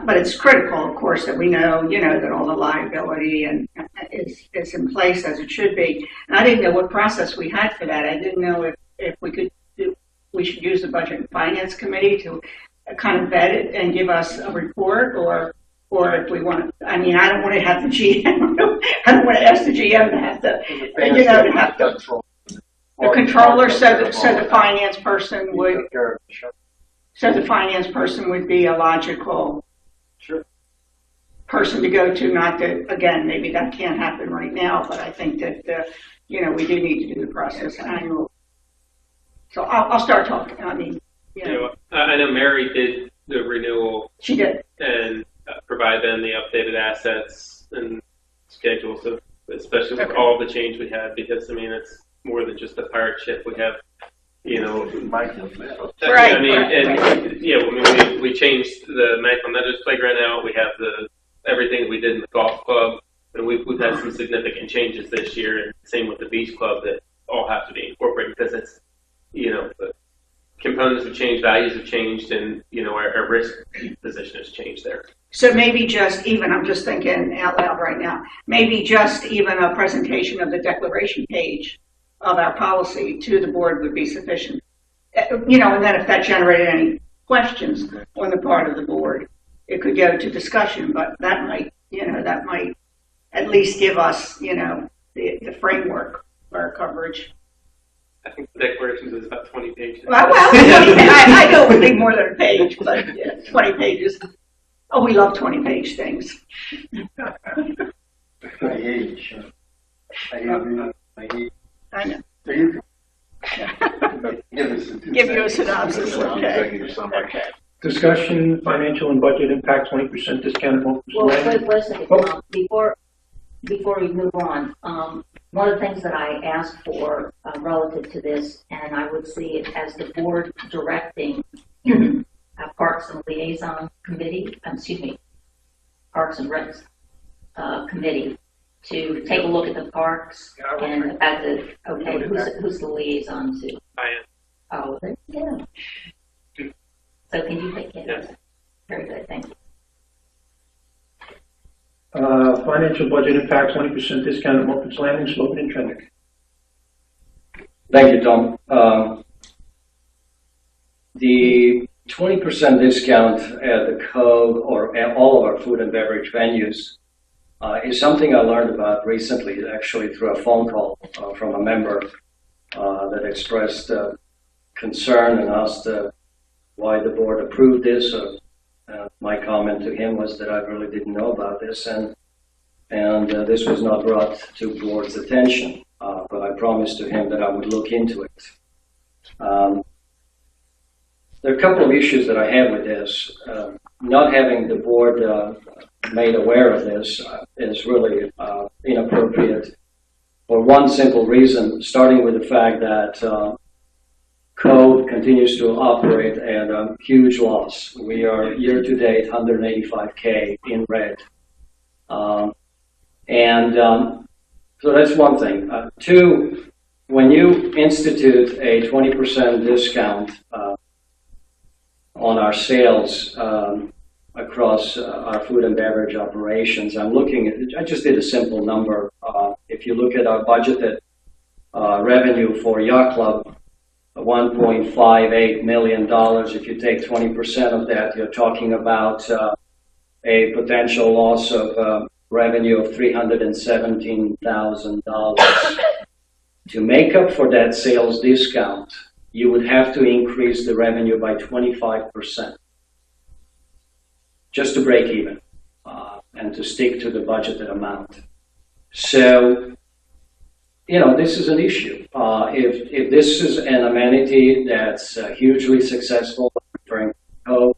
But it's critical, of course, that we know, that all the liability and is in place as it should be. And I didn't know what process we had for that. I didn't know if we should use the Budget and Finance Committee to kind of vet it and give us a report, or if we want to, I mean, I don't want to have the GM, I don't want to ask the GM to have to, to have to, the controller, so the finance person would, so the finance person would be a logical person to go to. Not that, again, maybe that can't happen right now, but I think that, we do need to do the process annually. So I'll start talking. I mean, I know Mary did the renewal. She did. And provide them the updated assets and schedules, especially with all the change we had, because, I mean, it's more than just a pirate ship. We have, right. I mean, we changed the Michael Meadows playground out. We have everything we did in the golf club, and we've had some significant changes this year, and same with the beach club, that all have to be incorporated, because it's, the components have changed, values have changed, and, our risk position has changed there. So maybe just even, I'm just thinking out loud right now, maybe just even a presentation of the declaration page of our policy to the board would be sufficient. And then if that generated any questions on the part of the board, it could go to discussion, but that might at least give us, the framework for our coverage. I think the declarations is about 20 pages. Well, 20 I know it would be more than a page, but yeah, 20 pages. Oh, we love 20-page things. My age. I know. So you can give us a Give you a synopsis, okay. Executive summary. Okay. Discussion, financial and budget impact, 20% discount. Well, wait a second, before we move on, one of the things that I asked for relative to this, and I would see it as the board directing Parks and Liaison Committee, Parks and Recs Committee, to take a look at the parks and at the, who's the liaison to? I am. Oh, there you go. So can you take care of it? Very good, thank you. Financial budget impact, 20% discount at Morgan's Landing, Slogan and Trenick. Thank you, Tom. The 20% discount at the Cove or at all of our food and beverage venues is something I learned about recently, actually through a phone call from a member that expressed concern and asked why the board approved this. My comment to him was that I really didn't know about this, and this was not brought to board's attention. But I promised to him that I would look into it. There are a couple of issues that I have with this. Not having the board made aware of this is really inappropriate for one simple reason, starting with the fact that Cove continues to operate at a huge loss. We are year-to-date $185K in red. So that's one thing. Two, when you institute a 20% discount on our sales across our food and beverage operations, I just did a simple number. If you look at our budgeted revenue for Yacht Club, $1.58 million. If you take 20% of that, you're talking about a potential loss of revenue of $317,000. To make up for that sales discount, you would have to increase the revenue by 25% just to break even and to stick to the budgeted amount. So, this is an issue. If this is an amenity that's hugely successful, referring to Cove,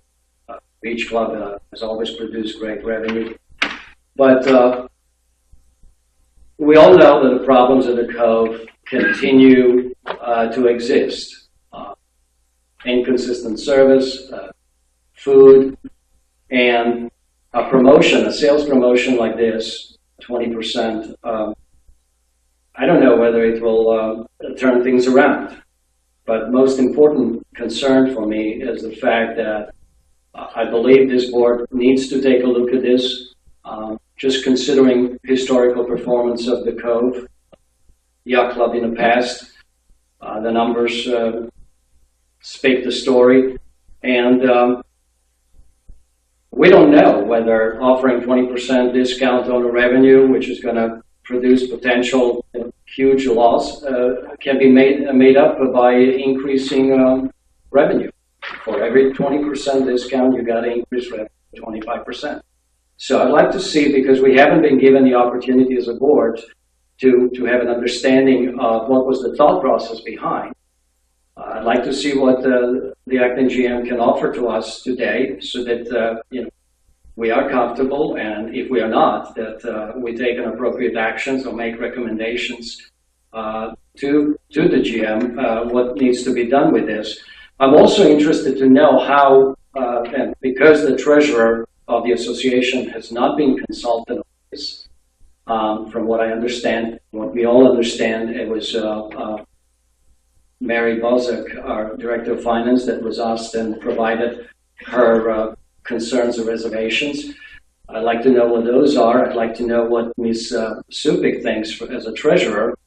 Beach Club has always produced great revenue. But we all know that the problems at the Cove continue to exist. Inconsistent service, food, and a sales promotion like this, 20%, I don't know whether it will turn things around. But most important concern for me is the fact that I believe this board needs to take a look at this, just considering historical performance of the Cove Yacht Club in the past. The numbers speak the story, and we don't know whether offering 20% discount on the revenue, which is going to produce potential huge loss, can be made up by increasing revenue. For every 20% discount, you got to increase revenue 25%. So I'd like to see, because we haven't been given the opportunity as a board to have an understanding of what was the thought process behind. I'd like to see what the acting GM can offer to us today, so that we are comfortable, and if we are not, that we take an appropriate actions or make recommendations to the GM what needs to be done with this. I'm also interested to know how, and because the treasurer of the association has not been consulted on this, from what I understand, what we all understand, it was Mary Bozak, our director of finance, that was asked and provided her concerns or reservations. I'd like to know what those are. I'd like to know what Ms. Supik thinks as a treasurer.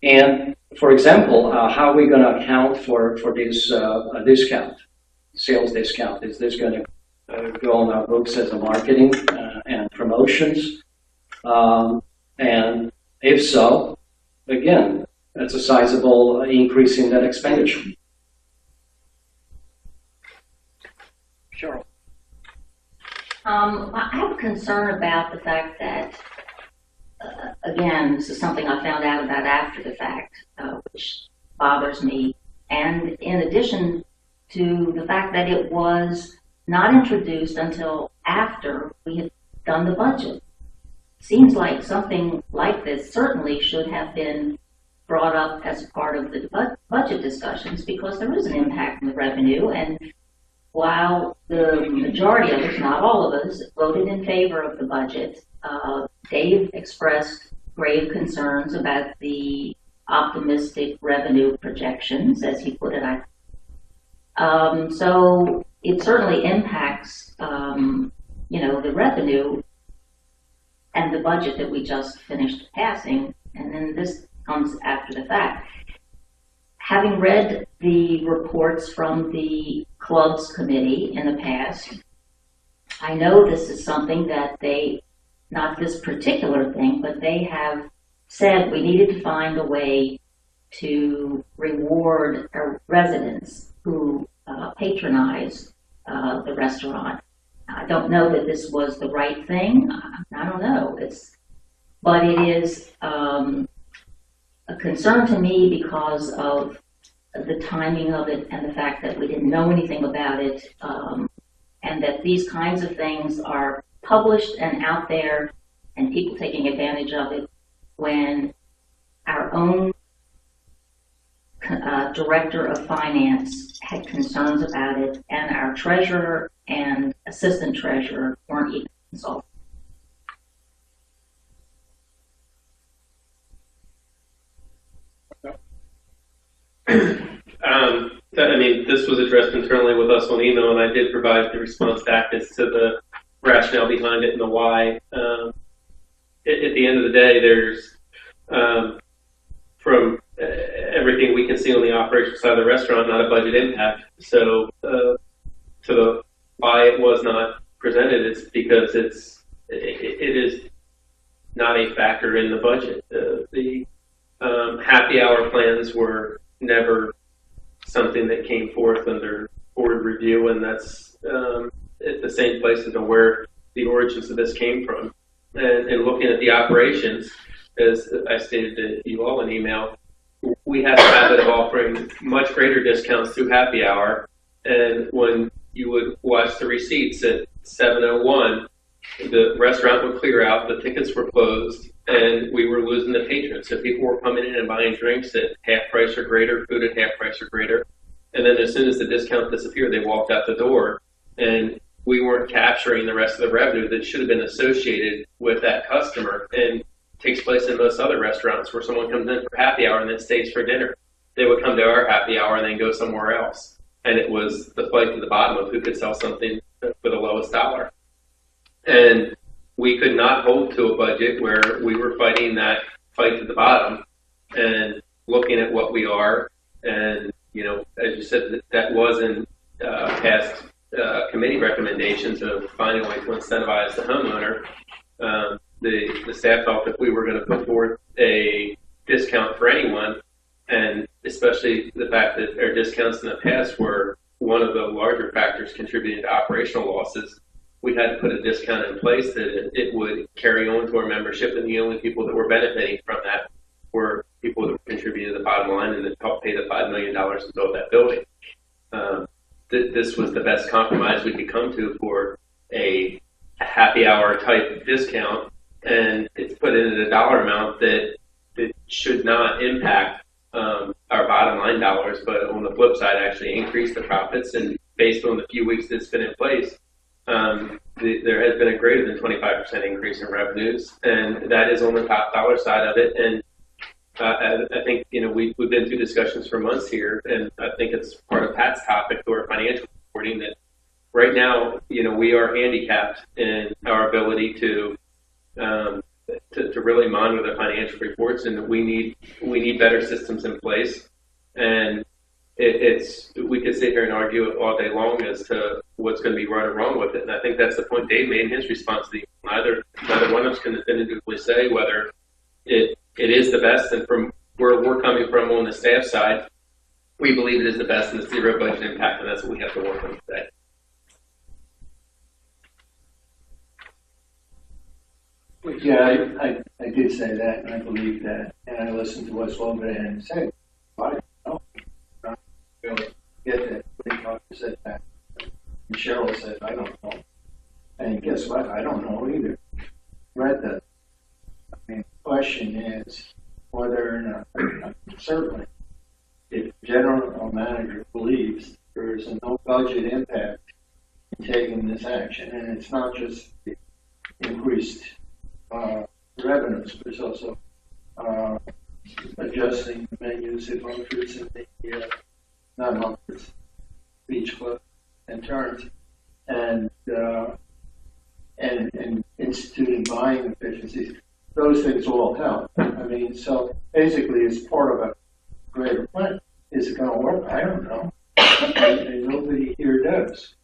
And, for example, how are we going to account for this discount, sales discount? Is this going to go on our books as a marketing and promotions? And if so, again, That's a sizable increase in that expenditure. Cheryl. I have a concern about the fact that, again, this is something I found out about after the fact, which bothers me. And in addition to the fact that it was not introduced until after we had done the budget. Seems like something like this certainly should have been brought up as part of the budget discussions because there is an impact on the revenue. And while the majority of us, not all of us, voted in favor of the budget, Dave expressed grave concerns about the optimistic revenue projections, as he put it. So it certainly impacts, the revenue and the budget that we just finished passing, and then this comes after the fact. Having read the reports from the clubs committee in the past, I know this is something that they, not this particular thing, but they have said we needed to find a way to reward our residents who patronize the restaurant. I don't know that this was the right thing. I don't know. But it is a concern to me because of the timing of it and the fact that we didn't know anything about it, and that these kinds of things are published and out there and people taking advantage of it when our own director of finance had concerns about it and our treasurer and assistant treasurer weren't even consulted. This was addressed internally with us on email, and I did provide the response back as to the rationale behind it and the why. At the end of the day, there's, from everything we can see on the operations side of the restaurant, not a budget impact. So, to the why it was not presented, it's because it is not a factor in the budget. The happy hour plans were never something that came forth under board review, and that's at the same place as to where the origins of this came from. And looking at the operations, as I stated to you all in email, we have a habit of offering much greater discounts through happy hour, and when you would watch the receipts at 7:01, the restaurant would clear out, the tickets were closed, and we were losing the patrons. So people were coming in and buying drinks at half price or greater, food at half price or greater. And then as soon as the discount disappeared, they walked out the door, and we weren't capturing the rest of the revenue that should have been associated with that customer. And takes place in most other restaurants where someone comes in for happy hour and then stays for dinner. They would come to our happy hour and then go somewhere else. And it was the fight to the bottom of who could sell something for the lowest dollar. And we could not hold to a budget where we were fighting that fight to the bottom and looking at what we are. And, as you said, that wasn't past committee recommendations of finding a way to incentivize the homeowner. The staff felt if we were going to put forth a discount for anyone, and especially the fact that our discounts in the past were one of the larger factors contributing to operational losses, we had to put a discount in place that it would carry on to our membership, and the only people that were benefiting from that were people that contributed to the bottom line and that helped pay the $5 million to build that building. This was the best compromise we could come to for a happy hour type discount, and it's put in at a dollar amount that should not impact our bottom line dollars, but on the flip side, actually increase the profits. And based on the few weeks that's been in place, there has been a greater than 25% increase in revenues, and that is on the top dollar side of it. And I think, we've been through discussions for months here, and I think it's part of Pat's topic to our financial reporting that right now, we are handicapped in our ability to really monitor the financial reports, and we need better systems in place. And we could sit here and argue all day long as to what's going to be right or wrong with it. And I think that's the point Dave made in his response to neither one of us can definitively say whether it is the best. And from where we're coming from on the staff side, we believe it is the best and the zero budget impact, and that's what we have to work on today. Yeah, I did say that, and I believe that, and I listened to what Slobodan said. I don't really get that. What he said that. And Cheryl said, I don't know. And guess what? I don't know either. Read that. I mean, the question is whether or not, certainly, if the general manager believes there is no budget impact in taking this action, and it's not just the increased revenues, but it's also adjusting the menus at Mumford's and the, not Mumford's, Beach Club and Turns, and instituting buying efficiencies. Those things all help. I mean, so basically it's part of a greater plan. Is it going to work? I don't know. And nobody here does.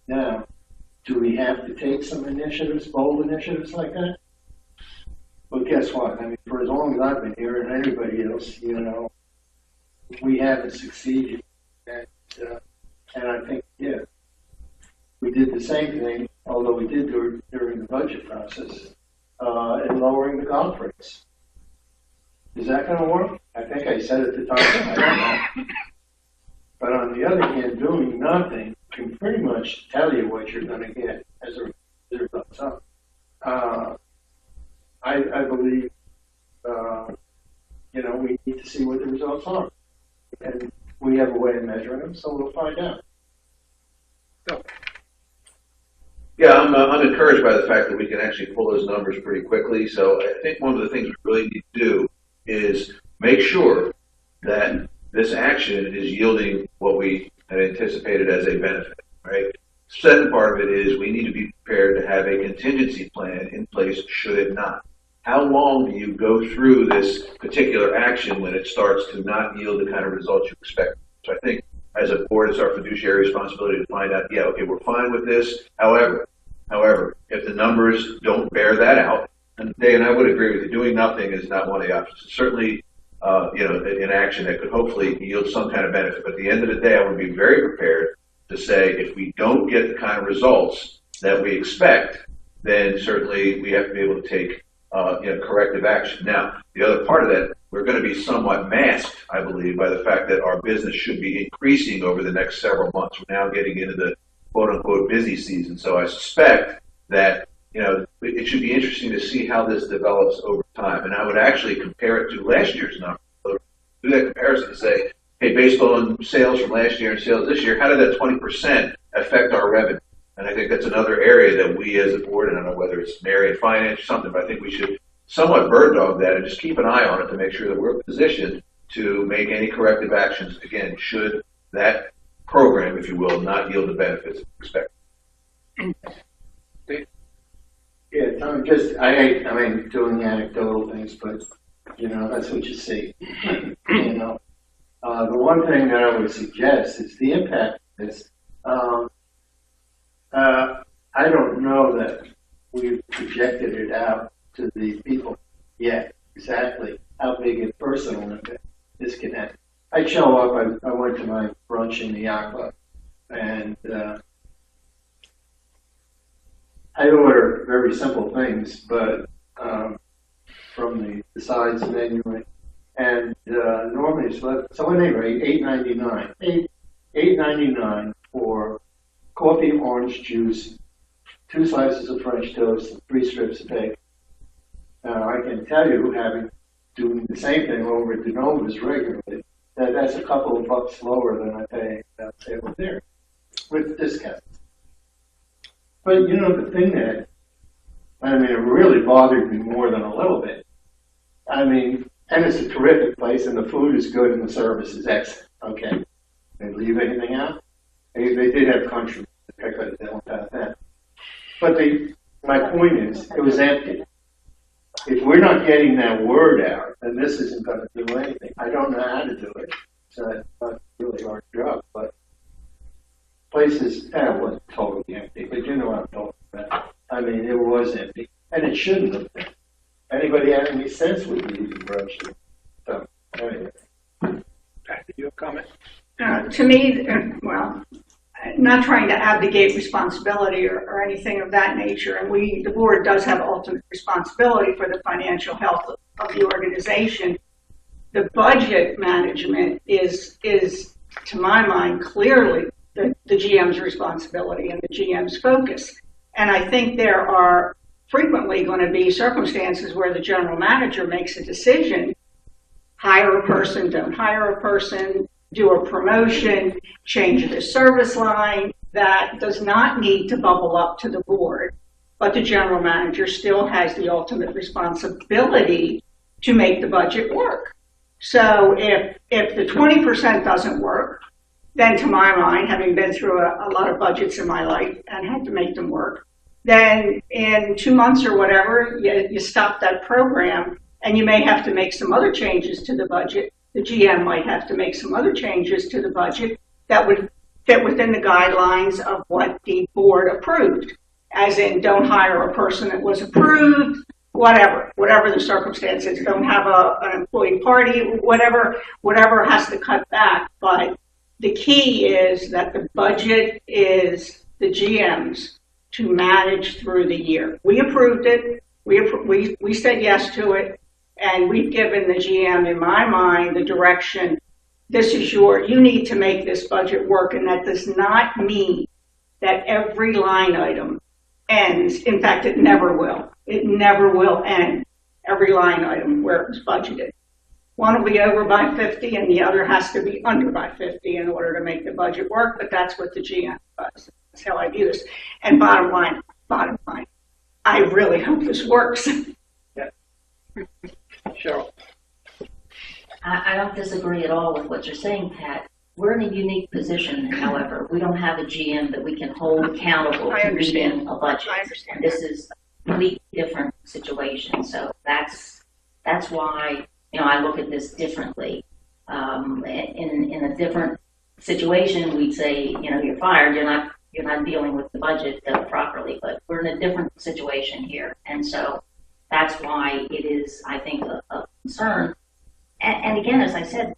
Now, do we have to take some initiatives, bold initiatives like that? Well, guess what? I mean, for as long as I've been here and anybody else, you know, we haven't succeeded. And I think, yeah, we did the same thing, although we did do it during the budget process, in lowering the golf rates. Is that going to work? I think I said at the time, I don't know. But on the other hand, doing nothing can pretty much tell you what you're going to get as a result. So, I believe, you know, we need to see what the results are. And we have a way of measuring them, so we'll find out. Yeah, I'm encouraged by the fact that we can actually pull those numbers pretty quickly. So I think one of the things we really need to do is make sure that this action is yielding what we had anticipated as a benefit, right? Second part of it is we need to be prepared to have a contingency plan in place should it not. How long do you go through this particular action when it starts to not yield the kind of results you expect? So I think as a board, it's our fiduciary responsibility to find out, yeah, okay, we're fine with this. However, if the numbers don't bear that out, and Dave and I would agree with you, doing nothing is not one of the options. It's certainly, you know, an action that could hopefully yield some kind of benefit. But at the end of the day, I would be very prepared to say if we don't get the kind of results that we expect, then certainly we have to be able to take you know, corrective action. Now, the other part of that, we're going to be somewhat masked, I believe, by the fact that our business should be increasing over the next several months. We're now getting into the quote-unquote busy season. So I suspect that, you know, it should be interesting to see how this develops over time. And I would actually compare it to last year's number. So do that comparison and say, hey, based on sales from last year and sales this year, how did that 20% affect our revenue? And I think that's another area that we as a board, and I don't know whether it's Mary in finance or something, but I think we should somewhat bird dog that and just keep an eye on it to make sure that we're positioned to make any corrective actions, again, should that program, if you will, not yield the benefits expected. Yeah, Tom, just, I hate, I mean, doing anecdotal things, but, you know, that's what you see. You know, the one thing that I would suggest is the impact of this. I don't know that we've projected it out to the people yet, exactly how big a personal impact this can have. I show up, I went to my brunch in the yacht club, and I order very simple things, but from the sides menu, and normally it's so anyway, $8.99. $8.99 for coffee, orange juice, 2 slices of French toast, and 3 strips of bacon. Now I can tell you, having doing the same thing over at DeNova's regularly, that's a couple of bucks lower than I pay over there with discounts. But you know, the thing that, I mean, it really bothered me more than a little bit. I mean, and it's a terrific place, and the food is good, and the service is excellent. Okay, they leave anything out? They did have country. I could have done without that. But my point is, it was empty. If we're not getting that word out, then this isn't going to do anything. I don't know how to do it, so it's not really our job. But places, that wasn't totally empty, but you know what I'm talking about. I mean, it was empty, and it shouldn't have been. Anybody had any sense would be eating brunch. So, To me, well, not trying to abdicate responsibility or anything of that nature, and the board does have ultimate responsibility for the financial health of the organization. The budget management is to my mind, clearly the GM's responsibility and the GM's focus. And I think there are frequently going to be circumstances where the general manager makes a decision, hire a person, don't hire a person, do a promotion, change the service line, that does not need to bubble up to the board, but the general manager still has the ultimate responsibility to make the budget work. So if the 20% doesn't work, then to my mind, having been through a lot of budgets in my life and had to make them work, then in 2 months or whatever, you stop that program and you may have to make some other changes to the budget. The GM might have to make some other changes to the budget that would fit within the guidelines of what the board approved. As in, don't hire a person that was approved, whatever the circumstances, don't have an employee party, whatever has to cut back. But the key is that the budget is the GM's to manage through the year. We approved it. We said yes to it. And we've given the GM, in my mind, the direction, you need to make this budget work. And that does not mean that every line item ends. In fact, it never will. It never will end, every line item where it was budgeted. One will be over by 50 and the other has to be under by 50 in order to make the budget work, but that's what the GM does. That's how I view this. And bottom line, I really hope this works. Yeah. Cheryl. I don't disagree at all with what you're saying, Pat. We're in a unique position, however. We don't have a GM that we can hold accountable to meeting a budget. I understand. This is a completely different situation. So that's why, I look at this differently. In a different situation, we'd say, you're fired. You're not dealing with the budget properly. But we're in a different situation here, and so that's why it is, I think, a concern. And again, as I said,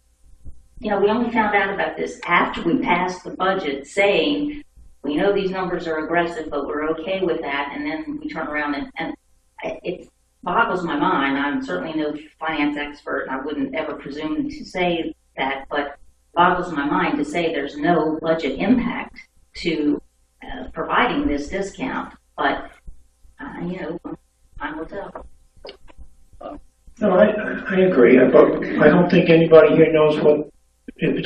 we only found out about this after we passed the budget, saying we know these numbers are aggressive, but we're okay with that. And then we turn around and it boggles my mind. I'm certainly no finance expert, and I wouldn't ever presume to say that, but it boggles my mind to say there's no budget impact to providing this discount. But, time will tell. No, I agree, but I don't think anybody here knows if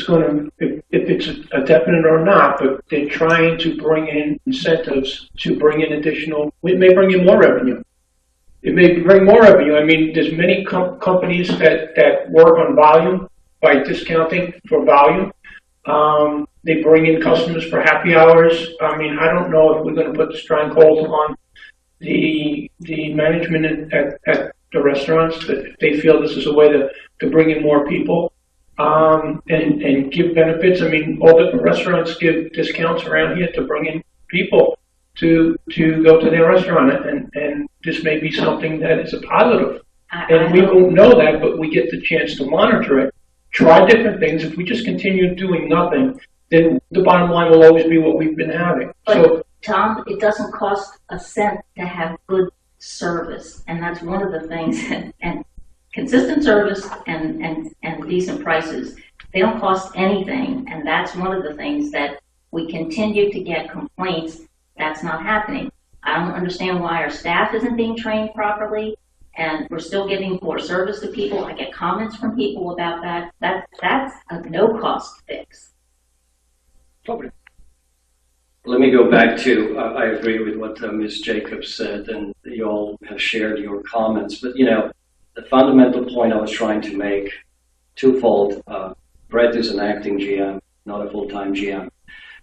it's a definite or not, but they're trying to bring in incentives to bring in additional, it may bring in more revenue. It may bring more revenue. I mean, there's many companies that work on volume by discounting for volume. They bring in customers for happy hours. I mean, I don't know if we're going to put the stranglehold on the management at the restaurants, that if they feel this is a way to bring in more people and give benefits. I mean, all the restaurants give discounts around here to bring in people to go to their restaurant, and this may be something that is a positive. And we won't know that, but we get the chance to monitor it, try different things. If we just continue doing nothing, then the bottom line will always be what we've been having. But Tom, it doesn't cost a cent to have good service, and that's one of the things. And consistent service and decent prices, they don't cost anything, and that's one of the things that we continue to get complaints that's not happening. I don't understand why our staff isn't being trained properly, and we're still giving poor service to people. I get comments from people about that. That's a no-cost fix. Let me go back to, I agree with what Ms. Jacobs said, and you all have shared your comments, but the fundamental point I was trying to make, twofold. Brett is an acting GM, not a full-time GM.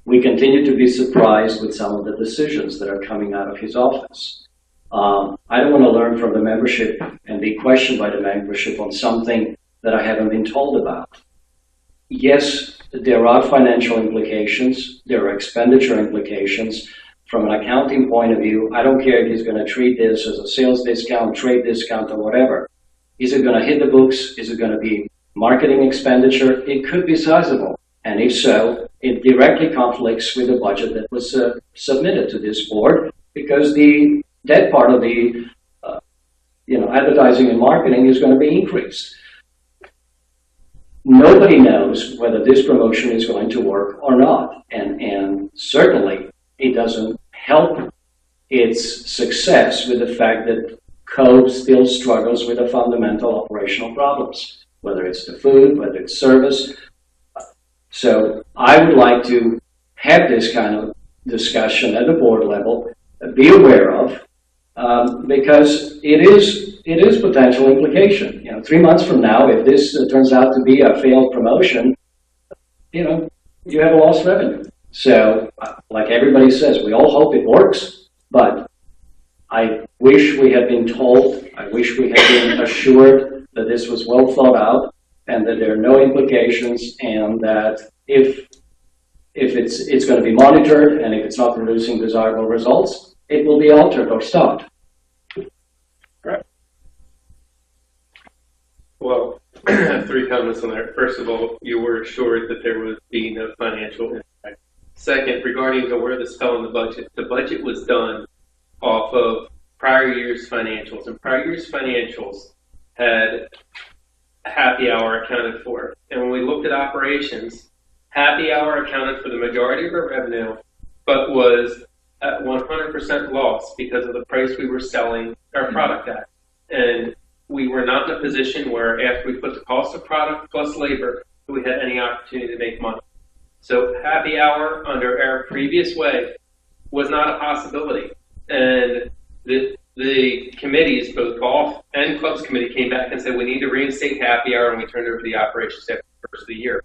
We continue to be surprised with some of the decisions that are coming out of his office. I don't want to learn from the membership and be questioned by the membership on something that I haven't been told about. Yes, there are financial implications. There are expenditure implications. From an accounting point of view, I don't care if he's going to treat this as a sales discount, trade discount, or whatever. Is it going to hit the books? Is it going to be marketing expenditure? It could be sizable. And if so, it directly conflicts with the budget that was submitted to this board, because that part of the advertising and marketing is going to be increased. Nobody knows whether this promotion is going to work or not, and certainly it doesn't help its success with the fact that Cove still struggles with the fundamental operational problems, whether it's the food, whether it's service. So I would like to have this kind of discussion at the board level, be aware of, because it is potential implication. 3 months from now, if this turns out to be a failed promotion, you have a lost revenue. So, like everybody says, we all hope it works, but I wish we had been told, I wish we had been assured that this was well thought out and that there are no implications, and that if it's going to be monitored and if it's not producing desirable results, it will be altered or stopped. Correct. Well, I have 3 comments on there. First of all, you were assured that there would be no financial impact. Second, regarding to where this fell in the budget was done off of prior year's financials, and prior year's financials had happy hour accounted for. And when we looked at operations, happy hour accounted for the majority of our revenue, but was at 100% loss because of the price we were selling our product at. And we were not in a position where, after we put the cost of product plus labor, we had any opportunity to make money. So happy hour under our previous way was not a possibility. And the committees, both golf and clubs committee, came back and said we need to reinstate happy hour, and we turned over the operations after the first of the year.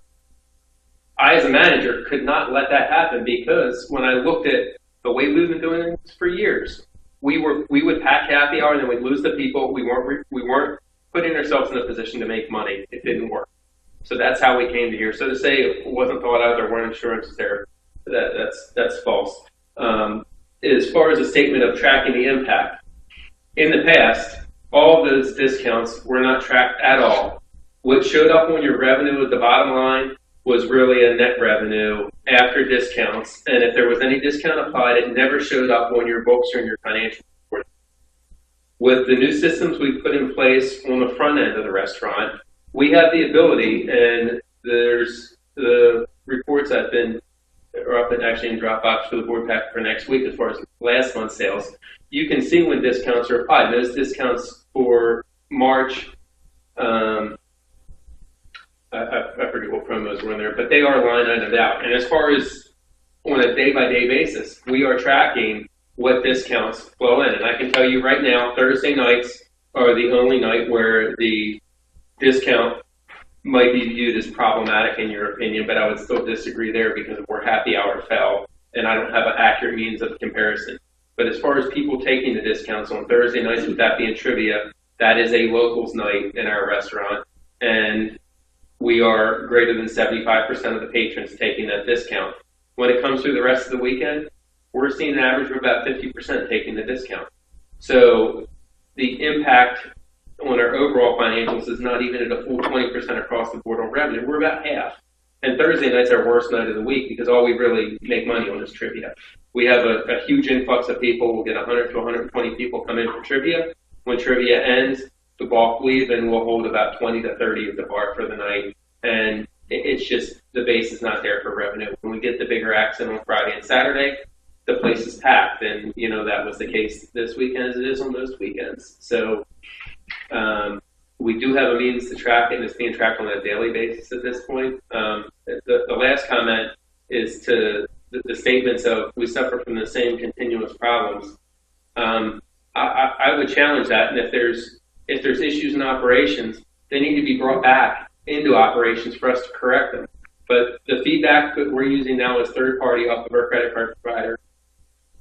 I, as a manager, could not let that happen, because when I looked at the way we've been doing this for years, we would pack happy hour and then we'd lose the people. We weren't putting ourselves in a position to make money. It didn't work. So that's how we came to here. So to say it wasn't thought out, there weren't insurances there, that's false. As far as a statement of tracking the impact, in the past, all of those discounts were not tracked at all. What showed up on your revenue at the bottom line was really a net revenue after discounts, and if there was any discount applied, it never showed up on your books or in your financial report. With the new systems we put in place on the front end of the restaurant, we have the ability, and there's the reports that are up actually in Dropbox for the board pack for next week as far as last month's sales. You can see when discounts are applied. Those discounts for March, I forget what promos were in there, but they are line itemed out. And as far as on a day-by-day basis, we are tracking what discounts flow in. And I can tell you right now, Thursday nights are the only night where the discount might be viewed as problematic in your opinion, but I would still disagree there because of where happy hour fell, and I don't have an accurate means of comparison. But as far as people taking the discounts on Thursday nights, with that being trivia, that is a locals night in our restaurant, and we are greater than 75% of the patrons taking that discount. When it comes through the rest of the weekend, we're seeing an average of about 50% taking the discount. So the impact on our overall financials is not even at a full 20% across the board on revenue. We're about half. And Thursday night's our worst night of the week because all we really make money on is trivia. We have a huge influx of people. We'll get 100 to 120 people come in for trivia. When trivia ends, the bulk leave, and we'll hold about 20 to 30 at the bar for the night. And it's just, the base is not there for revenue. When we get the bigger acts in on Friday and Saturday, the place is packed. And, that was the case this weekend as it is on most weekends. So we do have a means to track it, and it's being tracked on a daily basis at this point. The last comment is to the statements of we suffer from the same continuous problems. I would challenge that, and if there's issues in operations, they need to be brought back into operations for us to correct them. But the feedback that we're using now is third party off of our credit card provider,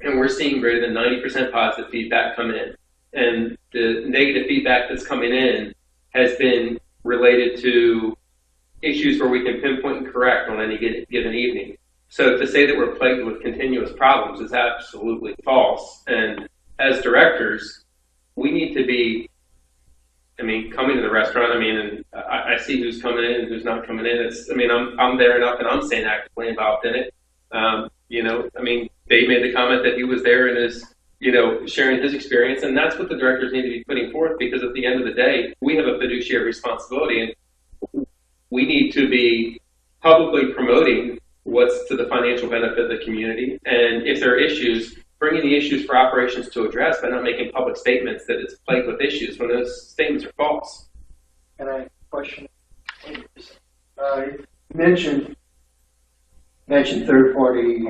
and we're seeing greater than 90% positive feedback come in. And the negative feedback that's coming in has been related to issues where we can pinpoint and correct on any given evening. So to say that we're plagued with continuous problems is absolutely false. And as directors, we need to be I mean, coming to the restaurant, I mean, and I see who's coming in and who's not coming in. It's, I mean, I'm there enough and I'm staying actively involved in it. You know, I mean, Dave made the comment that he was there and is, you know, sharing his experience, and that's what the directors need to be putting forth, because at the end of the day, we have a fiduciary responsibility, and we need to be publicly promoting what's to the financial benefit of the community. And if there are issues, bringing the issues for operations to address, but not making public statements that it's plagued with issues when those statements are false. Can I question? You mentioned third party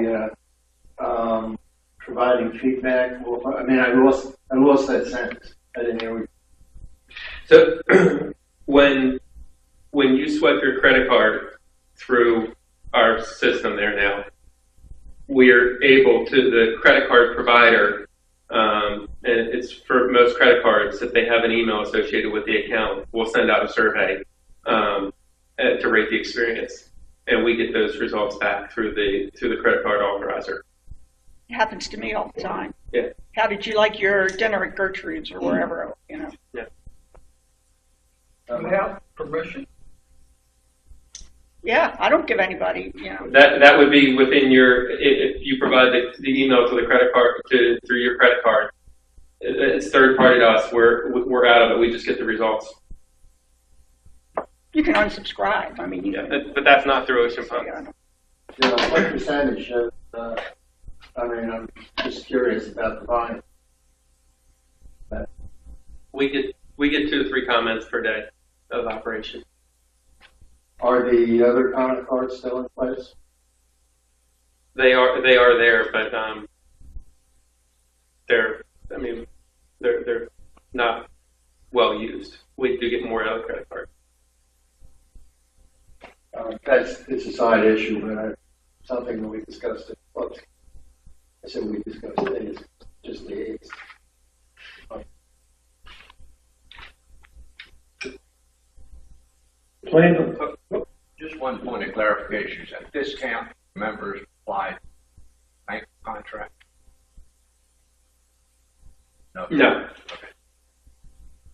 providing feedback. Well, I mean, I lost that sentence. I didn't hear what. So when you swipe your credit card through our system there now, we're able to, the credit card provider, and it's for most credit cards, if they have an email associated with the account, we'll send out a survey to rate the experience, and we get those results back through the credit card authorizer. It happens to me all the time. Yeah. How did you like your dinner at Gertrude's or wherever, you know? Yeah. Without permission. Yeah, I don't give anybody, you know. That would be within your, if you provide the email to the credit card, through your credit card, it's third party to us. We're out of it. We just get the results. You can unsubscribe. I mean, you can. But that's not through Ocean Funds. You know, what percentage of, I mean, I'm just curious about the volume. We get 2 to 3 comments per day of operation. Are the other comment cards still in place? They are there, but they're not well used. We do get more out of credit card. It's a side issue, but something that we discussed it. Well, I said we discussed it. It's just the AIDS. Just one point of clarification. Is that discount members apply bank contract? No. No. Okay.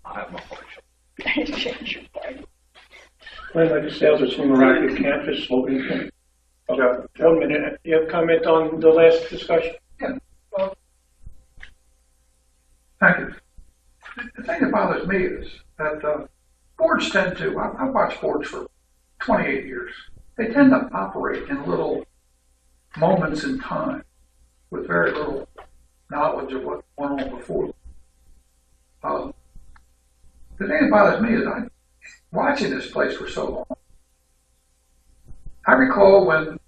I have my point. Change your mind. Plan like the sales at Swimmer Rocket campus, Logan County. Okay, 1 minute. You have a comment on the last discussion? Yeah. Well, thank you. The thing that bothers me is that boards tend to, I've watched boards for 28 years. They tend to operate in little moments in time with very little knowledge of what went on before. The thing that bothers me is I'm watching this place for so long. I recall when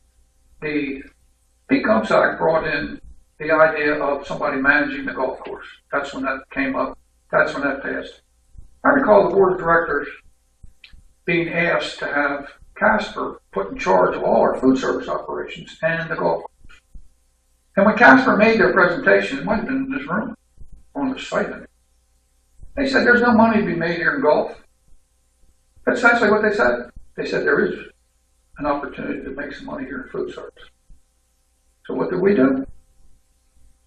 the Pete Gump's Act brought in the idea of somebody managing the golf course. That's when that came up. That's when that passed. I recall the board of directors being asked to have Casper put in charge of all our food service operations and the golf course. And when Casper made their presentation, it might have been in this room, on the site, they said there's no money to be made here in golf. That's essentially what they said. They said there is an opportunity to make some money here in food service. So what do? And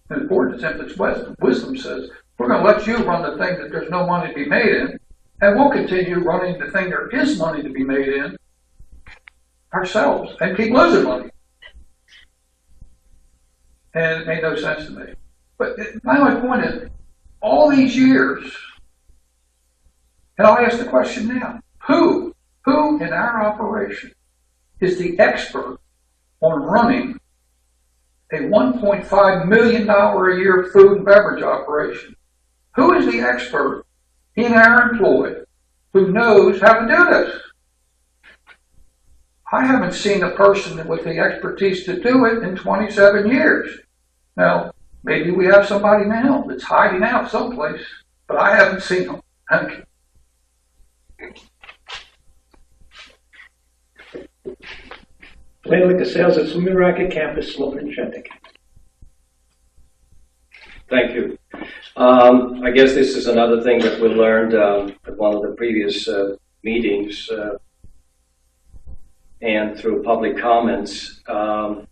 the board, in its wisdom, says, we're going to let you run the thing that there's no money to be made in, and we'll continue running the thing there is money to be made in ourselves and keep losing money. And it made no sense to me. But my point is, all these years, and I'll ask the question now, who in our operation is the expert on running a $1.5 million a year food and beverage operation? Who is the expert in our employ who knows how to do this? I haven't seen a person with the expertise to do it in 27 years. Now, maybe we have somebody now that's hiding out someplace, but I haven't seen them. Thank you. Plan like the sales at Swimmer Rocket campus, Logan County. Thank you. I guess this is another thing that we learned at one of the previous meetings and through public comments. The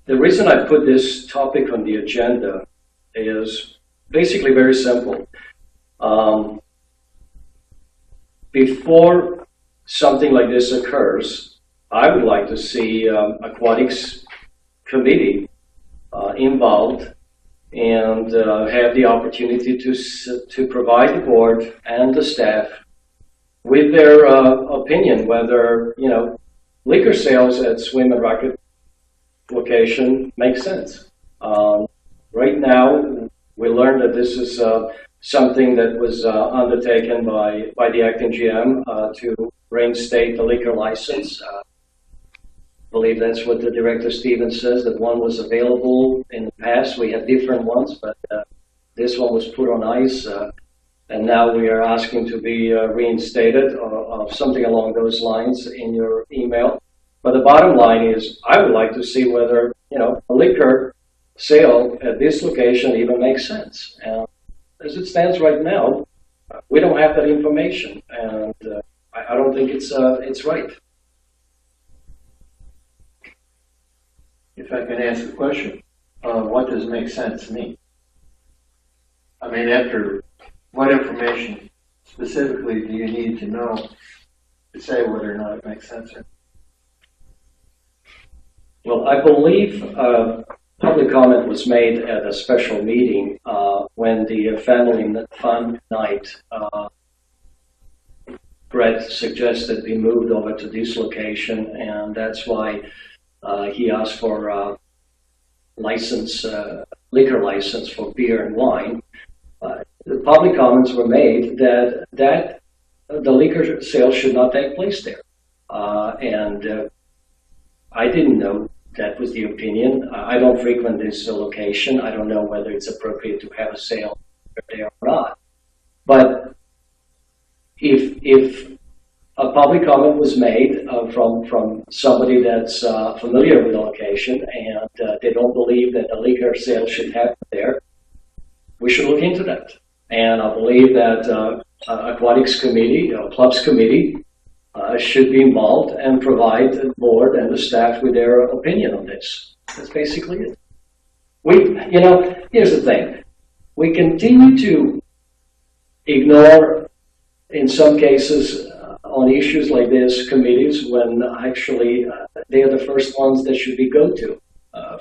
reason I put this topic on the agenda is basically very simple. before something like this occurs, I would like to see aquatics committee involved and have the opportunity to provide the board and the staff with their opinion whether, you know, liquor sales at swim and racket location makes sense. Right now, we learned that this is something that was undertaken by the acting GM to reinstate the liquor license. I believe that's what the Director Stevens says, that one was available in the past. We had different ones, but this one was put on ice, and now we are asking to be reinstated or something along those lines in your email. But the bottom line is, I would like to see whether, you know, a liquor sale at this location even makes sense. And as it stands right now, we don't have that information, and I don't think it's right. If I can ask a question, what does make sense mean? I mean, after what information specifically do you need to know to say whether or not it makes sense? Well, I believe public comment was made at a special meeting when the family fun night, Brett suggested be moved over to this location, and that's why he asked for liquor license for beer and wine. The public comments were made that the liquor sale should not take place there, and I didn't know that was the opinion. I don't frequent this location. I don't know whether it's appropriate to have a sale there or not. But if a public comment was made from somebody that's familiar with the location and they don't believe that a liquor sale should happen there, we should look into that. And I believe that aquatics committee, clubs committee, should be involved and provide the board and the staff with their opinion on this. That's basically it. Here's the thing. We continue to ignore, in some cases, on issues like this, committees, when actually they are the first ones that should be go-to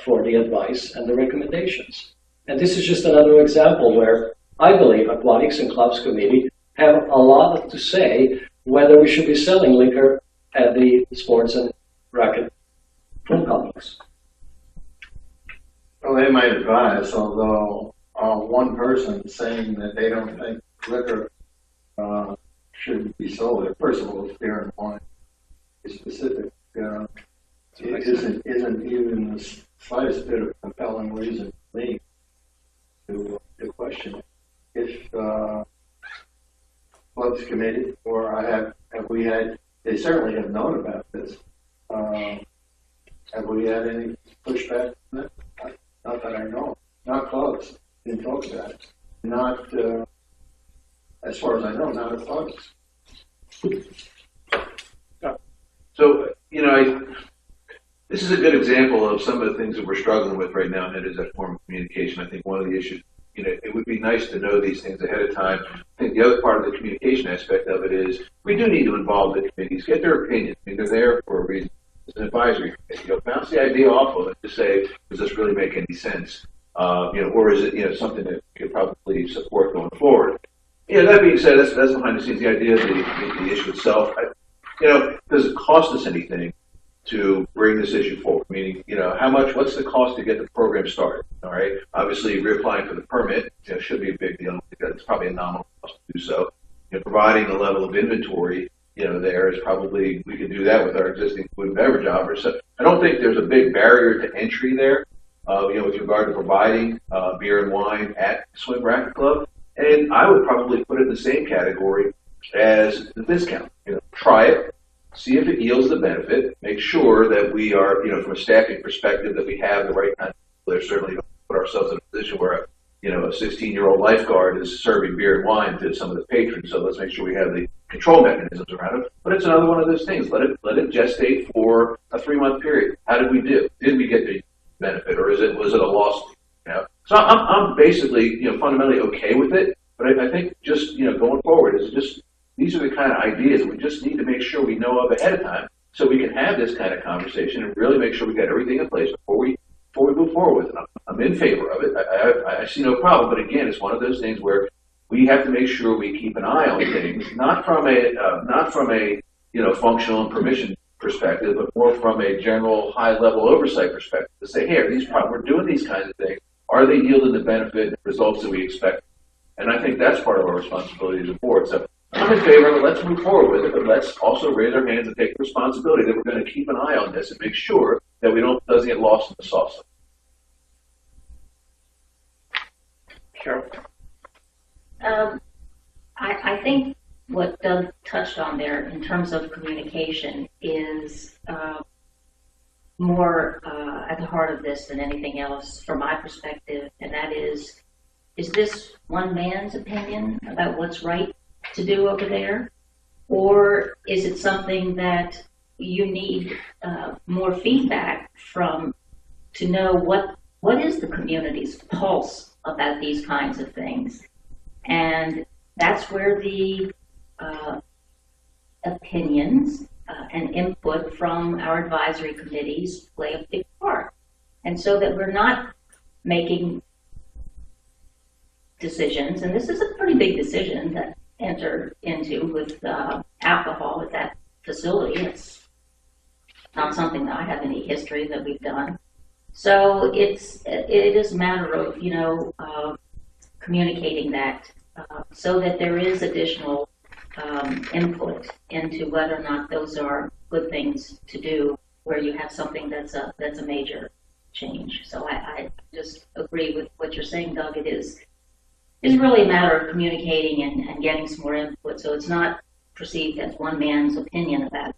for the advice and the recommendations. And this is just another example where I believe Aquatics and Clubs Committee have a lot to say whether we should be selling liquor at the sports and racket pool complex. Well, they might advise, although one person saying that they don't think liquor shouldn't be sold there. First of all, it's beer and wine. It's specific. It isn't even the slightest bit of compelling reason for me to question it. If Clubs Committee, or have we had, they certainly have known about this. Have we had any pushback on that? Not that I know. Not clubs. Didn't talk about it. Not, as far as I know, not at clubs. So, this is a good example of some of the things that we're struggling with right now, and it is that form of communication. I think one of the issues, it would be nice to know these things ahead of time. I think the other part of the communication aspect of it is we do need to involve the committees, get their opinions. I mean, they're there for a reason. It's an advisory committee. Bounce the idea off of it to say, does this really make any sense? Or is it, something that you could probably support going forward? That being said, that's behind the scenes. The idea of the issue itself, does it cost us anything to bring this issue forward? Meaning, what's the cost to get the program started? All right. Obviously, reapplying for the permit, should be a big deal. It's probably a nominal cost to do so. Providing the level of inventory, there is probably, we could do that with our existing food and beverage offers. So I don't think there's a big barrier to entry there, with regard to providing beer and wine at Swim Racket Club. And I would probably put it in the same category as the discount. Try it, see if it yields the benefit, make sure that we are, from a staffing perspective, that we have the right kind of people there. Certainly don't put ourselves in a position where a 16-year-old lifeguard is serving beer and wine to some of the patrons. So let's make sure we have the control mechanisms around it. But it's another one of those things. Let it gestate for a 3-month period. How did we do? Did we get the benefit, or was it a loss? So I'm basically, fundamentally okay with it. But I think just, going forward, is just these these are the kind of ideas we just need to make sure we know of ahead of time so we can have this kind of conversation and really make sure we got everything in place before we move forward with it. I'm in favor of it. I see no problem, but again, it's one of those things where we have to make sure we keep an eye on things, not from a functional and permission perspective, but more from a general high-level oversight perspective to say, hey, we're doing these kinds of things. Are they yielding the benefit and results that we expect? And I think that's part of our responsibility as a board. So I'm in favor of it. Let's move forward with it, but let's also raise our hands and take responsibility that we're going to keep an eye on this and make sure that doesn't get lost in the sauce. Sure. I think what Doug touched on there in terms of communication is more at the heart of this than anything else from my perspective, and that is this one man's opinion about what's right to do over there, or is it something that you need more feedback from to know what is the community's pulse about these kinds of things? And that's where the opinions and input from our advisory committees play a big part. And so that we're not making decisions, and this is a pretty big decision to enter into with alcohol at that facility. It's not something that I have any history that we've done. So it is a matter of, communicating that so that there is additional input into whether or not those are good things to do where you have something that's a major change. So I just agree with what you're saying, Doug. It is really a matter of communicating and getting some more input, so it's not perceived as one man's opinion about it.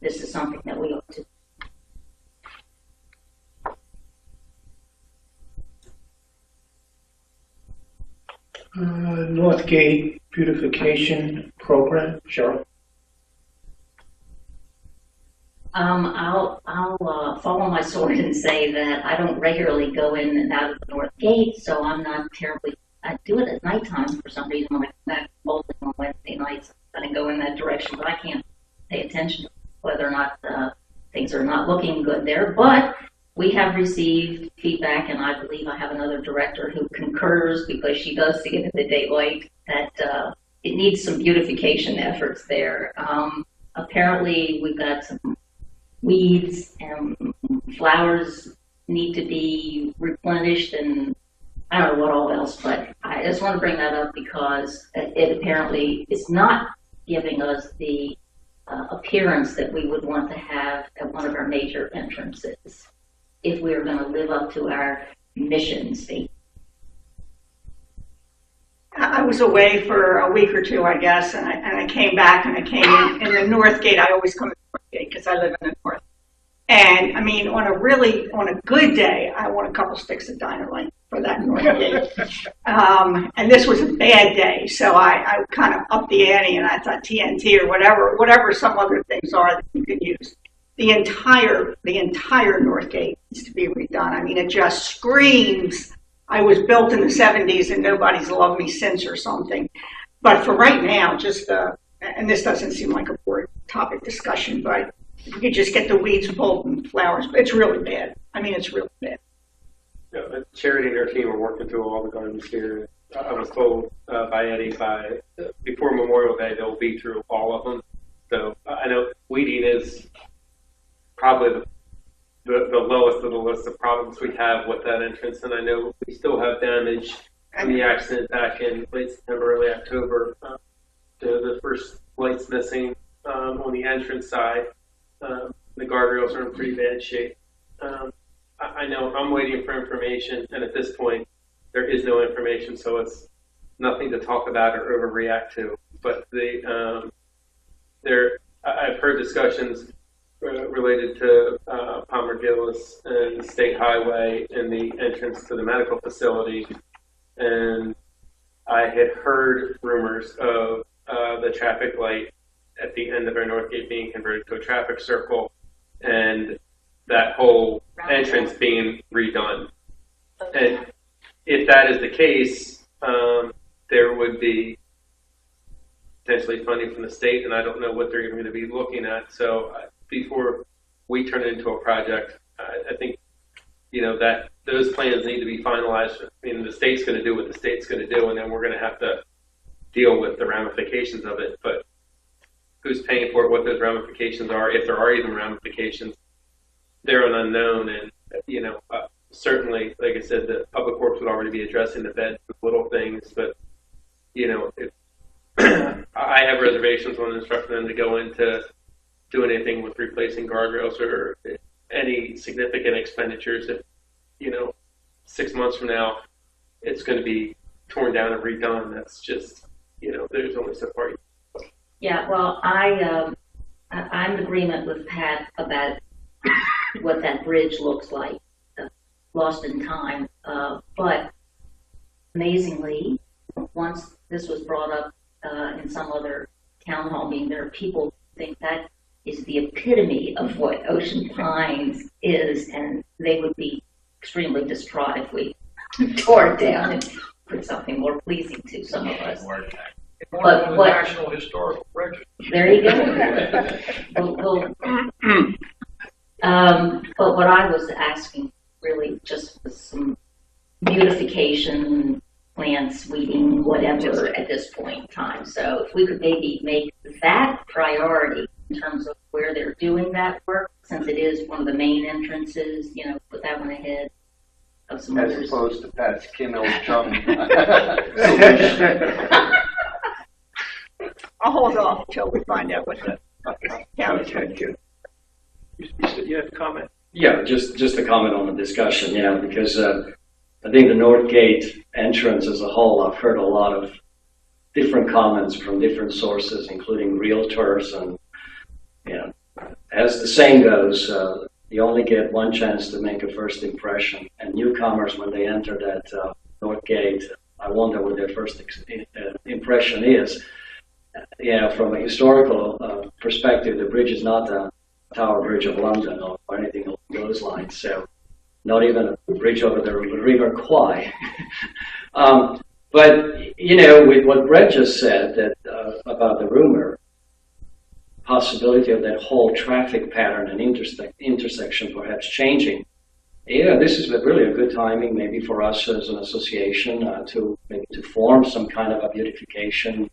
This is something that we ought to. Northgate beautification program, Cheryl. I'll fall on my sword and say that I don't regularly go in and out of the North Gate, so I'm not terribly. I do it at nighttime for some reason when I come back to Bolton on Wednesday nights. I go in that direction, but I can't pay attention to whether or not things are not looking good there. But we have received feedback, and I believe I have another director who concurs because she does see it in the daylight that it needs some beautification efforts there. Apparently, we've got some weeds and flowers need to be replenished, and I don't know what all else, but I just want to bring that up because it apparently is not giving us the appearance that we would want to have at one of our major entrances if we are going to live up to our mission statement. I was away for a week or two, I guess, and I came back and I came in the North Gate. I always come in the North Gate because I live in the North. And I mean, on a good day, I want a couple sticks of dynamite for that North Gate. And this was a bad day, so I kind of upped the ante, and I thought TNT or whatever some other things are that you could use. The entire North Gate needs to be redone. I mean, it just screams, I was built in the 70s and nobody's loved me since or something. But for right now, and this doesn't seem like a board topic discussion, but if we could just get the weeds pulled and flowers, it's really bad. I mean, it's really bad. Yeah, Charity and her team are working through all the gardens here. I was told by Eddie before Memorial Day they'll be through all of them. So I know weeding is probably the lowest of the list of problems we have with that entrance, and I know we still have damage from the accident back in late September, early October. The first lights missing on the entrance side. The guardrails are in pretty bad shape. I know I'm waiting for information, and at this point, there is no information, so it's nothing to talk about or overreact to. But I've heard discussions related to Palmer Gillis and State Highway and the entrance to the medical facility, and I had heard rumors of the traffic light at the end of our North Gate being converted to a traffic circle, and that whole entrance being redone. And if that is the case, there would be potentially funding from the state, and I don't know what they're going to be looking at. So before we turn it into a project, I think, that those plans need to be finalized. I mean, the state's going to do what the state's going to do, and then we're going to have to deal with the ramifications of it. But who's paying for it, what those ramifications are, if there are even ramifications, they're an unknown. And, certainly, like I said, the public works would already be addressing the beds, the little things. But, if I have reservations on instructing them to go into doing anything with replacing guardrails or any significant expenditures. If 6 months from now it's going to be torn down and redone, that's just there's only so far. Yeah, well, I'm in agreement with Pat about what that bridge looks like, lost in time. But amazingly, once this was brought up in some other town hall meeting, there are people who think that is the epitome of what Ocean Pines is, and they would be extremely distraught if we tore it down and put something more pleasing to some of us. But what National Historical Register. There you go. But what I was asking really just was some beautification, plants, weeding, whatever at this point in time. So if we could maybe make that priority in terms of where they're doing that work, since it is one of the main entrances, put that one ahead of some As others. opposed to Pat's Kimmel chum. I'll hold off until we find out what the county's going to do. You have a comment? Yeah, just a comment on the discussion, because I think the North Gate entrance as a whole, I've heard a lot of different comments from different sources, including realtors, and as the saying goes, you only get one chance to make a first impression, and newcomers, when they enter that North Gate, I wonder what their first impression is. From a historical perspective, the bridge is not the Tower Bridge of London or anything along those lines, so not even a bridge over the River Kwai. But, with what Brett just said that about the rumor, possibility of that whole traffic pattern and intersection perhaps changing, this is really a good timing maybe for us as an association to form some kind of a beautification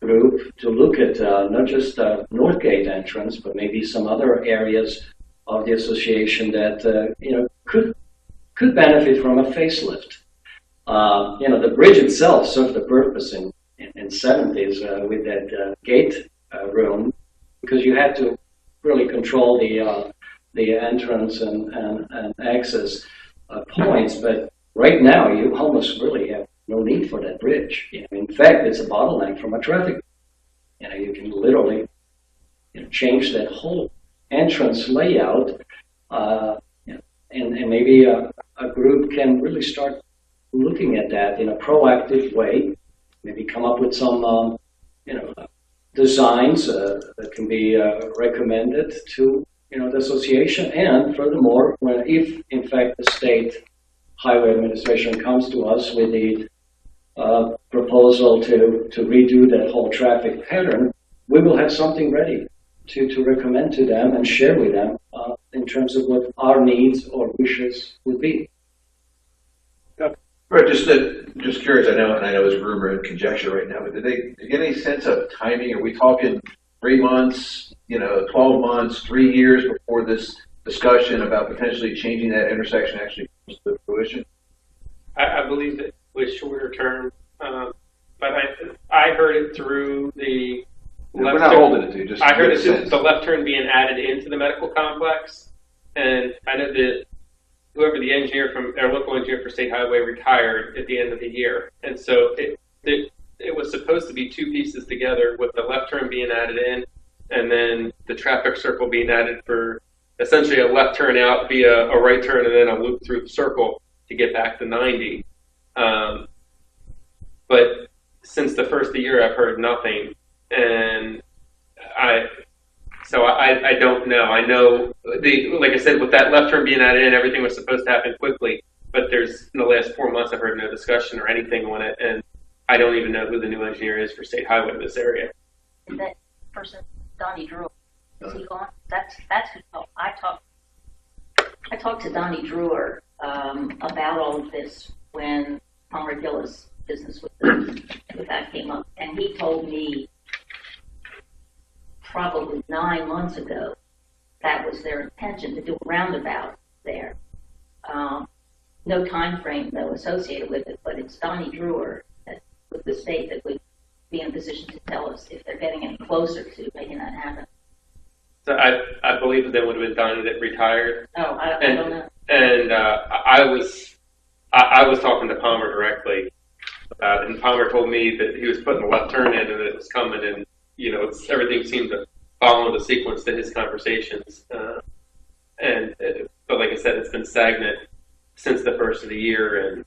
group to look at not just North Gate entrance, but maybe some other areas of the association that could benefit from a facelift. The bridge itself served the purpose in 70s with that gate room, because you had to really control the entrance and access points. But right now, you almost really have no need for that bridge. In fact, it's a bottleneck from a traffic. You can literally change that whole entrance layout, and maybe a group can really start looking at that in a proactive way. Maybe come up with some designs that can be recommended to the association. And furthermore, if in fact the state highway administration comes to us with the proposal to redo that whole traffic pattern, we will have something ready to recommend to them and share with them in terms of what our needs or wishes would be. Right, just curious. I know it's rumor and conjecture right now, but did you get any sense of timing? Are we talking 3 months, 12 months, 3 years before this discussion about potentially changing that intersection actually comes to fruition? I believe it was shorter term, but I heard it through the We're not holding it to. Just I heard it through the left turn being added into the medical complex, and I know that whoever the engineer our local engineer for State Highway retired at the end of the year, and so it was supposed to be two pieces together, with the left turn being added in, and then the traffic circle being added for essentially a left turn out via a right turn and then a loop through the circle to get back to 90. But since the first of the year, I've heard nothing, and I don't know. I know like I said, with that left turn being added in, everything was supposed to happen quickly. But in the last 4 months, I've heard no discussion or anything on it, and I don't even know who the new engineer is for State Highway in this area. That person, Donnie Drew, is he gone? That's who I talked to Donnie Drewer about all of this when Palmer Gillis business with that came up, and he told me probably 9 months ago that was their intention to do a roundabout there. No time frame though associated with it, but it's Donnie Drewer with the state that would be in a position to tell us if they're getting any closer to making that happen. So I believe that would have been Donnie that retired. Oh, I don't know. And I was talking to Palmer directly about it, and Palmer told me that he was putting a left turn in and that it was coming, and everything seemed to follow the sequence to his conversations. But like I said, it's been stagnant since the first of the year, and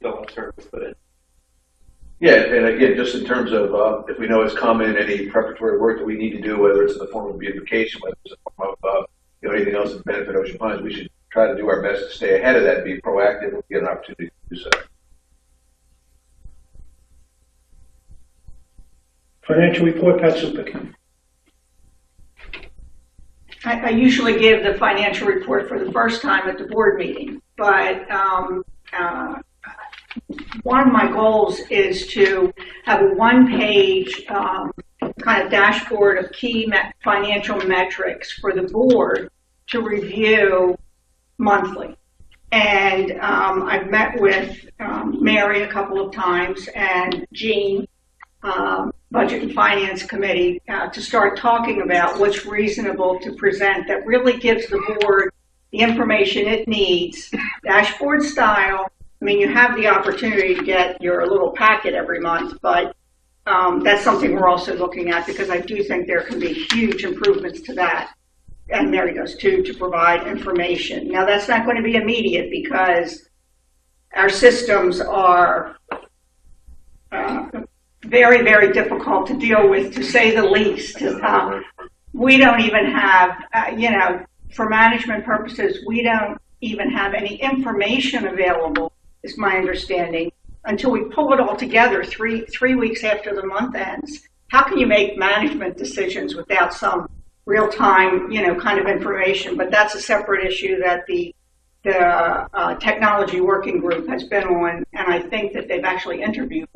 the left turn was put in. Yeah, and again, just in terms of if we know it's coming, any preparatory work that we need to do, whether it's in the form of beautification, whether it's in the form of anything else to benefit Ocean Pines, we should try to do our best to stay ahead of that, be proactive, and get an opportunity to do so. Financial report, Pat Supic. I usually give the financial report for the first time at the board meeting, but one of my goals is to have a one-page kind of dashboard of key financial metrics for the board to review monthly. And I've met with Mary a couple of times and Jean, Budget and Finance Committee, to start talking about what's reasonable to present that really gives the board the information it needs, dashboard style. I mean, you have the opportunity to get your little packet every month, but that's something we're also looking at because I do think there can be huge improvements to that. And Mary does too, to provide information. Now, that's not going to be immediate because our systems are very, very difficult to deal with, to say the least. We don't even have, for management purposes, we don't even have any information available, is my understanding, until we pull it all together three weeks after the month ends. How can you make management decisions without some real-time, kind of information? But that's a separate issue that the technology working group has been on, and I think that they've actually interviewed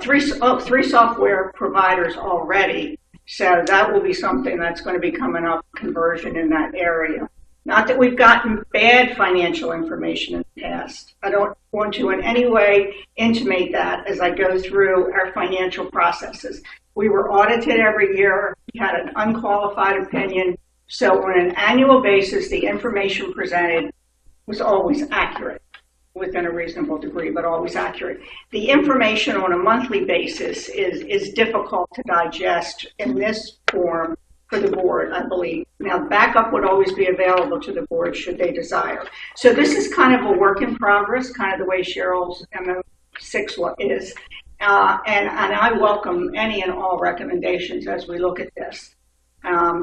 three software providers already. So that will be something that's going to be coming up, conversion in that area. Not that we've gotten bad financial information in the past. I don't want to in any way intimate that as I go through our financial processes. We were audited every year. We had an unqualified opinion. So on an annual basis, the information presented was always accurate, within a reasonable degree, but always accurate. The information on a monthly basis is difficult to digest in this form for the board, I believe. Now, backup would always be available to the board should they desire. So this is kind of a work in progress, kind of the way Cheryl's MO6 is. And I welcome any and all recommendations as we look at this,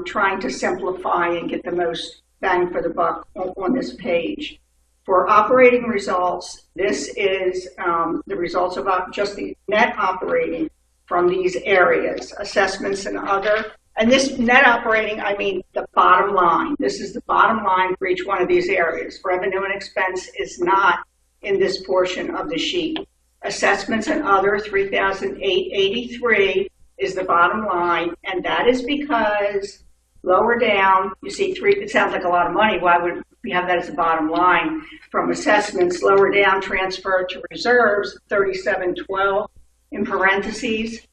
trying to simplify and get the most bang for the buck on this page. For operating results, this is the results of just the net operating from these areas, assessments and other. And this net operating, I mean the bottom line. This is the bottom line for each one of these areas. Revenue and expense is not in this portion of the sheet. Assessments and other, $3,883 is the bottom line, and that is because lower down, you see it sounds like a lot of money. Why would we have that as a bottom line? From assessments, lower down, transfer to reserves, $3,712 in parentheses.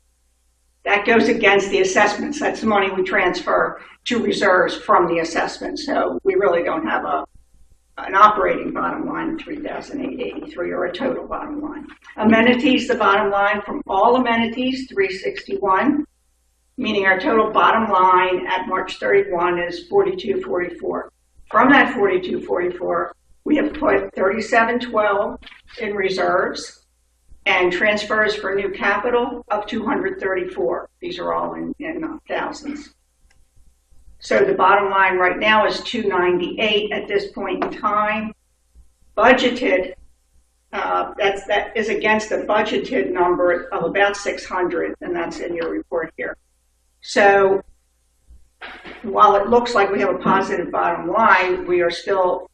That goes against the assessments. That's the money we transfer to reserves from the assessment. So we really don't have an operating bottom line of $3,883 or a total bottom line. Amenities, the bottom line from all amenities, $361, meaning our total bottom line at March 31 is $42.44. From that $42.44, we have put $37.12 in reserves and transfers for new capital of $234. These are all in thousands. So the bottom line right now is $298 at this point in time. Budgeted that is against a budgeted number of about 600, and that's in your report here. So while it looks like we have a positive bottom line, we are still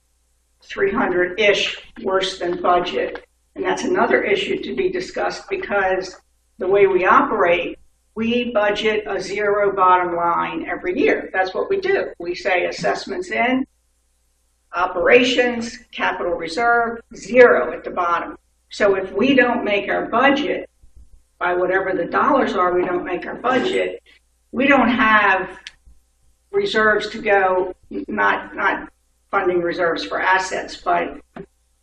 300-ish worse than budget. And that's another issue to be discussed, because the way we operate, we budget a zero bottom line every year. That's what we do. We say assessments in, operations, capital reserve, zero at the bottom. So if we don't make our budget, by whatever the dollars are, we don't make our budget, we don't have reserves to go, not funding reserves for assets, but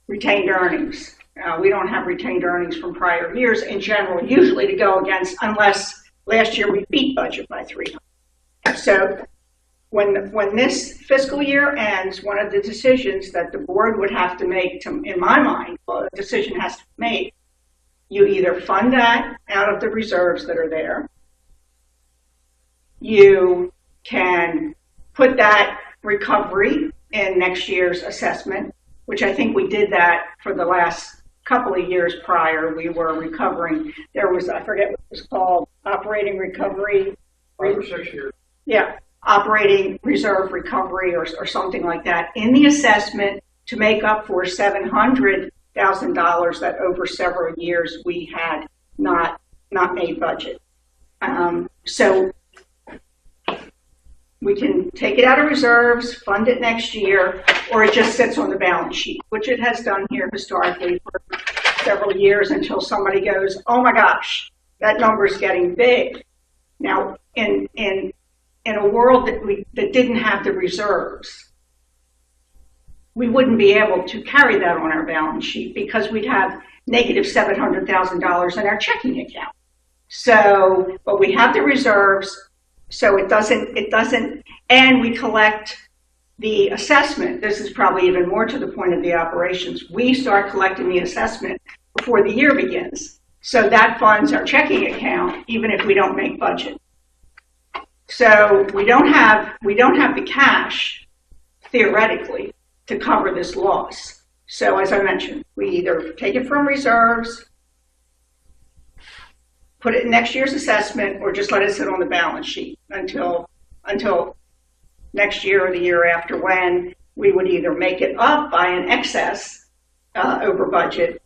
retained earnings. We don't have retained earnings from prior years in general, usually to go against, unless last year we beat budget by 300. So when this fiscal year ends, one of the decisions that the board would have to make, in my mind, well, a decision has to be made. You either fund that out of the reserves that are there. You can put that recovery in next year's assessment, which I think we did that for the last couple of years prior. We were recovering. There was, I forget what it was called, operating recovery. 5 or 6 years. Yeah, operating reserve recovery or something like that in the assessment to make up for $700,000 that over several years we had not made budget. So we can take it out of reserves, fund it next year, or it just sits on the balance sheet, which it has done here historically for several years until somebody goes, oh my gosh, that number's getting big. Now, in a world that didn't have the reserves, we wouldn't be able to carry that on our balance sheet because we'd have negative $700,000 in our checking account. So, but we have the reserves, so it doesn't, and we collect the assessment. This is probably even more to the point of the operations. We start collecting the assessment before the year begins. So that funds our checking account, even if we don't make budget. So we don't have the cash, theoretically, to cover this loss. So as I mentioned, we either take it from reserves, put it in next year's assessment, or just let it sit on the balance sheet until next year or the year after, when we would either make it up by an excess over budget,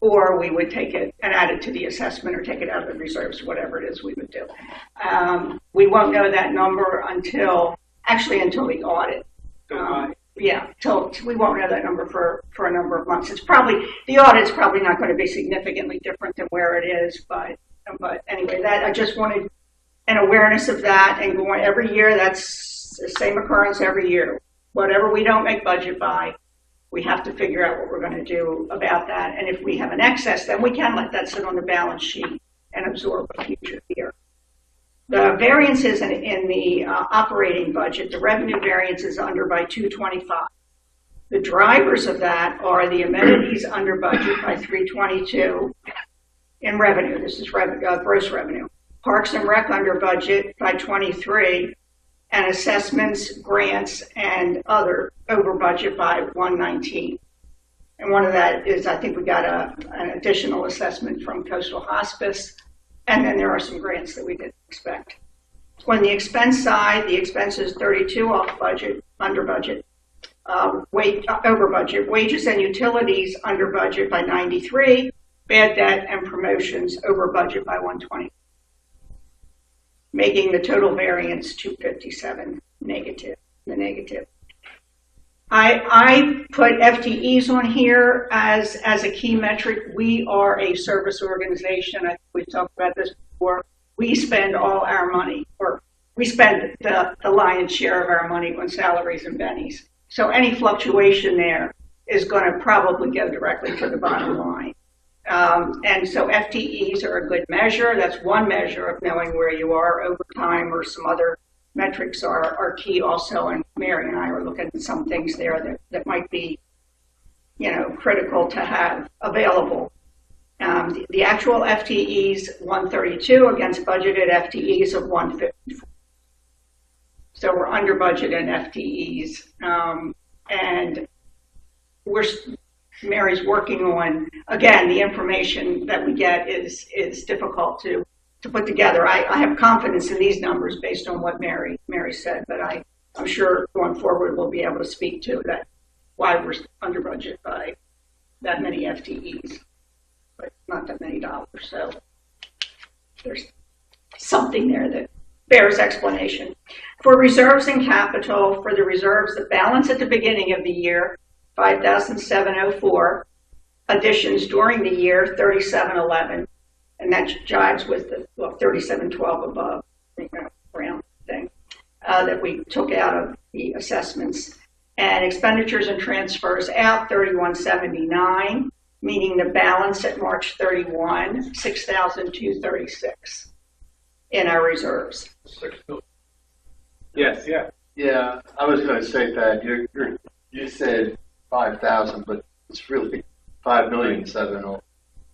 or we would take it and add it to the assessment or take it out of the reserves, whatever it is we would do. We won't know that number until the audit. We won't know that number for a number of months. The audit's probably not going to be significantly different than where it is, but anyway, that I just wanted an awareness of that, and going every year, that's the same occurrence every year. Whatever we don't make budget by, we have to figure out what we're going to do about that. And if we have an excess, then we can let that sit on the balance sheet and absorb a future year. The variances in the operating budget, the revenue variance is under by 225. The drivers of that are the amenities under budget by 322 in revenue. This is gross revenue. Parks and Rec under budget by 23, and assessments, grants, and other over budget by 119. And one of that is, I think we got an additional assessment from Coastal Hospice, and then there are some grants that we didn't expect. On the expense side, the expense is 32 off budget, under budget. Over budget. Wages and utilities under budget by 93. Bad debt and promotions over budget by 120. Making the total variance 257 negative, the negative. I put FTEs on here as a key metric. We are a service organization. I think we've talked about this before. We spend all our money, or we spend the lion's share of our money on salaries and bennies. So any fluctuation there is going to probably go directly to the bottom line. And so FTEs are a good measure. That's one measure of knowing where you are. Overtime or some other metrics are key also. And Mary and I are looking at some things there that might be, critical to have available. The actual FTEs, 132 against budgeted FTEs of 154. So we're under budget in FTEs. And we're Mary's working on. Again, the information that we get is difficult to put together. I have confidence in these numbers based on what Mary said, but I'm sure going forward we'll be able to speak to that, why we're under budget by that many FTEs, but not that many dollars. So there's something there that bears explanation. For reserves and capital, for the reserves, the balance at the beginning of the year, 5,704. Additions during the year, 3,711. And that jives with the 3,712 above, round thing, that we took out of the assessments. And expenditures and transfers out, 3,179, meaning the balance at March 31, 6,236 in our reserves. Yes. Yeah, I was going to say, Pat, you said 5,000, but it's really 5,700,000.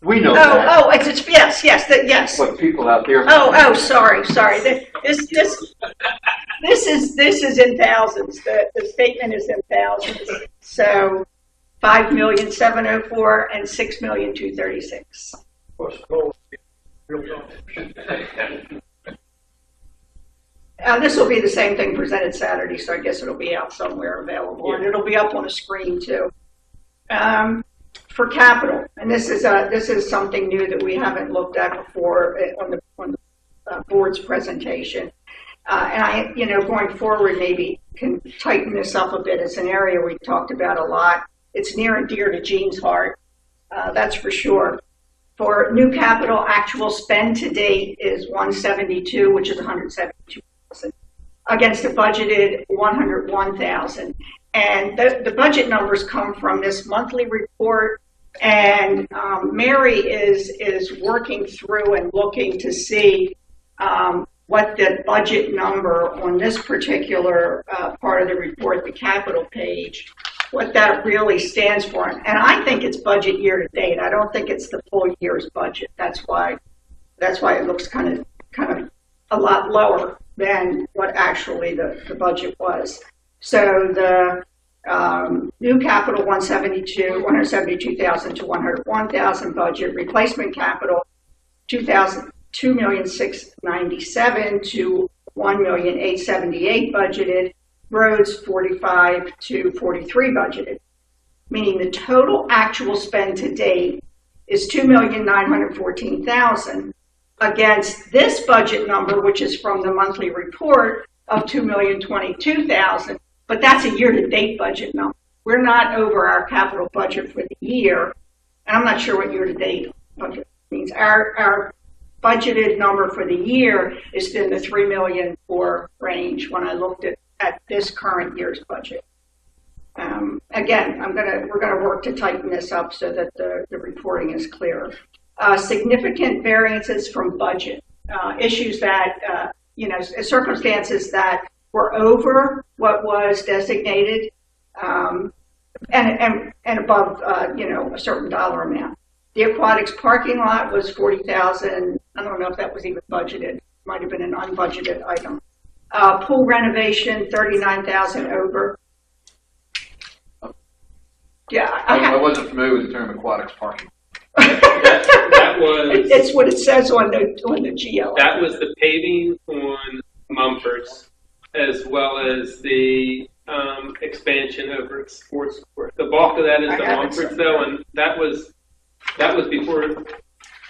We know that. Oh, it's yes. But people out there. Sorry. This is in thousands. The statement is in thousands. So 5,704,000 and 6,236,000. This will be the same thing presented Saturday, so I guess it'll be out somewhere available, and it'll be up on a screen too. For capital, and this is something new that we haven't looked at before on the board's presentation. And going forward, maybe can tighten this up a bit. It's an area we've talked about a lot. It's near and dear to Jean's heart, that's for sure. For new capital, actual spend to date is 172, which is 172,000, against a budgeted 101,000. And the budget numbers come from this monthly report, and Mary is working through and looking to see what the budget number on this particular part of the report, the capital page, what that really stands for. And I think it's budget year to date. I don't think it's the full year's budget. That's why it looks kind of a lot lower than what actually the budget was. So the new capital 172,000 to 101,000 budget, replacement capital 2,697,000 to 1,878,000 budgeted, roads 45 to 43 budgeted, meaning the total actual spend to date is 2,914,000 against this budget number, which is from the monthly report of 2,022,000. But that's a year-to-date budget number. We're not over our capital budget for the year, and I'm not sure what year-to-date budget means. Our budgeted number for the year is in the $3 million range when I looked at this current year's budget. Again, we're gonna work to tighten this up so that the reporting is clearer. Significant variances from budget, issues that circumstances that were over what was designated, and above a certain dollar amount. The aquatics parking lot was 40,000. I don't know if that was even budgeted. Might have been an unbudgeted item. Pool renovation 39,000 over. Yeah, I wasn't familiar with the term aquatics parking. That was. It's what it says on the GL. That was the paving on Mumford's, as well as the expansion over at Sports Court. The bulk of that is the Mumford's though, and that was before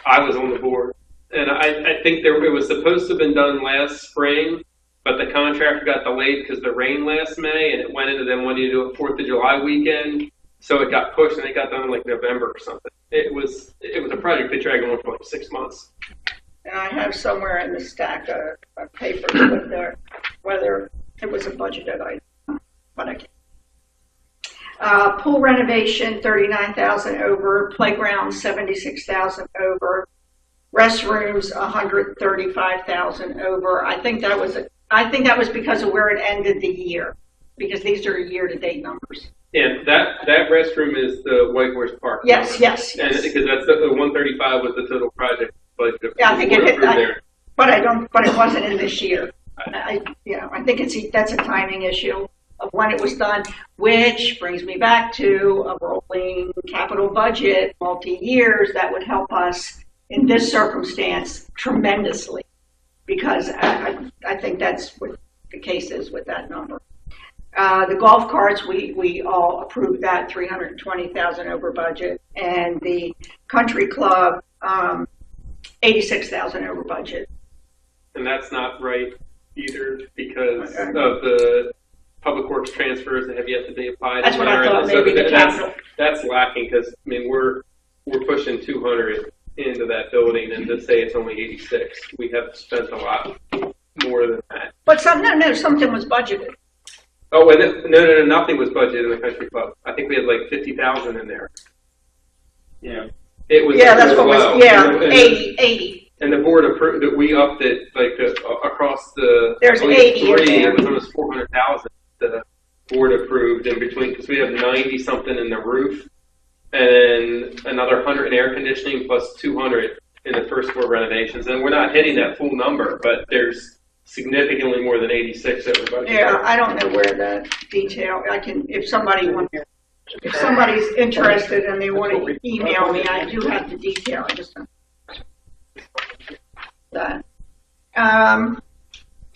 I was on the board. And I think it was supposed to have been done last spring, but the contractor got delayed because of the rain last May, and it went into them wanting to do a 4th of July weekend. So it got pushed, and it got done in like November or something. It was a project that dragged on for like 6 months. And I have somewhere in the stack of papers whether it was a budgeted item, but I can't. Pool renovation, 39,000 over. Playground, 76,000 over. Restrooms, 135,000 over. I think that was because of where it ended the year, because these are year-to-date numbers. And that restroom is the White Horse Park. Yes. And because that's the 135 was the total project budget. Yeah, I think it hit that, but it wasn't in this year. I think that's a timing issue. of when it was done, which brings me back to a rolling capital budget, multi-years, that would help us in this circumstance tremendously, because I think that's what the case is with that number. The golf carts, we all approved that, 320,000 over budget, and the country club, 86,000 over budget. And that's not right either, because of the public works transfers that have yet to be applied. That's what I thought, maybe the capital. That's lacking, because, I mean, we're pushing 200 into that building, and to say it's only 86, we have spent a lot more than that. But something was budgeted. Oh, and no, nothing was budgeted in the country club. I think we had like 50,000 in there. Yeah. It was. Yeah, that's what low. was, yeah, 80. And the board approved that we upped it like across the. There's 80 in there. It was almost 400,000. The board approved in between, because we have 90 something in the roof, and another 100 in air conditioning, plus 200 in the first floor renovations. And we're not hitting that full number, but there's significantly more than 86 that we're budgeting. Yeah, I don't know where that detail, I can, if somebody's interested and they want to email me, I do have the detail, I just don't. That.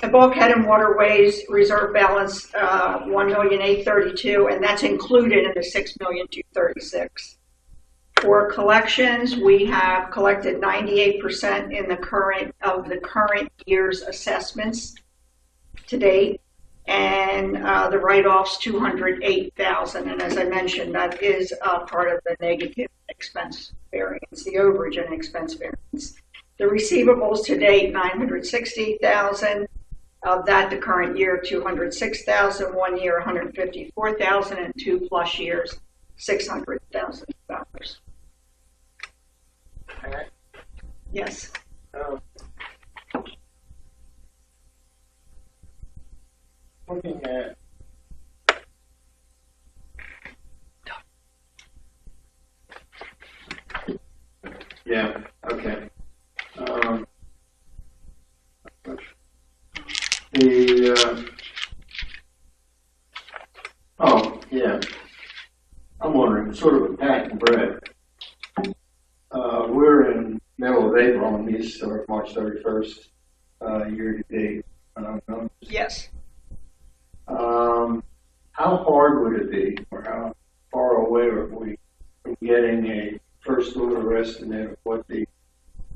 The bulkhead and waterways reserve balance, 1,832,000, and that's included in the 6,236,000. For collections, we have collected 98% in the current year's assessments to date, and the write-offs 208,000. And as I mentioned, that is part of the negative expense variance, the overage and expense variance. The receivables to date 960,000. Of that, the current year 206,000, 1 year 154,000, and 2+ years $600,000. Yes. Looking at Yeah, okay. I'm wondering, sort of a pack and bread. We're in middle of April and these start March 31st, year to date. Yes. How hard would it be, or how far away are we from getting a first order estimate of what the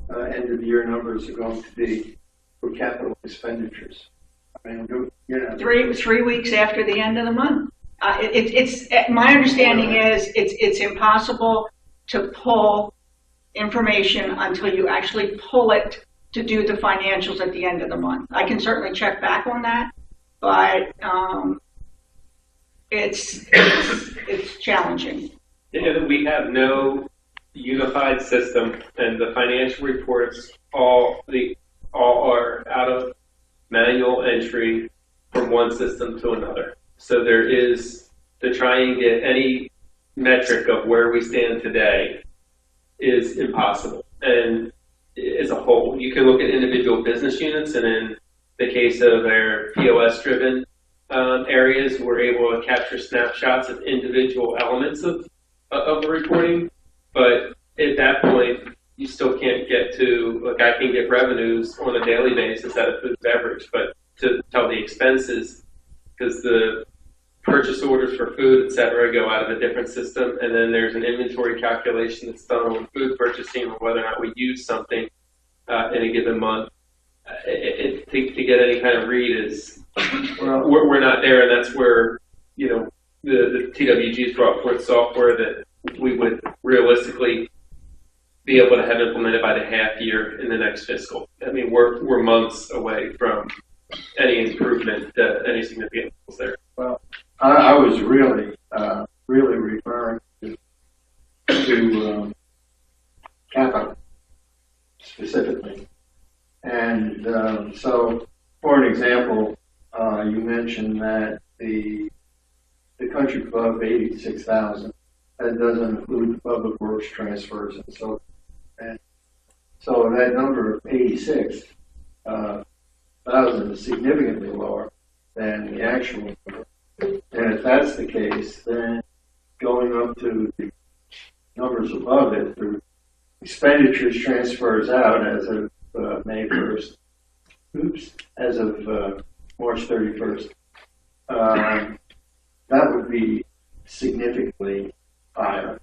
end of the year numbers are going to be for capital expenditures? I mean, you know, 3 weeks after the end of the month. It's my understanding is it's impossible to pull information until you actually pull it to do the financials at the end of the month. I can certainly check back on that, but it's challenging. Yeah, we have no unified system, and the financial reports all are out of manual entry from one system to another. So there is, to try and get any metric of where we stand today is impossible. And as a whole, you can look at individual business units, and in the case of our POS-driven areas, we're able to capture snapshots of individual elements of the reporting. But at that point, you still can't get to, like, I can get revenues on a daily basis out of food and beverage, but to tell the expenses, because the purchase orders for food, et cetera, go out of a different system, and then there's an inventory calculation that's done on food purchasing, or whether or not we use something in a given month. To get any kind of read is, we're not there, and that's where, you know, the TWG's brought forth software that we would realistically be able to have implemented by the half year in the next fiscal. I mean, we're months away from any improvement, any significant goals there. Well, I was really referring to capital specifically. And so, for an example, you mentioned that the country club 86,000. That doesn't include the public works transfers and so. And so that number of 86,000 is significantly lower than the actual number. And if that's the case, then going up to the numbers above it, the expenditures transfers out as of May 1st. As of March 31st. That would be significantly higher.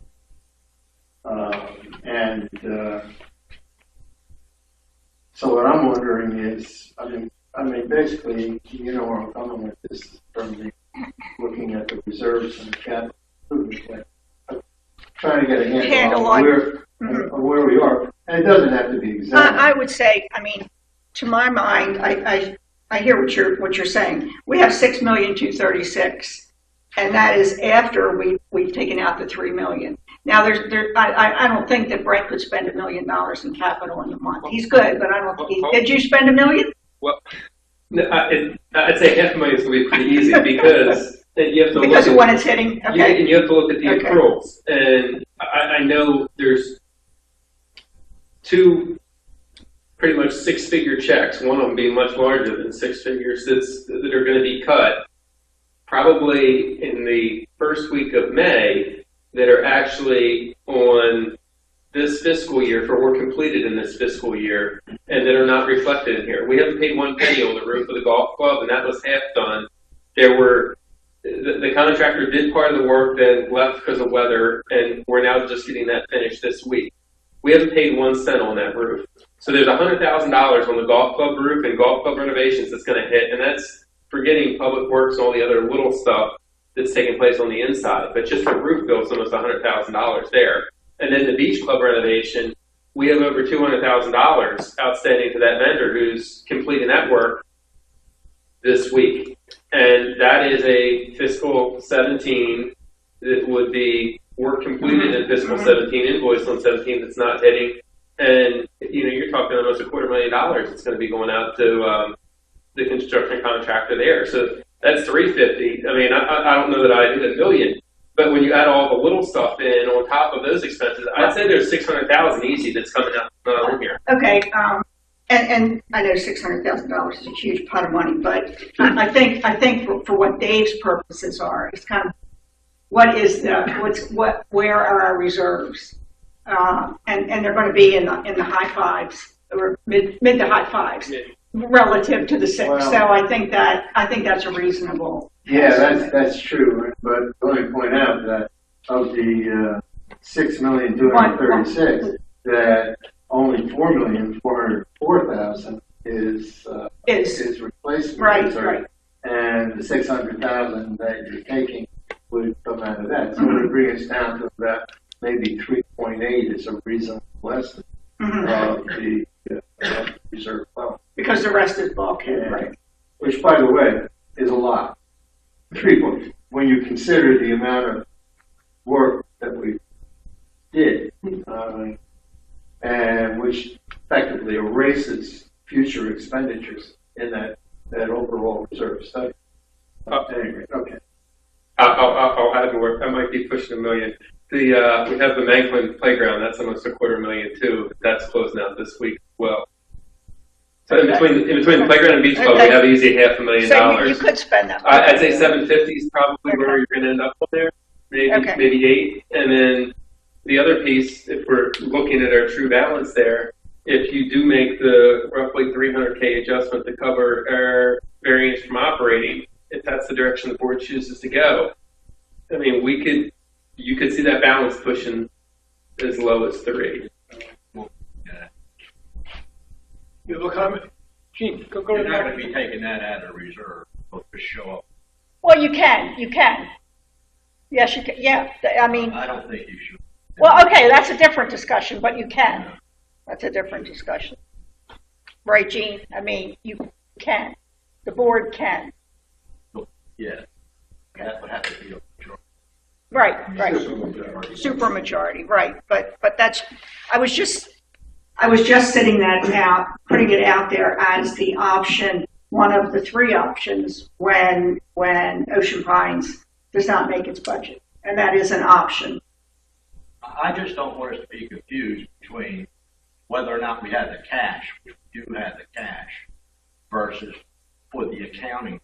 So what I'm wondering is, I mean, basically, you know where I'm coming with this from the looking at the reserves and the capital improvement plan. I'm trying to get a handle on where we are, and it doesn't have to be exact. I would say, I mean, to my mind, I hear what you're saying. We have $6,236,000, and that is after we've taken out the $3 million. Now, I don't think that Brett could spend $1 million in capital in a month. He's good, but I don't think did you spend $1 million? Well, no, I'd say $500,000 is going to be pretty easy because you have to because look of when it's hitting. Okay. And you have to look at the accruals. And I know there's two pretty much six-figure checks, one of them being much larger than six figures, that are going to be cut probably in the first week of May that are actually on this fiscal year for work completed in this fiscal year and that are not reflected in here. We haven't paid one penny on the roof of the golf club, and that was half done. There were the contractor did part of the work, then left because of weather, and we're now just getting that finished this week. We haven't paid 1 cent on that roof. So there's $100,000 on the golf club roof and golf club renovations that's going to hit, and that's forgetting public works and all the other little stuff that's taking place on the inside. But just the roof bill's almost $100,000 there. And then the beach club renovation, we have over $200,000 outstanding to that vendor who's completing that work this week. And that is a fiscal 17 that would be work completed in fiscal 17, invoiced on 17 that's not hitting. And, you know, you're talking almost $250,000 that's going to be going out to the construction contractor there. So that's $350,000. I mean, I don't know that I did $1 million, but when you add all the little stuff in on top of those expenses, I'd say there's $600,000 easy that's coming out from here. Okay, and I know $600,000 is a huge pot of money, but I think for what Dave's purposes are, it's kind of where are our reserves, and they're going to be in the high fives or mid to high fives relative to the six. Well, so I think that's a reasonable. Yeah, that's true. But let me point out that of the 6,236,000, that only 4,404,000 is replacement. Right. And the 600,000 that you're taking would come out of that. So it would bring us down to about maybe 3.8 is a reasonable estimate of the reserve fund. Because the rest is bulkhead, right? Which, by the way, is a lot. 3 points. When you consider the amount of work that we did, and which effectively erases future expenditures in that overall reserve study. Anyway, okay. I'll add more. I might be pushing $1 million. We have the Manklin playground. That's almost $250,000 too. That's closing out this week as well. So in between the playground and beach club, we have easy $500,000. So you could spend that. I'd say 750 is probably where you're going to end up on there. Maybe 8, and then the other piece, if we're looking at our true balance there, if you do make the roughly $300,000 adjustment to cover our variance from operating, if that's the direction the board chooses to go, I mean, you could see that balance pushing as low as 3. You have a comment? Gene, go You're to the not going to next. be taking that out of reserve. It'll just show up. Well, you can. Yes, you can. Yeah, I mean. I don't think you should. Well, okay, that's a different discussion, but you can. That's a different discussion. Right, Gene? I mean, you can. The board can. Yeah. That would have to be a majority. Right. Super majority, right. But that's, I was just sitting that out, putting it out there as the option, one of the 3 options when Ocean Pines does not make its budget. And that is an option. I just don't want us to be confused between whether or not we have the cash, which we do have the cash, versus for the accounting,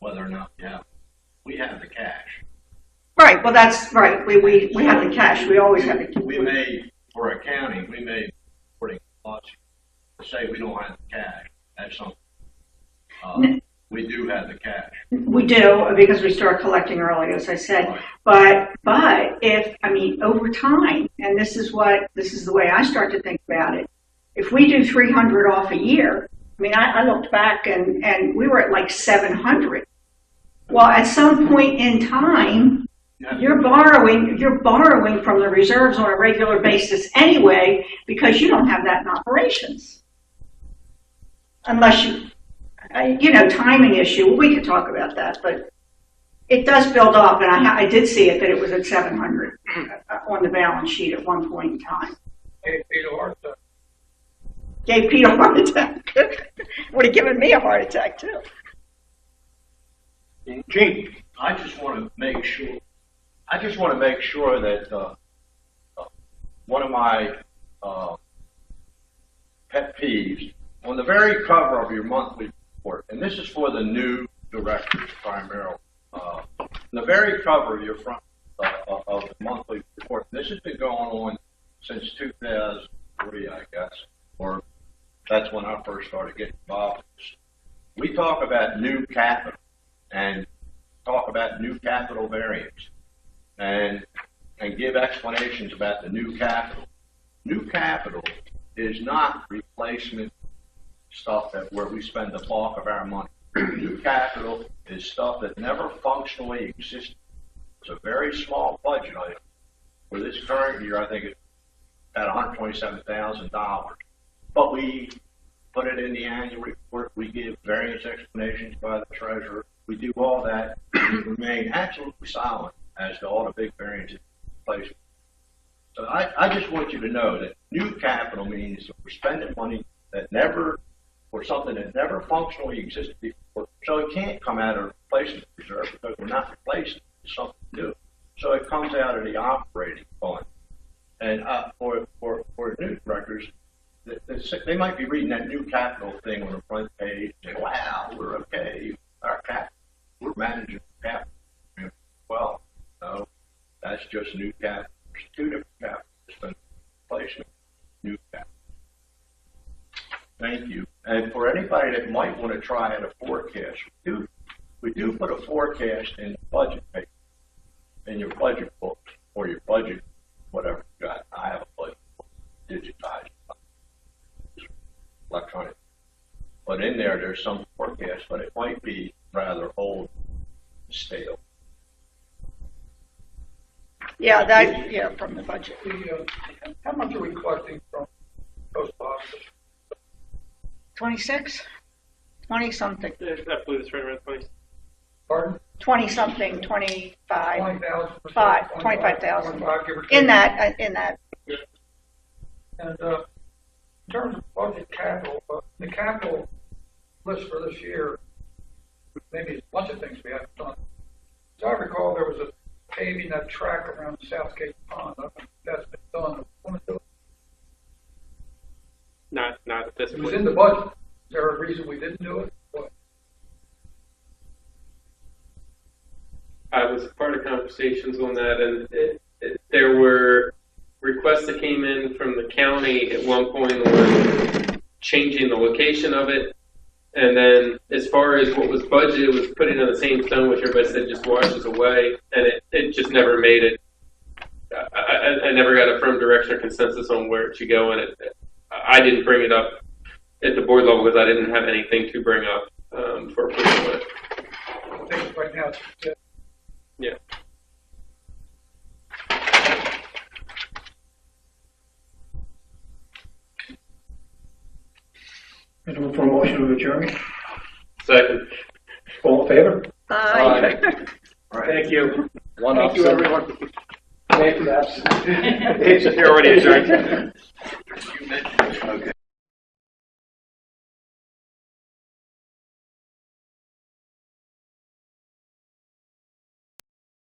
whether or not we have. we have the cash. Right, well, that's right. We have the cash. We always have it. We may, for accounting, we may, according to lots, say we don't have the cash. That's something. We do have the cash. We do, because we start collecting early, as I said. Right. But if, I mean, over time, and this is the way I start to think about it. If we do 300 off a year, I mean, I looked back and we were at like 700. Well, at some point in time, you're borrowing from the reserves on a regular basis anyway, because you don't have that in operations. Unless timing issue, we could talk about that, but it does build up, and I did see it, that it was at 700 on the balance sheet at one point in time. Gave Pete a heart attack. Gave Pete a heart attack. Would have given me a heart attack, too. Gene, I just want to make sure that one of my pet peeves, on the very cover of your monthly report, and this is for the new directors primarily, the very cover of your front of the monthly report, this has been going on since 2003, I guess, or that's when I first started getting involved. We talk about new capital and talk about new capital variance and give explanations about the new capital. New capital is not replacement stuff where we spend the bulk of our money. New capital is stuff that never functionally existed. It's a very small budget item. For this current year, I think it's at $127,000. But we put it in the annual report. We give various explanations by the treasurer. We do all that. We remain absolutely silent as to all the big variances in place. So I just want you to know that new capital means that we're spending money that never, or something that never functionally existed before. So it can't come out of replacement reserve because we're not replacing it. It's something new. So it comes out of the operating fund. And for new directors, they might be reading that new capital thing on the front page and say, wow, we're okay. Our capital, we're managing capital. Well, no, that's just new capital. There's two different capitals. It's been replacement, new capital. Thank you. And for anybody that might want to try out a forecast, we do put a forecast in the budget paper, in your budget book, or your budget, whatever you got. I have a budget book, digitized, electronic. But in there's some forecast, but it might be rather old, stale. Yeah, from the budget. How much are we collecting from post office? 26? 20 something. I believe it's right around 20. Pardon? 20 something, 25. 20,000. 25,000. 25, give or take. In that. And in terms of budget capital, the capital list for this year, maybe a bunch of things we haven't done. As I recall, there was a paving that track around Southgate Pond. I don't think that's been done. Not at this It point. was in the budget. Is there a reason we didn't do it? What? I was part of conversations on that, and there were requests that came in from the county at one point on changing the location of it. And then as far as what was budgeted, it was putting on the same stone, which everybody said just washes away, and it just never made it. I never got a firm direction or consensus on where it should go, and I didn't bring it up at the board level because I didn't have anything to bring up for approval. I think right now it's Yeah. Anyone for a motion of adjournment? Second. All in favor? Aye. All right. Thank you. Thank you, everyone. Thank you, absent. You're already adjourned. You mentioned, okay.